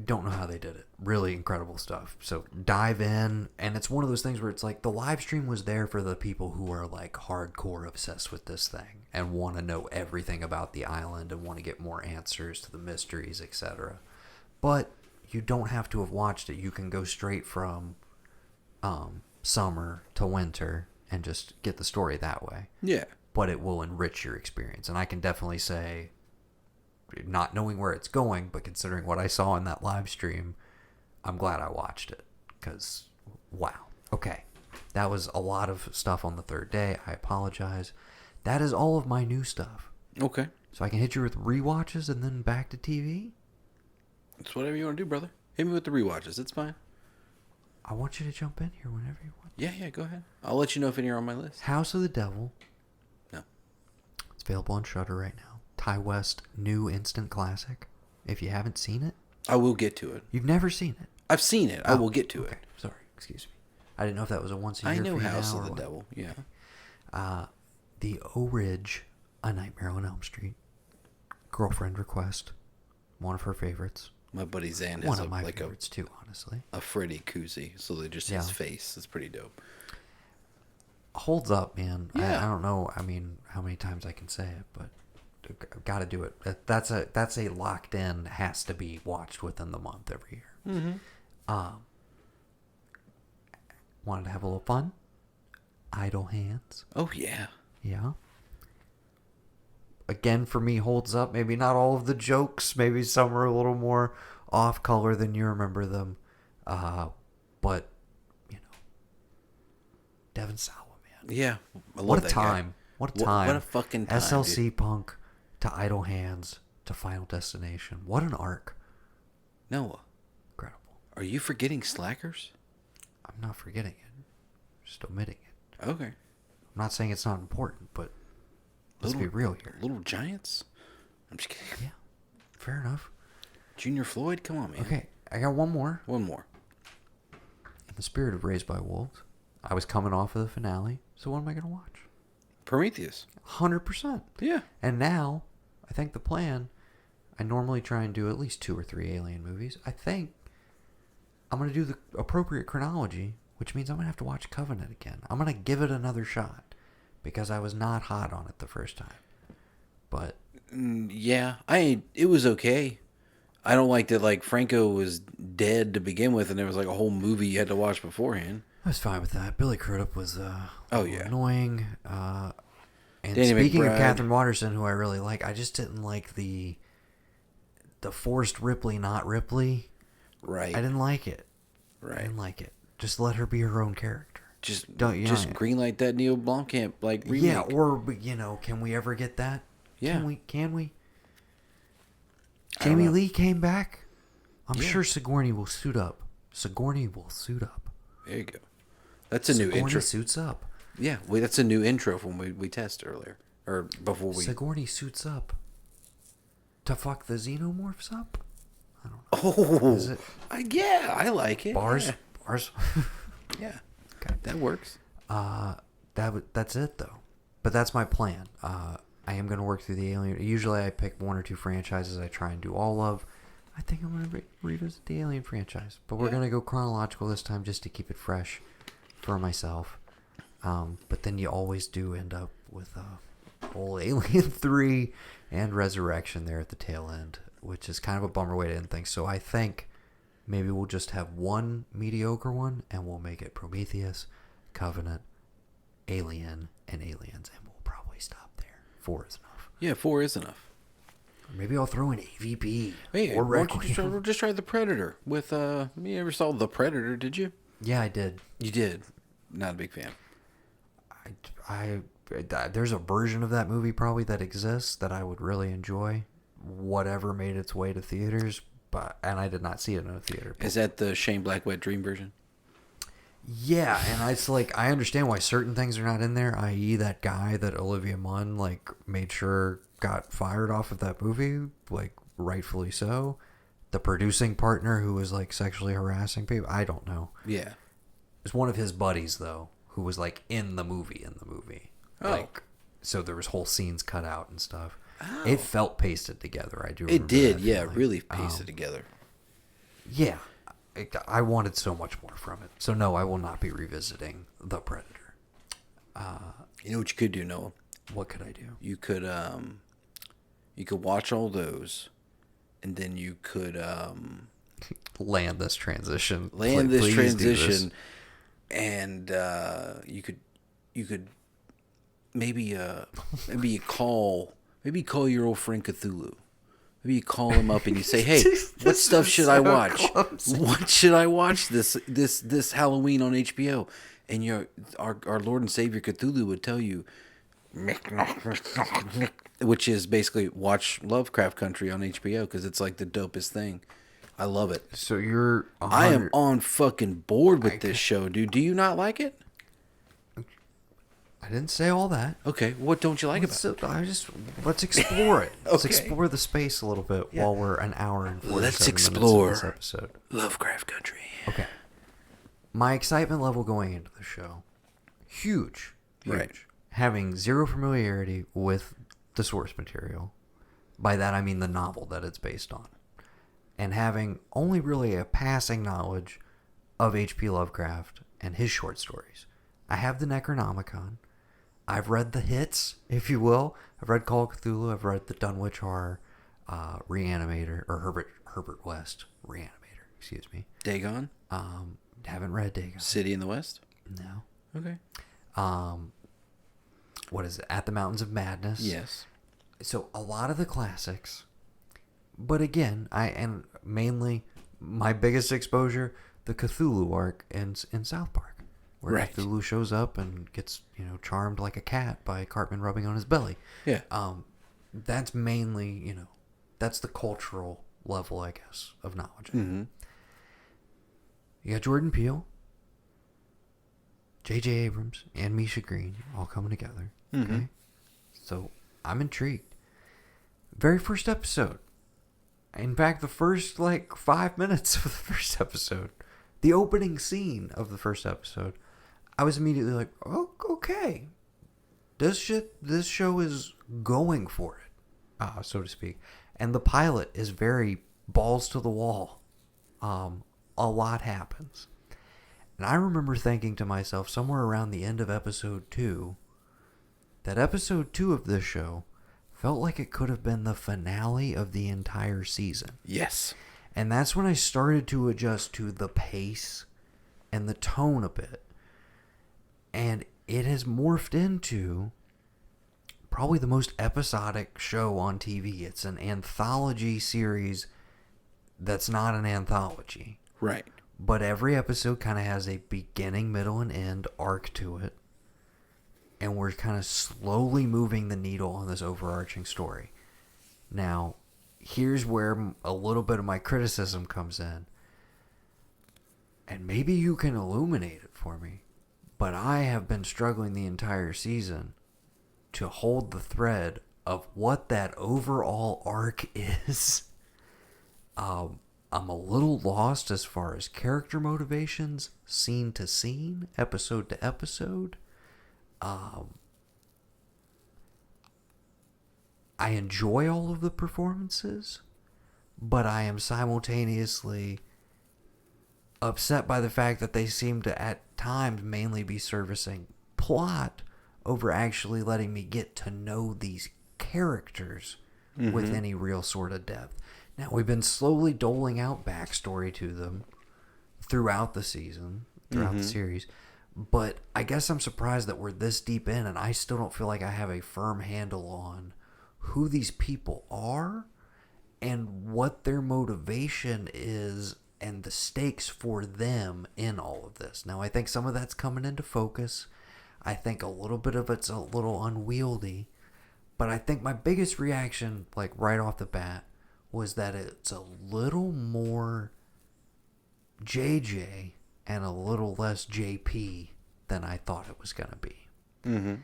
Don't know how they did it. Really incredible stuff. So dive in, and it's one of those things where it's like the live stream was there for the people who are like hardcore obsessed with this thing and want to know everything about the island and want to get more answers to the mysteries, etc. But you don't have to have watched it. You can go straight from summer to winter and just get the story that way. Yeah. But it will enrich your experience. And I can definitely say, not knowing where it's going, but considering what I saw in that live stream, I'm glad I watched it. Because, wow. Okay. That was a lot of stuff on the 3rd day. I apologize. That is all of my new stuff. Okay. So I can hit you with rewatches and then back to TV? It's whatever you want to do, brother. Hit me with the rewatches. It's fine. I want you to jump in here whenever you want. Yeah, go ahead. I'll let you know if any are on my list. House of the Devil. No. It's available on Shudder right now. Ty West, new instant classic. If you haven't seen it, I will get to it. You've never seen it? I've seen it. I will get to it. Sorry, excuse me. I didn't know if that was a once a year. I know for you House now of the what. Devil. Yeah. The O-Ridge, A Nightmare on Elm Street. Girlfriend Request. One of her favorites. My buddy Zan has one of my favorites too, honestly. A Freddy koozie, so they just his face. It's pretty dope. Holds up, man. Yeah. I don't know. I mean, how many times I can say it, but got to do it. That's a locked in, has to be watched within the month every year. Mm-hmm. Wanted to have a little fun. Idle Hands. Oh yeah. Yeah. Again, for me, holds up. Maybe not all of the jokes. Maybe some are a little more off color than you remember them. But you know, Devin Sawa, man. Yeah. I love what a that time. Guy. What a time. What a fucking time. SLC dude. Punk to Idle Hands to Final Destination. What an arc. Noah. Incredible. Are you forgetting Slackers? I'm not forgetting it. Just omitting it. Okay. I'm not saying it's not important, but let's be real here. Little Giants? I'm just kidding. Yeah. Fair enough. Junior Floyd? Come on, man. Okay. I got one more. One more. In the spirit of Raised by Wolves, I was coming off of the finale, so what am I going to watch? Prometheus. 100%. Yeah. And now, I think the plan, I normally try and do at least 2 or 3 Alien movies. I think I'm going to do the appropriate chronology, which means I'm going to have to watch Covenant again. I'm going to give it another shot because I was not hot on it the first time. But yeah, it was okay. I don't like that like Franco was dead to begin with and there was like a whole movie you had to watch beforehand. I was fine with that. Billy Crudup was yeah. annoying. And Danny speaking of McBride. Catherine Waterston, who I really like, I just didn't like the forced Ripley, not Ripley. Right. I didn't like it. Right. I didn't like it. Just let her be her own character. Just Don't greenlight that Neil Blomkamp remake. Yeah, or can we ever get that? Yeah. Can we? I don't Jamie know. Lee came back. I'm Yeah. sure Sigourney will suit up. Sigourney will suit up. There you go. That's a new Sigourney intro. suits up. Yeah, that's a new intro from we tested earlier or before we. Sigourney suits up. To fuck the xenomorphs up? I don't know. Oh, Is it- yeah, I like it. Bars? Yeah. Bars? Yeah. Okay. That works. That's it though. But that's my plan. I am going to work through the Alien. Usually I pick one or two franchises I try and do all of. I think I'm going to revisit the Alien franchise. But we're going to go chronological this time just to keep it fresh for myself. But then you always do end up with whole Alien 3 and Resurrection there at the tail end, which is kind of a bummer way to end things. So I think maybe we'll just have one mediocre one, and we'll make it Prometheus, Covenant, Alien, and Aliens, and we'll probably stop there. 4 is enough. Yeah, 4 is enough. Or maybe I'll throw in AVP Hey, or why don't you Requiem. just try the Predator with You ever saw the Predator? Did you? Yeah, I did. You did. Not a big fan. I there's a version of that movie probably that exists that I would really enjoy. Whatever made its way to theaters, and I did not see it in a theater. Is that the Shane Black Wet Dream version? Yeah, and it's like I understand why certain things are not in there, i.e. that guy that Olivia Munn made sure got fired off of that movie, rightfully so. The producing partner who was sexually harassing people, I don't know. Yeah. It's one of his buddies though, who was in the movie. Oh. So there was whole scenes cut out and stuff. Oh. It felt pasted together. I do. It remember did, that yeah, feeling. really pasted together. Yeah, I wanted so much more from it. So no, I will not be revisiting The Predator. You know what you could do, Noah? What could I do? You could watch all those, and then you could Land this transition. land this Please do this. transition, and you could maybe call your old friend Cthulhu. Maybe you call him up and you say, "Hey, what stuff should I watch? What should I watch this Halloween on HBO?" And our Lord and Savior Cthulhu would tell you, which is basically watch Lovecraft Country on HBO because it's the dopest thing. I love it. So you're. I am on fucking board with this show, dude. Do you not like it? I didn't say all that. Okay, what don't you like about it? Let's explore it. Let's Okay. explore the space a little bit while we're an hour and 47 Let's minutes explore. into this episode. Lovecraft Country. Okay. My excitement level going into the show, huge. Right. Having zero familiarity with the source material. By that I mean the novel that it's based on. And having only really a passing knowledge of H.P. Lovecraft and his short stories. I have the Necronomicon. I've read the hits, if you will. I've read Call of Cthulhu. I've read the Dunwich Horror, Reanimator, or Herbert West Reanimator. Excuse me. Dagon? Haven't read Dagon. City in the West? No. Okay. What is it? At the Mountains of Madness. Yes. So a lot of the classics, but again, and mainly my biggest exposure, the Cthulhu arc in South Park. Where Right. Cthulhu shows up and gets, charmed like a cat by Cartman rubbing on his belly. Yeah. That's mainly, that's the cultural level, I guess, of knowledge. Mm-hmm. You got Jordan Peele, J.J. Abrams, and Misha Green all coming together. Mm-hmm. Okay? So I'm intrigued. Very first episode. In fact, the first 5 minutes of the first episode, the opening scene of the first episode, I was immediately like, "Oh, okay, this show is going for it, so to speak." And the pilot is very balls to the wall. A lot happens, and I remember thinking to myself somewhere around the end of episode 2, that episode 2 of this show felt like it could have been the finale of the entire season. Yes. And that's when I started to adjust to the pace and the tone a bit. And it has morphed into probably the most episodic show on TV. It's an anthology series that's not an anthology. Right. But every episode kind of has a beginning, middle, and end arc to it. And we're kind of slowly moving the needle on this overarching story. Now, here's where a little bit of my criticism comes in. And maybe you can illuminate it for me. But I have been struggling the entire season to hold the thread of what that overall arc is. I'm a little lost as far as character motivations, scene to scene, episode to episode. I enjoy all of the performances, but I am simultaneously upset by the fact that they seem to at times mainly be servicing plot over actually letting me get to know these characters with any real sort of depth. Now, we've been slowly doling out backstory to them throughout the season, throughout the series, but I guess I'm surprised that we're this deep in and I still don't feel like I have a firm handle on who these people are and what their motivation is and the stakes for them in all of this. Now, I think some of that's coming into focus. I think a little bit of it's a little unwieldy. But I think my biggest reaction, like right off the bat, was that it's a little more JJ and a little less JP than I thought it was going to be. Mm-hmm.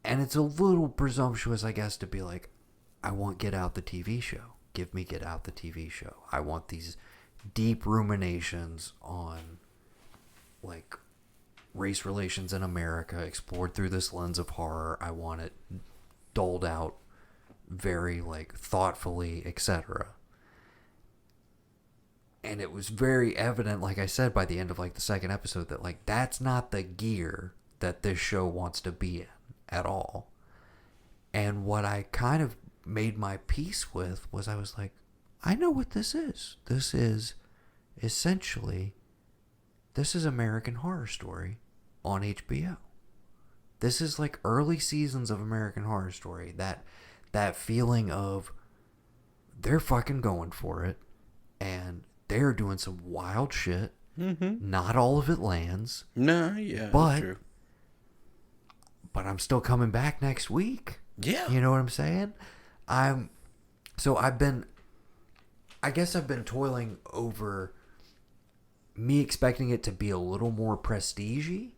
And it's a little presumptuous, I guess, to be like, I want Get Out the TV show. Give me Get Out the TV show. I want these deep ruminations on, like, race relations in America explored through this lens of horror. I want it doled out very, like, thoughtfully, etc. And it was very evident, like I said, by the end of, like, the second episode that, like, that's not the gear that this show wants to be in at all. And what I kind of made my peace with was I was like, I know what this is. This is essentially, this is American Horror Story on HBO. This is like early seasons of American Horror Story. That feeling of they're fucking going for it and they're doing some wild shit. Mm-hmm. Not all of it lands. No, yeah, but, that's true. But I'm still coming back next week. Yeah. You know what I'm saying? I've been toiling over me expecting it to be a little more prestige-y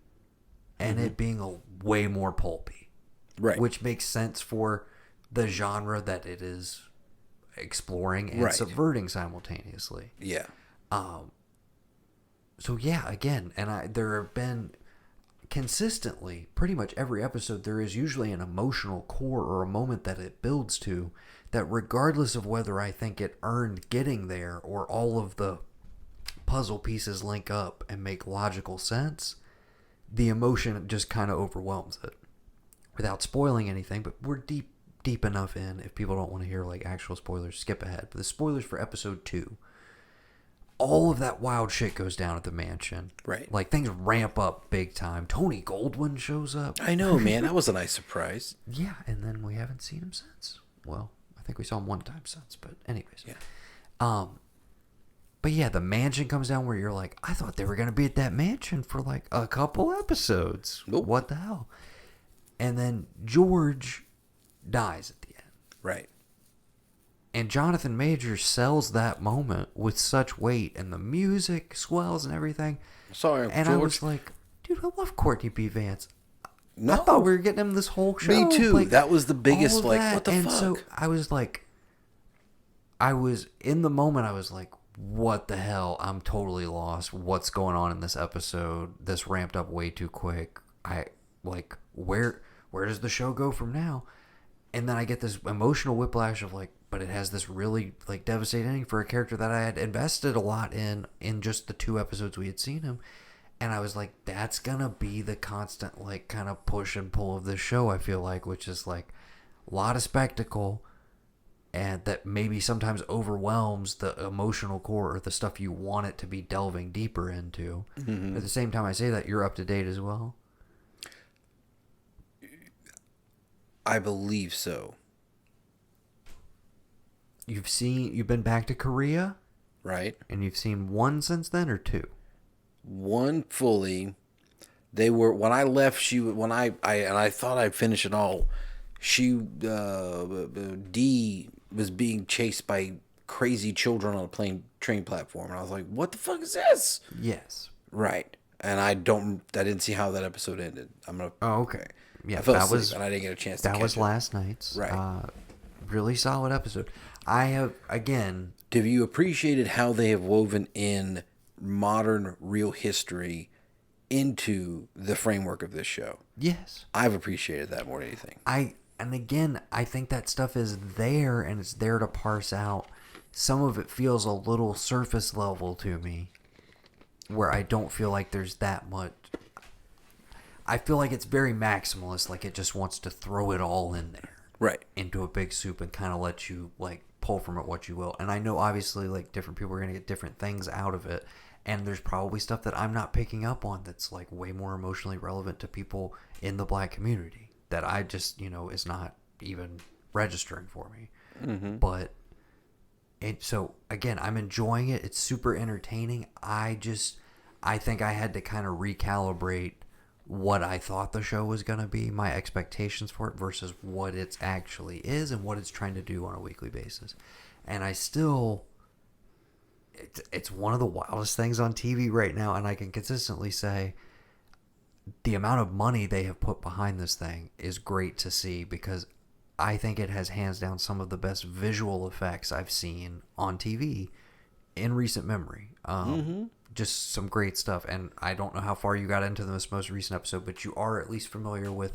and it being a way more pulpy. Right. Which makes sense for the genre that it is exploring and subverting simultaneously. Yeah. So yeah, again, and there have been consistently, pretty much every episode, there is usually an emotional core or a moment that it builds to that regardless of whether I think it earned getting there or all of the puzzle pieces link up and make logical sense, the emotion just kind of overwhelms it. Without spoiling anything, but we're deep enough in, if people don't want to hear like actual spoilers, skip ahead. But the spoilers for episode 2, all of that wild shit goes down at the mansion. Right. Like, things ramp up big time. Tony Goldwyn shows up. I know, man. That was a nice surprise. Yeah, and then we haven't seen him since. Well, I think we saw him one time since, but anyways. Yeah. But yeah, the mansion comes down where you're like, I thought they were going to be at that mansion for like a couple episodes. Nope. What the hell? And then George dies at the end. Right. And Jonathan Majors sells that moment with such weight, and the music swells and everything. Sorry, and George. I was like, dude, I love Courtney B. Vance. No. I thought we were getting him this whole show. Me too. Like, that was the biggest, like, that. what the and fuck? So I was like, in the moment, I was like, what the hell? I'm totally lost. What's going on in this episode? This ramped up way too quick. Where does the show go from now? And then I get this emotional whiplash of like, but it has this really like devastating ending for a character that I had invested a lot in just the 2 episodes we had seen him. And I was like, that's gonna be the constant like kind of push and pull of this show, I feel like, which is like a lot of spectacle and that maybe sometimes overwhelms the emotional core or the stuff you want it to be delving deeper into. Mm-hmm. At the same time I say that, you're up to date as well. I believe so. You've been back to Korea, Right? and you've seen one since then, or two? One fully. They were when I left. When I thought I'd finish it all. D was being chased by crazy children on a train platform, and I was like, "What the fuck is this?" Yes. Right. And I didn't see how that episode ended. Oh, okay. Yeah, I fell that asleep was and I didn't get a chance to that catch was it. last night's. Right. Really solid episode. I have again. Have you appreciated how they have woven in modern real history into the framework of this show? Yes. I've appreciated that more than anything. I think that stuff is there, and it's there to parse out. Some of it feels a little surface level to me, where I don't feel like there's that much. I feel like it's very maximalist, like it just wants to throw it all in there. Right. Into a big soup and kind of let you, like, pull from it what you will. And I know, obviously, like, different people are going to get different things out of it. And there's probably stuff that I'm not picking up on that's, like, way more emotionally relevant to people in the black community that I just, is not even registering for me. Mm-hmm. But, so, again, I'm enjoying it. It's super entertaining. I think I had to kind of recalibrate what I thought the show was going to be, my expectations for it versus what it actually is and what it's trying to do on a weekly basis. And I still, it's one of the wildest things on TV right now, and I can consistently say the amount of money they have put behind this thing is great to see, because I think it has hands down some of the best visual effects I've seen on TV in recent memory. Just some great stuff. And I don't know how far you got into this most recent episode, but you are at least familiar with,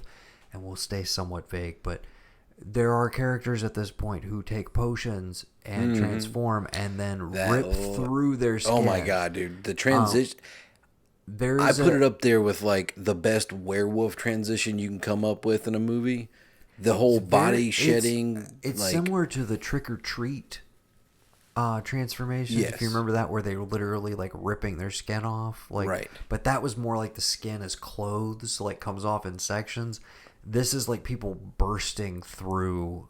and we'll stay somewhat vague, but there are characters at this point who take potions and transform and then rip through their skin. Oh my god, dude. The transition. I There's put it up there with like the best werewolf transition you can come up with in a movie. The whole body shedding. It's like, similar to the Trick or Treat transformations. Yes. If you remember that, where they were literally like ripping their skin off. Like, right. But that was more like the skin is clothes, so like comes off in sections. This is like people bursting through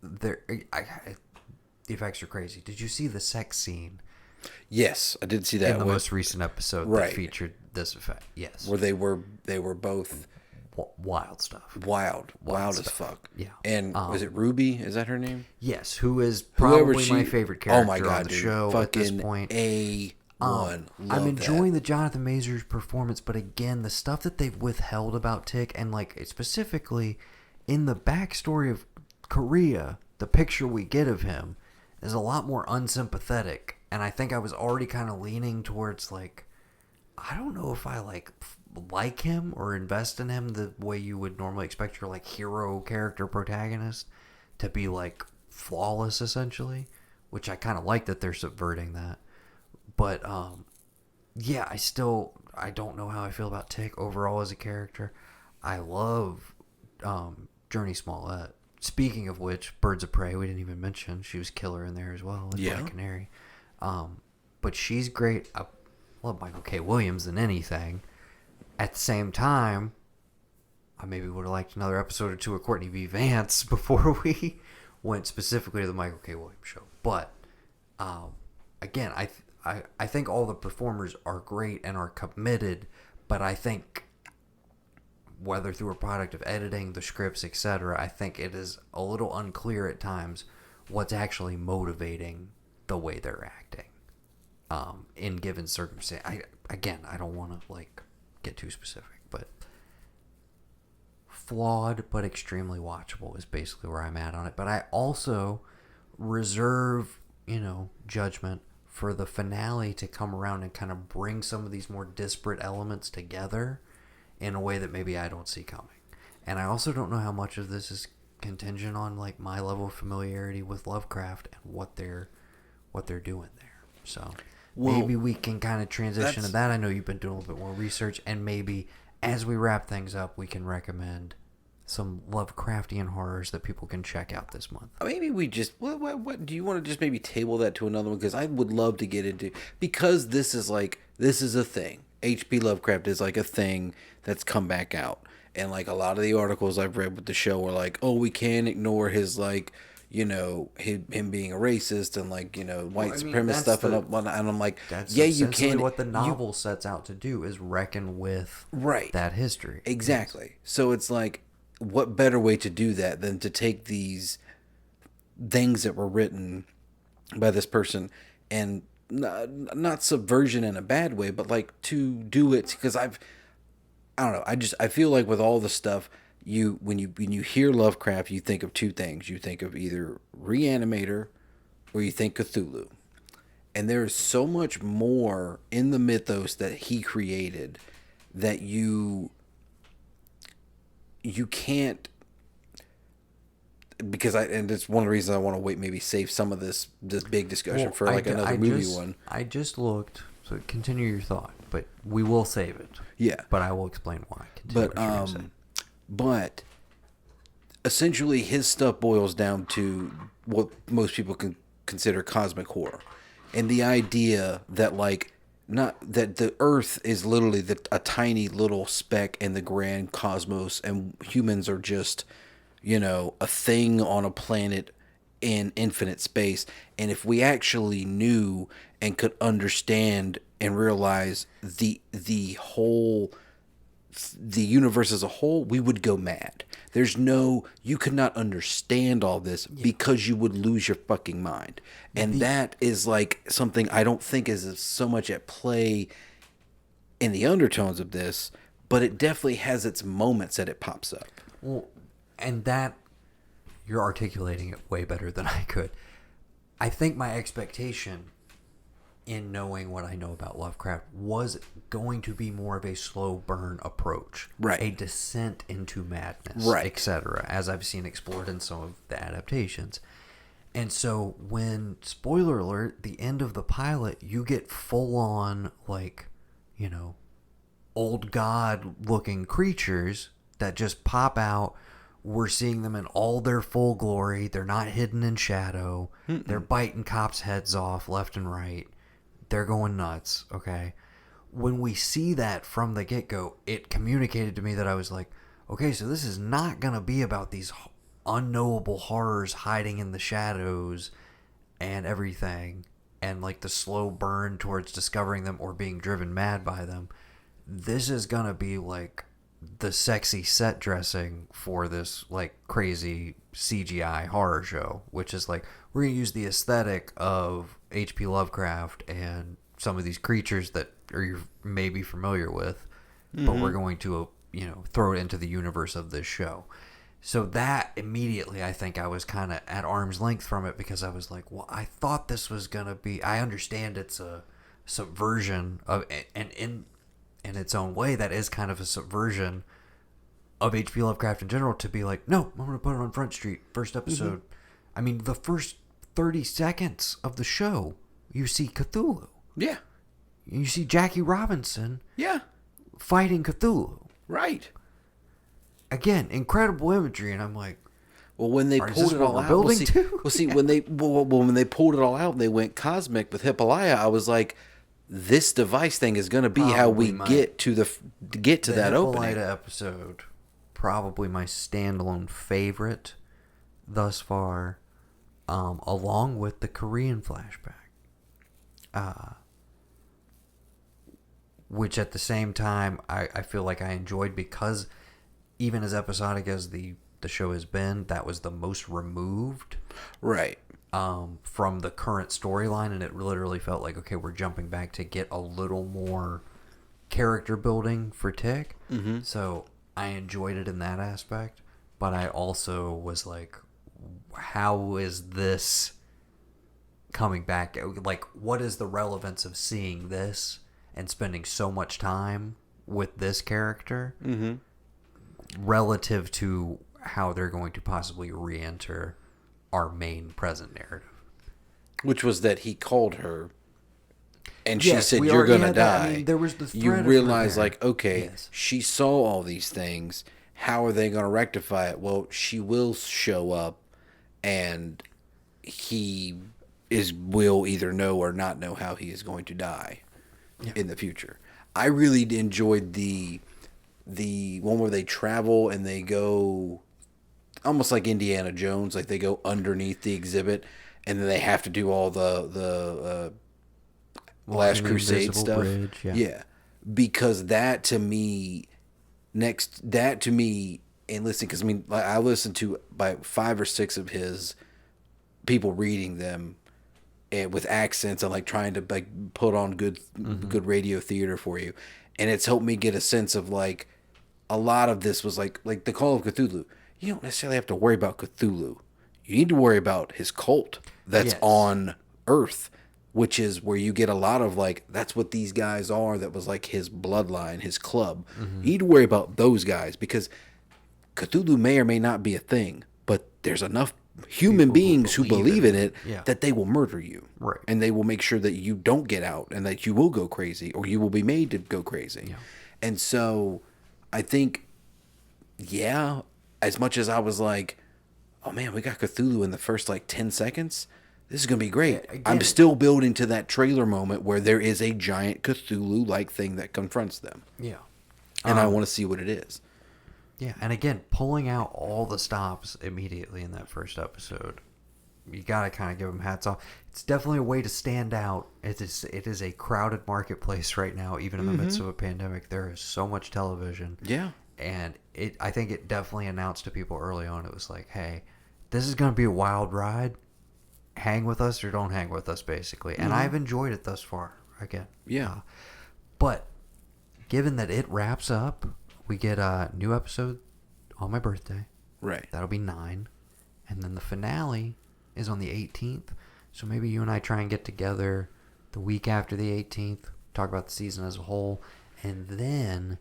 their. The effects are crazy. Did you see the sex scene? Yes, I did see that in the most recent episode that featured this effect. Yes, where they were both wild stuff. Wild as fuck. Yeah. And was it Ruby? Is that her name? Yes, who is probably my favorite character on the show at this point. A1. I'm enjoying the Jonathan Majors performance, but again, the stuff that they've withheld about Tick, and like specifically in the backstory of Korea, the picture we get of him is a lot more unsympathetic. And I think I was already kind of leaning towards, like, I don't know if I like him or invest in him the way you would normally expect your like hero character protagonist to be like flawless essentially, which I kind of like that they're subverting that. But yeah, I don't know how I feel about Tick overall as a character. I love Journey Smollett. Speaking of which, Birds of Prey we didn't even mention. She was killer in there as well, like Black Canary. But she's great. I love Michael K. Williams than anything. At the same time, I maybe would have liked another episode or two of Courtney B. Vance before we went specifically to the Michael K. Williams show. But again, I think all the performers are great and are committed, but I think whether through a product of editing, the scripts, etc., I think it is a little unclear at times what's actually motivating the way they're acting in given circumstances. I don't want to like get too specific, but flawed but extremely watchable is basically where I'm at on it. But I also reserve, judgment for the finale to come around and kind of bring some of these more disparate elements together in a way that maybe I don't see coming. And I also don't know how much of this is contingent on like my level of familiarity with Lovecraft and what they're doing there. So maybe we can kind of transition to that. I know you've been doing a little bit more research, and maybe as we wrap things up, we can recommend some Lovecraftian horrors that people can check out this month. Maybe we just what do you want to just maybe table that to another one, because I would love to get into, because this is a thing. H.P. Lovecraft is like a thing that's come back out, And like a lot of the articles I've read with the show were like, oh, we can't ignore his like, him being a racist and like, white supremacist stuff and I'm like, That's yeah, you essentially can. what the novel sets out to do, is reckon with that history. Exactly. Yes. So it's like, what better way to do that than to take these things that were written by this person and not subversion in a bad way, but like to do it because I don't know. I feel like with all the stuff when you hear Lovecraft, you think of two things. You think of either Reanimator or you think Cthulhu. And there's so much more in the mythos that he created that you can't, because and it's one of the reasons I want to maybe save some of this big discussion for like another movie one. I just looked, so continue your thought, but we will save it. Yeah. But I will explain why. But essentially his stuff boils down to what most people can consider cosmic horror. And the idea that like not that the earth is literally a tiny little speck in the grand cosmos and humans are just, a thing on a planet in infinite space. And if we actually knew and could understand and realize the universe as a whole, we would go mad. You could not understand all this because you would lose your fucking mind. And that is like something I don't think is so much at play in the undertones of this, but it definitely has its moments that it pops up. Well, and that, you're articulating it way better than I could. I think my expectation in knowing what I know about Lovecraft was going to be more of a slow burn approach. Right. A descent into madness. Right. Etc. As I've seen explored in some of the adaptations. And so when, spoiler alert, the end of the pilot, you get full on, like, old god looking creatures that just pop out. We're seeing them in all their full glory. They're not hidden in shadow. Mm-mm. They're biting cops' heads off left and right. They're going nuts, okay? When we see that from the get-go, it communicated to me that I was like, okay, so this is not going to be about these unknowable horrors hiding in the shadows and everything, and like the slow burn towards discovering them or being driven mad by them. This is going to be like the sexy set dressing for this like crazy CGI horror show, which is like, we're going to use the aesthetic of H.P. Lovecraft and some of these creatures that you're maybe familiar with, but we're going to, throw it into the universe of this show. So that immediately, I think I was kind of at arm's length from it because I was like, well, I thought this was going to be, I understand it's a subversion of, and in its own way, that is kind of a subversion of H.P. Lovecraft in general to be like, no, I'm going to put it on Front Street, first episode. I mean, the first 30 seconds of the show, you see Cthulhu. Yeah. You see Jackie Robinson. Yeah. Fighting Cthulhu. Right. Again, incredible imagery, and I'm like, well, when they pulled it all out, when they pulled it all out and they went cosmic with Hippolaya, I was like, this device thing is going to be how we get to that opening. The Hippolyta episode, probably my standalone favorite thus far, along with the Korean flashback. Which at the same time, I feel like I enjoyed because even as episodic as the show has been, that was the most removed. Right. From the current storyline, and it literally felt like, okay, we're jumping back to get a little more character building for Tick. Mm-hmm. So I enjoyed it in that aspect, but I also was like, how is this coming back? Like, what is the relevance of seeing this and spending so much time with this character relative to how they're going to possibly re-enter our main present narrative? Which was that he called her and she said, you're going to die. I mean, there was the threat. You realize, like, okay, she saw all these things. How are they going to rectify it? Well, she will show up and he will either know or not know how he is going to die in the future. I really enjoyed the the one where they travel and they go almost like Indiana Jones, like they go underneath the exhibit and then they have to do all the Last the Crusade Invisible stuff. Bridge, Yeah, because that to me, and listen, because I mean, like, I listened to by 5 or 6 of his people reading them, and with accents and like trying to like put on good radio theater for you, and it's helped me get a sense of like a lot of this was like the Call of Cthulhu. You don't necessarily have to worry about Cthulhu. You need to worry about his cult that's Yes. on Earth, which is where you get a lot of like, that's what these guys are. That was like his bloodline, his club. You need to worry about those guys because Cthulhu may or may not be a thing, but there's enough human beings who believe in it Yeah. that they will murder you. Right. And they will make sure that you don't get out and that you will go crazy or you will be made to go crazy. Yeah. And so I think, yeah, as much as I was like, oh man, we got Cthulhu in the first like 10 seconds. This is going to be great. Again, I'm still building to that trailer moment where there is a giant Cthulhu-like thing that confronts them. Yeah. And I want to see what it is. Yeah, and again, pulling out all the stops immediately in that first episode, you gotta kind of give them hats off. It's definitely a way to stand out. It is a crowded marketplace right now, even in the midst of a pandemic. There is so much television. Yeah. And I think it definitely announced to people early on. It was like, hey, this is gonna be a wild ride. Hang with us or don't hang with us, basically. And I've enjoyed it thus far. Again, Yeah. but given that it wraps up, we get a new episode on my birthday. Right. That'll be 9. And then the finale is on the 18th. So maybe you and I try and get together the week after the 18th, talk about the season as a whole. And then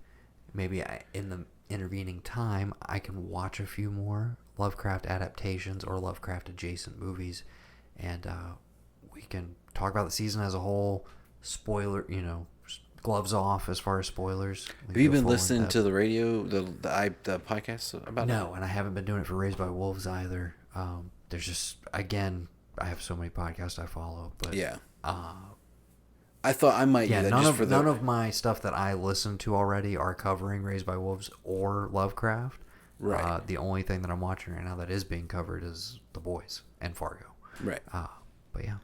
maybe in the intervening time, I can watch a few more Lovecraft adaptations or Lovecraft adjacent movies. And we can talk about the season as a whole. Spoiler, gloves off as far as spoilers. Have you been listening to the radio, the podcast about it? No, and I haven't been doing it for Raised by Wolves either. There's just, again, I have so many podcasts I follow, but Yeah. I thought I might do that just for the... none of my stuff that I listen to already are covering Raised by Wolves or Lovecraft. Right. The only thing that I'm watching right now that is being covered is The Boys and Fargo. Right. But yeah.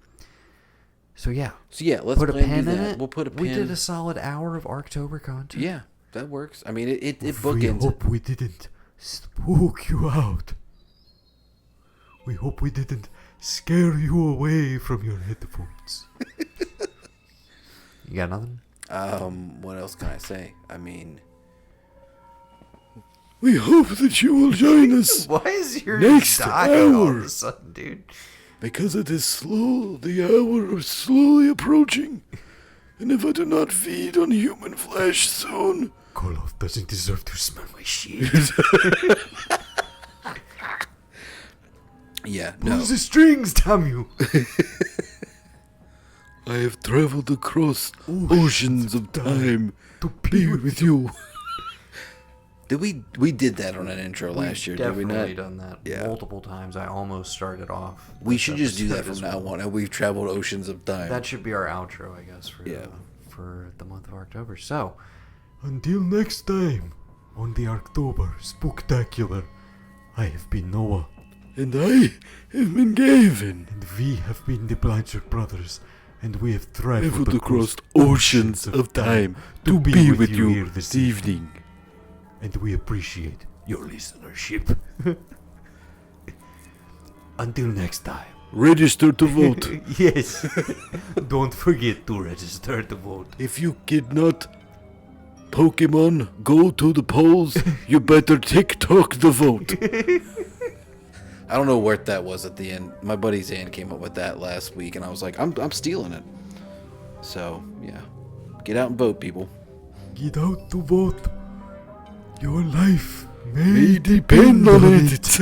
So yeah. So yeah, let's put a plan to pin do in that. it. We'll put a pin. We did a solid hour of ARKTOBER content. Yeah, that works. I mean, it We bookends. hope we didn't spook you out. We hope we didn't scare you away from your headphones. You got nothing? What else can I say? I mean, We hope that you will join us Why is your Next dying all of hour. a sudden, dude? because it is slow. The hour is slowly approaching. And if I do not feed on human flesh soon, Koloff doesn't deserve to smell my shit. yeah, Pull no. the strings, damn you. I have traveled across oceans of time To be with you. Did we did that on an intro last year? Did we Definitely not? done that Yeah. multiple times. I almost started off. We this should just do that episode from as now well. on. And we've traveled oceans of time. That should be our outro, I guess, Yeah. for the month of October. So, Until next time, on the ARKTOBER Spooktacular, I have been Noah. And I have been Gavin. And we have been the Blanchard brothers, and we have traveled Across oceans of time to be with you here this evening. And we appreciate your listenership. Until next time. Register to vote. Yes. Don't forget to register to vote. If you did not Pokemon go to the polls, you better TikTok the vote. I don't know what that was at the end. My buddy Zan came up with that last week, and I was like, I'm stealing it. So yeah, get out and vote, people. Get out to vote. Your life May depend on it.